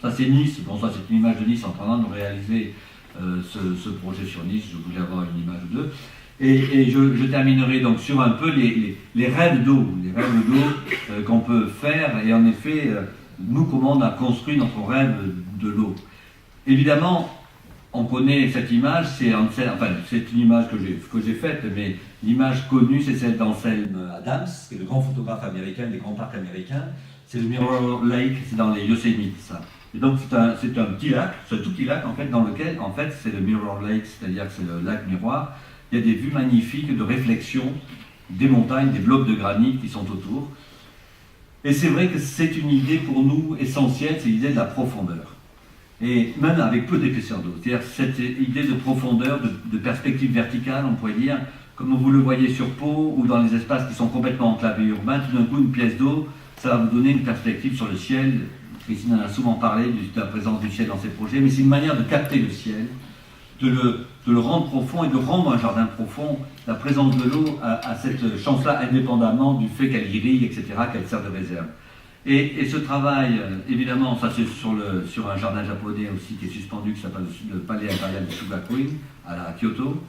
Ça, c'est Nice. Bon, ça, c'est une image de Nice en train de réaliser ce projet sur Nice. Je voulais avoir une image ou deux. Et je terminerai donc sur un peu les rêves d'eau, qu'on peut faire, et en effet, nous, comment on a construit notre rêve de l'eau. Évidemment, on connaît cette image, c'est une image que j'ai faite, mais l'image connue, c'est celle d'Anselm Adams, qui est le grand photographe américain des grands parcs américains. C'est le Mirror Lake, c'est dans les Yosemite, ça. Et donc c'est un petit lac, c'est un tout petit lac en fait, dans lequel, en fait, c'est le Mirror Lake, c'est-à-dire que c'est le lac miroir. Il y a des vues magnifiques de réflexion des montagnes, des blocs de granit qui sont autour. Et c'est vrai que c'est une idée pour nous essentielle, c'est l'idée de la profondeur. Et même avec peu d'épaisseur d'eau. C'est-à-dire cette idée de profondeur, de perspective verticale, on pourrait dire, comme vous le voyez sur Pau, ou dans les espaces qui sont complètement enclavés urbains, tout d'un coup une pièce d'eau, ça va vous donner une perspective sur le ciel. Christine en a souvent parlé de la présence du ciel dans ses projets, mais c'est une manière de capter le ciel, de le rendre profond et de rendre un jardin profond. La présence de l'eau a cette chance-là indépendamment du fait qu'elle irrigue, etc., qu'elle sert de réserve. Et ce travail, évidemment, ça c'est sur un jardin japonais aussi qui est suspendu, qui s'appelle le palais impérial de Shugakuin, à Kyoto.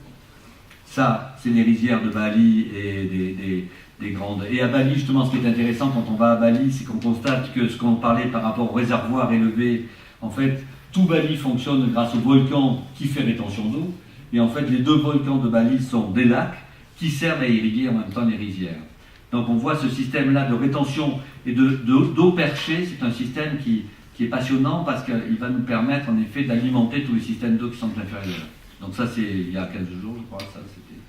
Ça, c'est les rizières de Bali et des grandes. Et à Bali, justement, ce qui est intéressant quand on va à Bali, c'est qu'on constate que ce qu'on parlait par rapport au réservoir élevé, en fait, tout Bali fonctionne grâce au volcan qui fait rétention d'eau. Et en fait, les deux volcans de Bali sont des lacs qui servent à irriguer en même temps les rizières. Donc on voit ce système-là de rétention et d'eau perchée, c'est un système qui est passionnant parce qu'il va nous permettre en effet d'alimenter tous les systèmes d'eau qui sont inférieurs. Donc ça c'est il y a 15 jours je crois. Ça, c'était...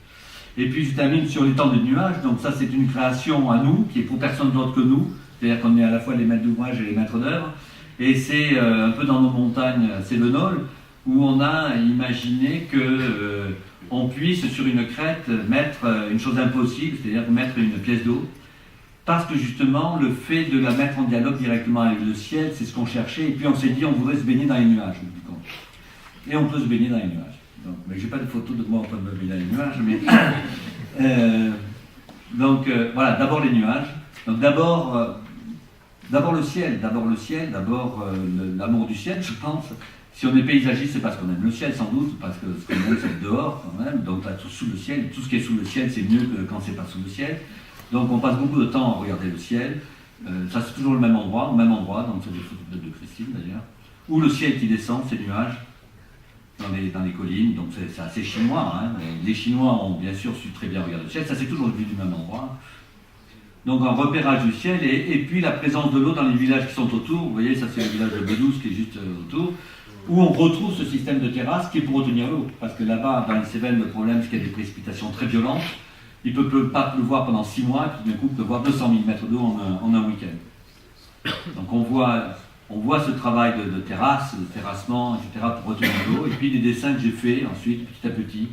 Et puis je termine sur l'étang des nuages, donc ça c'est une création à nous, qui est pour personne d'autre que nous, c'est-à-dire qu'on est à la fois les maîtres d'ouvrage et les maîtres d'œuvre, et c'est un peu dans nos montagnes, c'est le Nol, où on a imaginé que on puisse sur une crête mettre une chose impossible, c'est-à-dire mettre une pièce d'eau, parce que justement le fait de la mettre en dialogue directement avec le ciel, c'est ce qu'on cherchait, et puis on s'est dit on voudrait se baigner dans les nuages, et on peut se baigner dans les nuages. Donc, mais j'ai pas de photo de moi en train de me baigner dans les nuages, mais voilà, d'abord les nuages, donc d'abord le ciel, d'abord l'amour du ciel, je pense. Si on est paysagiste, c'est parce qu'on aime le ciel, sans doute, parce que ce qu'on aime, c'est dehors, quand même. Donc, là, tout sous le ciel, tout ce qui est sous le ciel, c'est mieux que quand c'est pas sous le ciel. Donc, on passe beaucoup de temps à regarder le ciel. Ça, c'est toujours le même endroit, donc c'est des photos de Christine, d'ailleurs. Où le ciel qui descend, ces nuages, dans les collines. Donc, c'est assez chinois. Hein. Les Chinois ont, bien sûr, su très bien regarder le ciel. Ça, c'est toujours vu du même endroit. Donc, un repérage du ciel. Et puis, la présence de l'eau dans les villages qui sont autour. Vous voyez, ça, c'est le village de Bedouze qui est juste autour. Où on retrouve ce système de terrasse qui est pour retenir l'eau. Parce que là-bas, dans les Cévennes, le problème, c'est qu'il y a des précipitations très violentes. Il ne peut pas pleuvoir pendant 6 mois, puis d'un coup, pleuvoir 200 mm d'eau en un week-end. Donc on voit ce travail de terrasse, de terrassement, etc., pour retenir l'eau. Et puis des dessins que j'ai faits ensuite, petit à petit,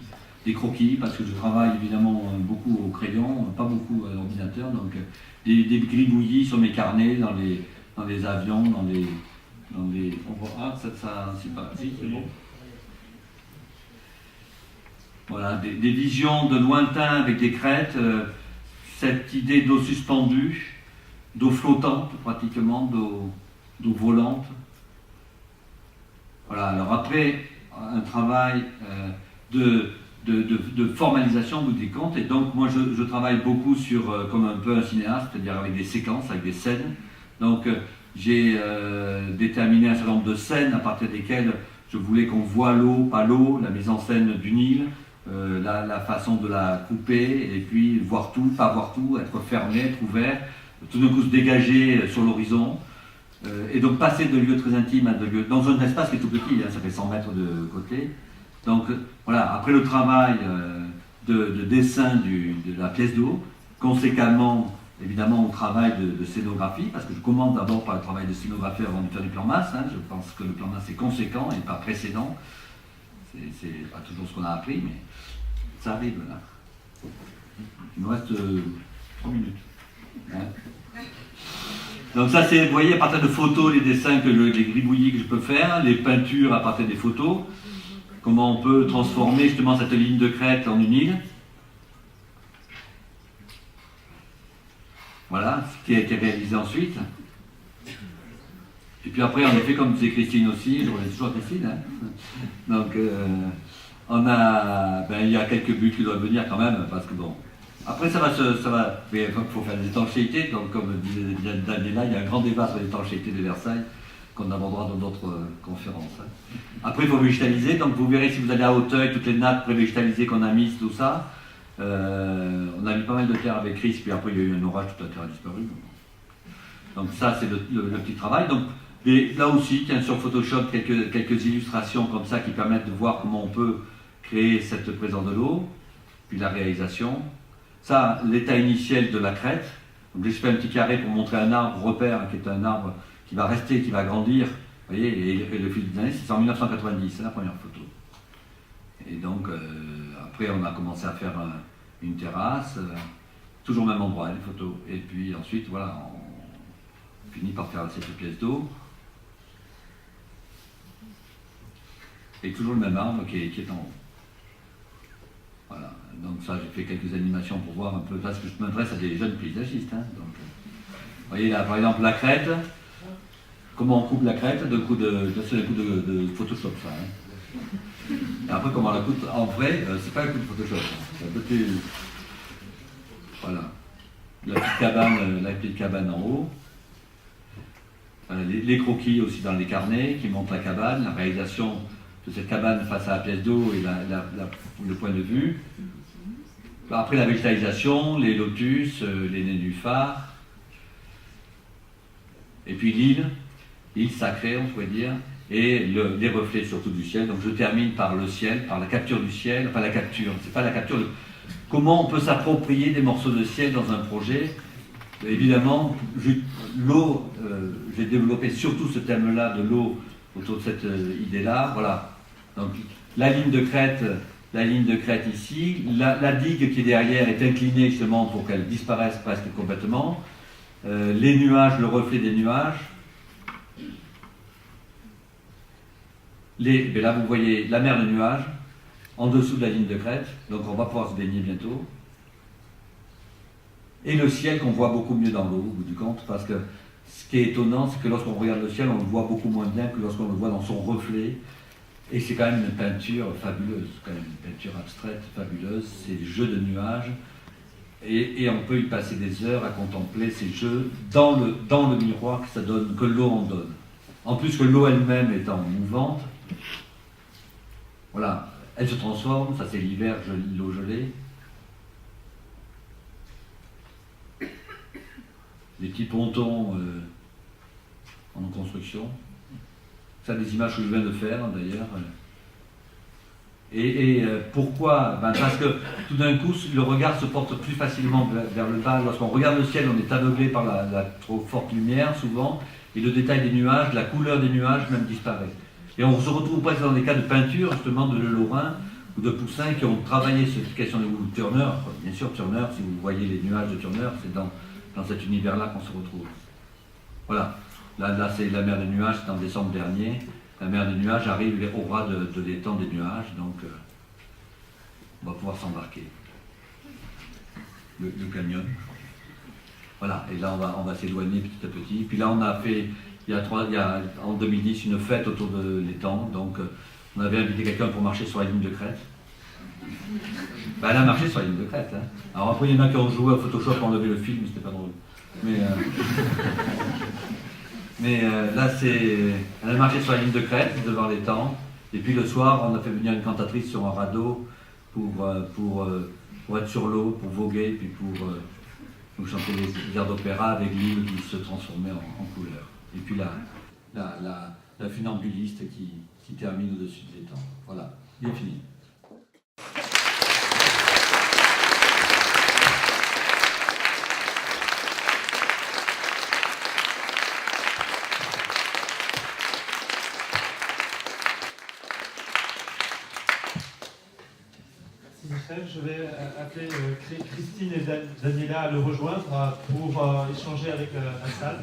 des croquis, parce que je travaille évidemment beaucoup au crayon, pas beaucoup à l'ordinateur. Donc des gribouillis sur mes carnets, dans les avions, on voit, c'est pas, si, c'est bon. Voilà, des visions de lointain avec des crêtes, cette idée d'eau suspendue, d'eau flottante pratiquement, d'eau volante. Voilà, alors après, un travail de formalisation au bout des comptes, et donc moi je travaille beaucoup sur, comme un peu un cinéaste, c'est-à-dire avec des séquences, avec des scènes. Donc j'ai déterminé un certain nombre de scènes à partir desquelles je voulais qu'on voit l'eau, pas l'eau, la mise en scène du Nil, la façon de la couper, et puis voir tout, pas voir tout, être fermé, être ouvert, tout d'un coup se dégager sur l'horizon, et donc passer de lieux très intimes à de lieux, dans un espace qui est tout petit, hein, ça fait 100 mètres de côté. Donc voilà, après le travail de dessin de la pièce d'eau, conséquemment, évidemment, on travaille de scénographie, parce que je commence d'abord par le travail de scénographie avant de faire du plan masse. Hein. Je pense que le plan masse est conséquent et pas précédent. C'est pas toujours ce qu'on a appris, mais ça arrive là. Il me reste 3 minutes. Hein. Donc ça, c'est, vous voyez, à partir de photos, les dessins, les gribouillis que je peux faire, les peintures à partir des photos, comment on peut transformer justement cette ligne de crête en une île. Voilà, ce qui est réalisé ensuite. Et puis après, en effet, comme disait Christine aussi, je reviens toujours à Christine, hein. Donc il y a quelques buts qui doivent venir quand même, parce que bon, après ça va, mais il faut faire des étanchéités, donc comme disait Daniela, il y a un grand débat sur l'étanchéité de Versailles, qu'on abordera dans d'autres conférences. Hein. Après, il faut végétaliser, donc vous verrez si vous allez à Hauteuil, toutes les nappes pré-végétalisées qu'on a mises, tout ça. On a mis pas mal de terre avec Chris, puis après il y a eu un orage, toute la terre a disparu. Donc ça, c'est le petit travail. Donc, là aussi, tiens, sur Photoshop, quelques illustrations comme ça qui permettent de voir comment on peut créer cette présence de l'eau, puis la réalisation. Ça, l'état initial de la crête. Donc j'ai fait un petit carré pour montrer un arbre repère, qui est un arbre qui va rester, qui va grandir. Vous voyez, et le fil des années, c'est en 1990, c'est la première photo. Et donc, après, on a commencé à faire une terrasse, toujours au même endroit, les photos. Et puis ensuite, voilà, on finit par faire cette pièce d'eau. Et toujours le même arbre qui est en haut. Voilà, donc ça, j'ai fait quelques animations pour voir un peu, parce que je m'adresse à des jeunes paysagistes. Hein, donc, voyez là, par exemple, la crête. Comment on coupe la crête d'un coup de Photoshop, ça. Hein. Et après, comment on la coupe en vrai, c'est pas un coup de Photoshop. Hein. C'est un peu plus... Voilà. La petite cabane en haut. Voilà, les croquis aussi dans les carnets qui montrent la cabane, la réalisation de cette cabane face à la pièce d'eau et le point de vue. Après la végétalisation, les lotus, les nénuphars. Et puis l'île sacrée, on pourrait dire, et les reflets surtout du ciel. Donc je termine par le ciel, par la capture du ciel, enfin la capture, c'est pas la capture, comment on peut s'approprier des morceaux de ciel dans un projet. Évidemment, l'eau, j'ai développé surtout ce thème-là de l'eau autour de cette idée-là, voilà. Donc la ligne de crête ici, la digue qui est derrière est inclinée justement pour qu'elle disparaisse presque complètement. Les nuages, le reflet des nuages. Là, vous voyez la mer de nuages en dessous de la ligne de crête, donc on va pouvoir se baigner bientôt. Et le ciel qu'on voit beaucoup mieux dans l'eau, au bout du compte, parce que ce qui est étonnant, c'est que lorsqu'on regarde le ciel, on le voit beaucoup moins bien que lorsqu'on le voit dans son reflet. Et c'est quand même une peinture fabuleuse, quand même une peinture abstraite fabuleuse, ces jeux de nuages. Et on peut y passer des heures à contempler ces jeux dans le miroir que ça donne, que l'eau en donne. En plus que l'eau elle-même étant mouvante, voilà, elle se transforme, ça c'est l'hiver, l'eau gelée. Les petits pontons en construction. Ça, des images que je viens de faire d'ailleurs. Et pourquoi? Parce que tout d'un coup, le regard se porte plus facilement vers le bas. Lorsqu'on regarde le ciel, on est aveuglé par la trop forte lumière souvent, et le détail des nuages, la couleur des nuages même disparaît. Et on se retrouve presque dans des cas de peinture, justement, de Lorrain ou de Poussin qui ont travaillé cette question de Turner. Bien sûr, Turner, si vous voyez les nuages de Turner, c'est dans cet univers-là qu'on se retrouve. Voilà. Là c'est la mer des nuages, c'est en décembre dernier. La mer des nuages arrive au ras de l'étang des nuages, donc on va pouvoir s'embarquer. Le canyon. Voilà, et là on va s'éloigner petit à petit. Puis là on a fait, il y a en 2010 une fête autour de l'étang, donc on avait invité quelqu'un pour marcher sur la ligne de crête. Elle a marché sur la ligne de crête. Hein. Alors après il y en a qui ont joué à Photoshop pour enlever le film, c'était pas drôle. Mais là, elle a marché sur la ligne de crête devant l'étang. Et puis le soir, on a fait venir une cantatrice sur un radeau pour être sur l'eau, pour voguer, puis pour nous chanter des airs d'opéra avec l'île qui se transformait en couleur. Et puis la funambuliste qui termine au-dessus de l'étang. Voilà, bien fini. Je vais appeler Christine et Daniela à le rejoindre pour échanger avec la salle.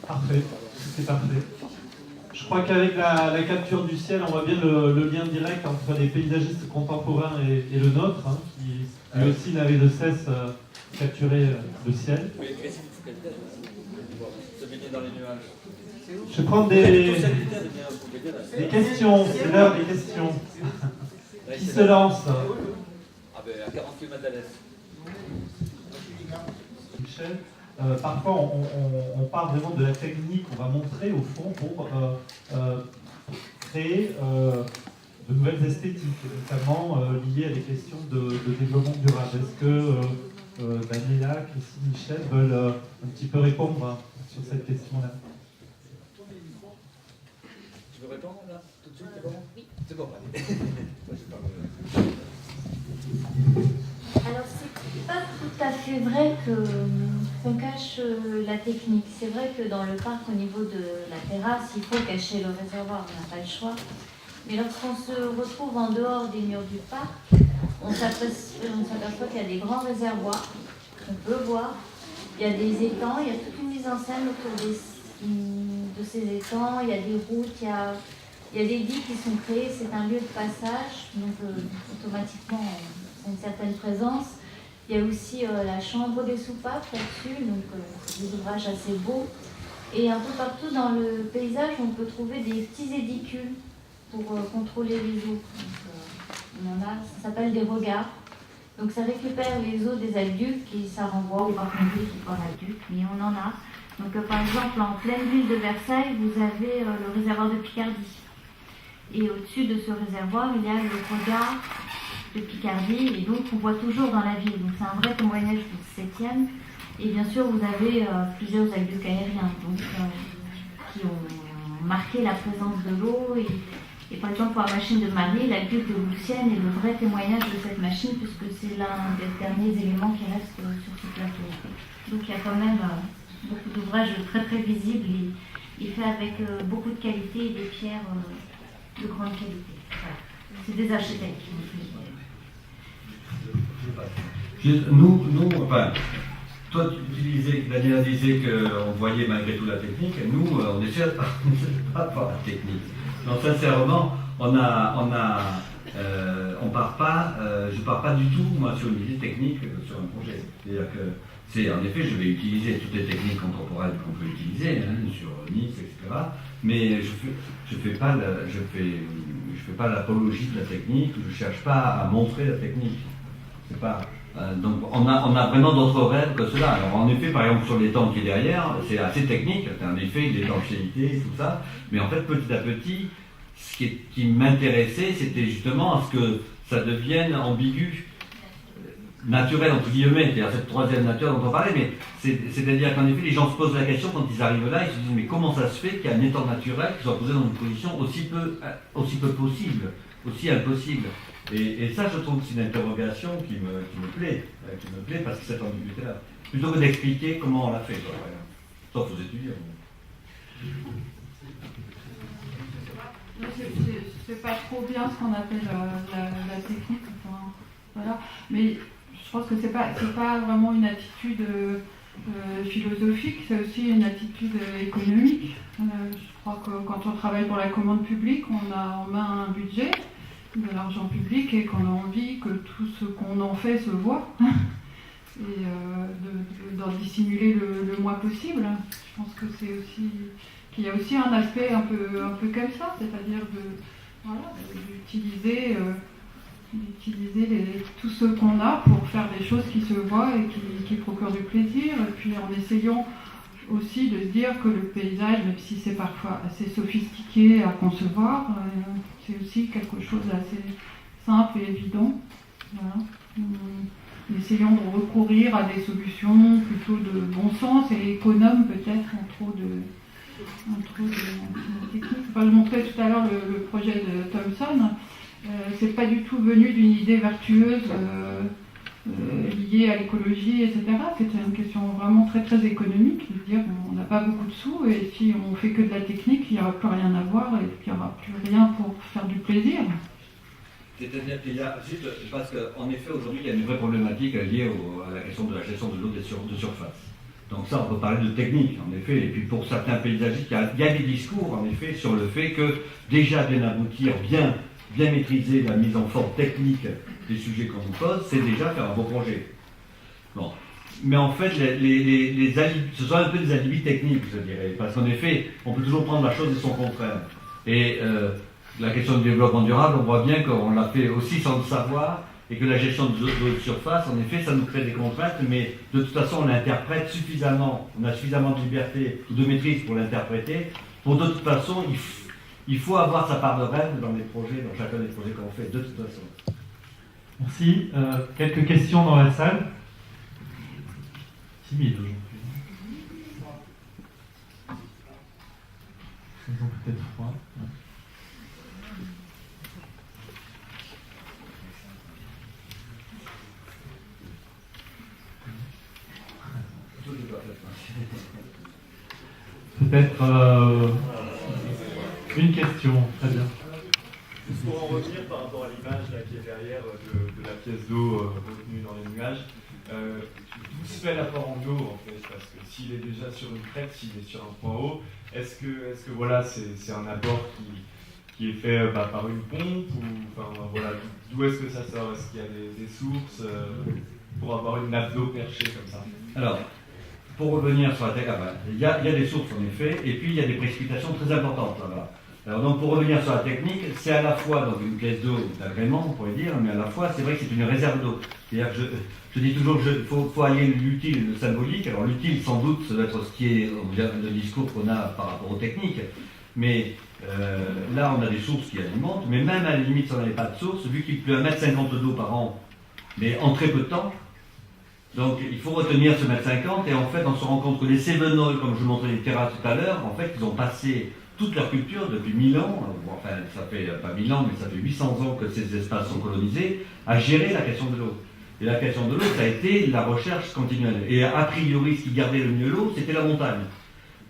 Parfait, c'est parfait. Je crois qu'avec la capture du ciel, on voit bien le lien direct entre les paysagistes contemporains et le nôtre, hein, qui lui aussi n'avait de cesse capturer le ciel. Je vais prendre des questions, c'est l'heure des questions. Qui se lance? À 40 km à l'est. Michel, parfois on parle vraiment de la technique qu'on va montrer au fond pour créer de nouvelles esthétiques, notamment liées à des questions de développement durable. Est-ce que Daniela, Christine, Michel veulent un petit peu répondre sur cette question-là? Tu veux répondre là, tout de suite? Oui. C'est bon, allez. Alors, c'est pas tout à fait vrai qu'on cache la technique. C'est vrai que dans le parc, au niveau de la terrasse, il faut cacher le réservoir, on n'a pas le choix. Mais lorsqu'on se retrouve en dehors des murs du parc, on s'aperçoit qu'il y a des grands réservoirs qu'on peut voir. Il y a des étangs, il y a toute une mise en scène autour de ces étangs, il y a des routes, il y a des digues qui sont créées, c'est un lieu de passage, donc automatiquement c'est une certaine présence. Il y a aussi la chambre des soupapes là-dessus, donc c'est des ouvrages assez beaux. Et un peu partout dans le paysage, on peut trouver des petits édicules pour contrôler les eaux. Donc, on en a, ça s'appelle des regards. Donc ça récupère les eaux des aqueducs et ça renvoie aux particuliers qui voient l'aqueduc, mais on en a. Donc par exemple, en pleine ville de Versailles, vous avez le réservoir de Picardie. Et au-dessus de ce réservoir, il y a le regard de Picardie, et donc on voit toujours dans la ville. Donc c'est un vrai témoignage du 7e. Et bien sûr, vous avez plusieurs aqueducs aériens donc, qui ont marqué la présence de l'eau. Et par exemple, pour la machine de Marie, l'aqueduc de Louvciennes est le vrai témoignage de cette machine, puisque c'est l'un des derniers éléments qui reste sur ce plateau. Donc il y a quand même beaucoup d'ouvrages très très visibles et faits avec beaucoup de qualité et des pierres de grande qualité. Voilà. C'est des architectes qui ont fait. Nous, enfin, toi Daniela disait qu'on voyait malgré tout la technique, nous on essaie pas de voir la technique. Donc sincèrement, je pars pas du tout moi sur une idée technique sur un projet. C'est-à-dire que en effet, je vais utiliser toutes les techniques contemporaines qu'on peut utiliser sur Nice, etc. Mais je fais pas l'apologie de la technique. Je cherche pas à montrer la technique. C'est pas. Donc on a vraiment d'autres rêves que cela. Alors en effet, par exemple sur l'étang qui est derrière, c'est assez technique, c'est en effet l'étanchéité, tout ça. Mais en fait, petit à petit, ce qui m'intéressait, c'était justement à ce que ça devienne ambigu, naturel entre guillemets, c'est-à-dire cette troisième nature dont on parlait. Mais c'est-à-dire qu'en effet, les gens se posent la question quand ils arrivent là, ils se disent mais comment ça se fait qu'il y a un étang naturel qui soit posé dans une position aussi peu possible, aussi impossible. Et ça, je trouve que c'est une interrogation qui me plaît parce que cette ambiguïté-là. Plutôt que d'expliquer comment on l'a fait, sauf aux étudiants. C'est pas trop bien ce qu'on appelle la technique, enfin, voilà. Mais je pense que c'est pas vraiment une attitude philosophique, c'est aussi une attitude économique. Je crois que quand on travaille pour la commande publique, on a en main un budget, de l'argent public, et qu'on a envie que tout ce qu'on en fait se voit et d'en dissimuler le moins possible. Je pense que c'est aussi qu'il y a aussi un aspect un peu comme ça, c'est-à-dire d'utiliser tout ce qu'on a pour faire des choses qui se voient et qui procurent du plaisir, et puis en essayant aussi de se dire que le paysage, même si c'est parfois assez sophistiqué à concevoir, c'est aussi quelque chose d'assez simple et évident. Voilà. Essayons de recourir à des solutions plutôt de bon sens et économes peut-être en trop de technique. Enfin, je montrais tout à l'heure le projet de Thomson. C'est pas du tout venu d'une idée vertueuse liée à l'écologie, etc. C'était une question vraiment très très économique, de dire on n'a pas beaucoup de sous et si on fait que de la technique, il n'y aura plus rien à voir et il n'y aura plus rien pour faire du plaisir. C'est-à-dire qu'il y a, parce qu'en effet aujourd'hui il y a une vraie problématique liée à la question de la gestion de l'eau de surface. Donc ça on peut parler de technique en effet, et puis pour certains paysagistes il y a des discours en effet sur le fait que déjà bien aboutir, bien maîtriser la mise en forme technique des sujets qu'on nous pose, c'est déjà faire un beau projet. Bon. Mais en fait, ce sont un peu des alibis techniques, je dirais, parce qu'en effet, on peut toujours prendre la chose de son contraire. Et la question du développement durable, on voit bien qu'on l'a fait aussi sans le savoir, et que la gestion de l'eau de surface, en effet, ça nous crée des contraintes, mais de toute façon, on l'interprète suffisamment, on a suffisamment de liberté ou de maîtrise pour l'interpréter, pour de toute façon, il faut avoir sa part de rêve dans les projets, dans chacun des projets qu'on fait, de toute façon. Merci. Quelques questions dans la salle. Timide aujourd'hui. Ils ont peut-être froid. Peut-être une question, très bien. Juste pour en revenir par rapport à l'image qui est derrière de la pièce d'eau retenue dans les nuages, d'où se fait l'apport en eau en fait? Parce que s'il est déjà sur une crête, s'il est sur un point haut, est-ce que voilà, c'est un apport qui est fait par une pompe ou enfin voilà, d'où est-ce que ça sort? Est-ce qu'il y a des sources? pour avoir une nappe d'eau perchée comme ça? Alors, pour revenir sur la Terre, il y a des sources en effet, et puis il y a des précipitations très importantes. Là-bas. Alors donc pour revenir sur la technique, c'est à la fois donc, une pièce d'eau d'agrément, on pourrait dire, mais à la fois c'est vrai que c'est une réserve d'eau. C'est-à-dire que je dis toujours qu'il faut allier l'utile et le symbolique. Alors l'utile sans doute, ça doit être ce qui est le discours qu'on a par rapport aux techniques, mais là on a des sources qui alimentent, mais même à la limite si on n'avait pas de source, vu qu'il pleut 1,50 m d'eau par an, mais en très peu de temps, donc il faut retenir ce 1,50 m, et en fait on se rend compte que les Cévenols, comme je montrais les terrains tout à l'heure, en fait ils ont passé toute leur culture depuis 1000 ans, enfin ça fait pas 1000 ans, mais ça fait 800 ans que ces espaces sont colonisés, à gérer la question de l'eau. Et la question de l'eau, ça a été la recherche continuelle. Et a priori, ce qui gardait le mieux l'eau, c'était la montagne.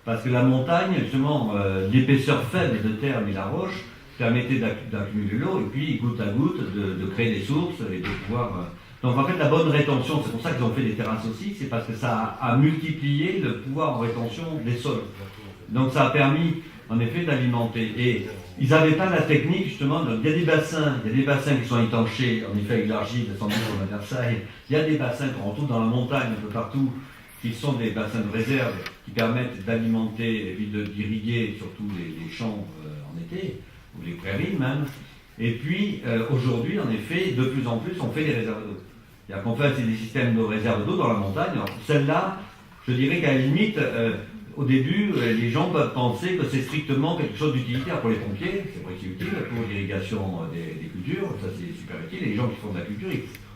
Parce que la montagne, justement, l'épaisseur faible de terre mais la roche, permettait d'accumuler l'eau, et puis, goutte à goutte, de créer des sources et de pouvoir... Donc en fait, la bonne rétention, c'est pour ça qu'ils ont fait des terrasses aussi, c'est parce que ça a multiplié le pouvoir en rétention des sols. Donc ça a permis, en effet, d'alimenter. Et ils n'avaient pas la technique, justement, il y a des bassins qui sont étanchés, en effet, avec l'argile, sans doute comme à Versailles. Il y a des bassins qu'on retrouve dans la montagne, un peu partout, qui sont des bassins de réserve, qui permettent d'alimenter et puis d'irriguer surtout les champs en été, ou les prairies même. Et puis, aujourd'hui, en effet, de plus en plus, on fait des réserves d'eau. C'est-à-dire qu'on fait des systèmes de réserve d'eau dans la montagne. Alors, celle-là, je dirais qu'à la limite, au début, les gens peuvent penser que c'est strictement quelque chose d'utilitaire pour les pompiers, c'est vrai que c'est utile pour l'irrigation des cultures, ça c'est super utile. Et les gens qui font de la culture,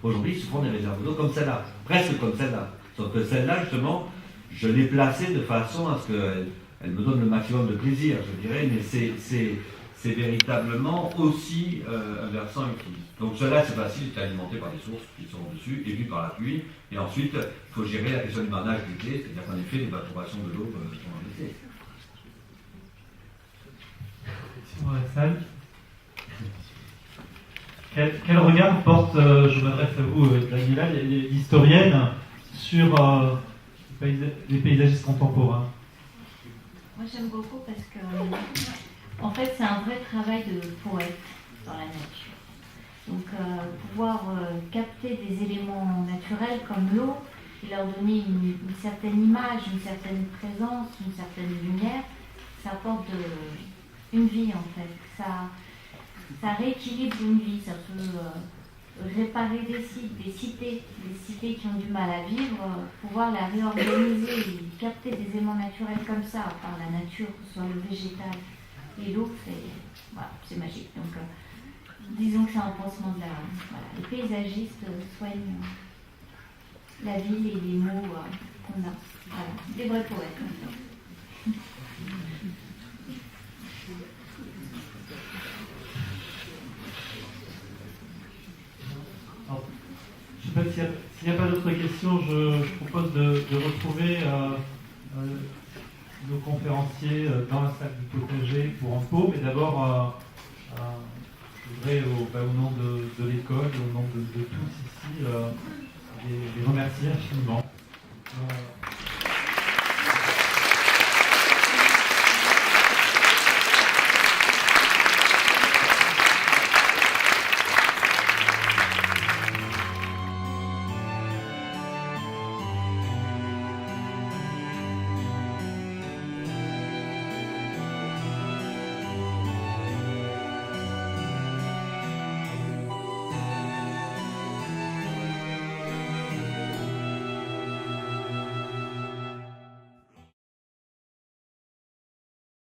aujourd'hui, ils se font des réserves d'eau comme celle-là, presque comme celle-là. Sauf que celle-là, justement, je l'ai placée de façon à ce qu'elle me donne le maximum de plaisir, je dirais, mais c'est véritablement aussi un versant utile. Donc cela, c'est facile, c'est alimenté par des sources qui sont dessus, et puis par la pluie. Et ensuite, il faut gérer la question du manage d'été, c'est-à-dire qu'en effet, l'évaporation de l'eau pendant l'été. Dans la salle. Quel regard porte, je m'adresse à vous, Daniela, l'historienne, sur les paysagistes contemporains? Moi j'aime beaucoup parce que, en fait, c'est un vrai travail de poète dans la nature. Donc, pouvoir capter des éléments naturels comme l'eau et leur donner une certaine image, une certaine présence, une certaine lumière, ça apporte une vie en fait. Ça rééquilibre une vie, ça peut réparer des cités qui ont du mal à vivre, pouvoir la réorganiser et capter des éléments naturels comme ça par la nature, que ce soit le végétal et l'eau, c'est magique. Donc, disons que c'est un pansement de la... Voilà. Les paysagistes soignent la ville et les mots qu'on a. Voilà. Des vrais poètes. Alors, je ne sais pas s'il n'y a pas d'autres questions, je propose de retrouver nos conférenciers dans la salle du potager pour un pot, mais d'abord... je voudrais, au nom de l'école, au nom de tous ici, les remercier infiniment.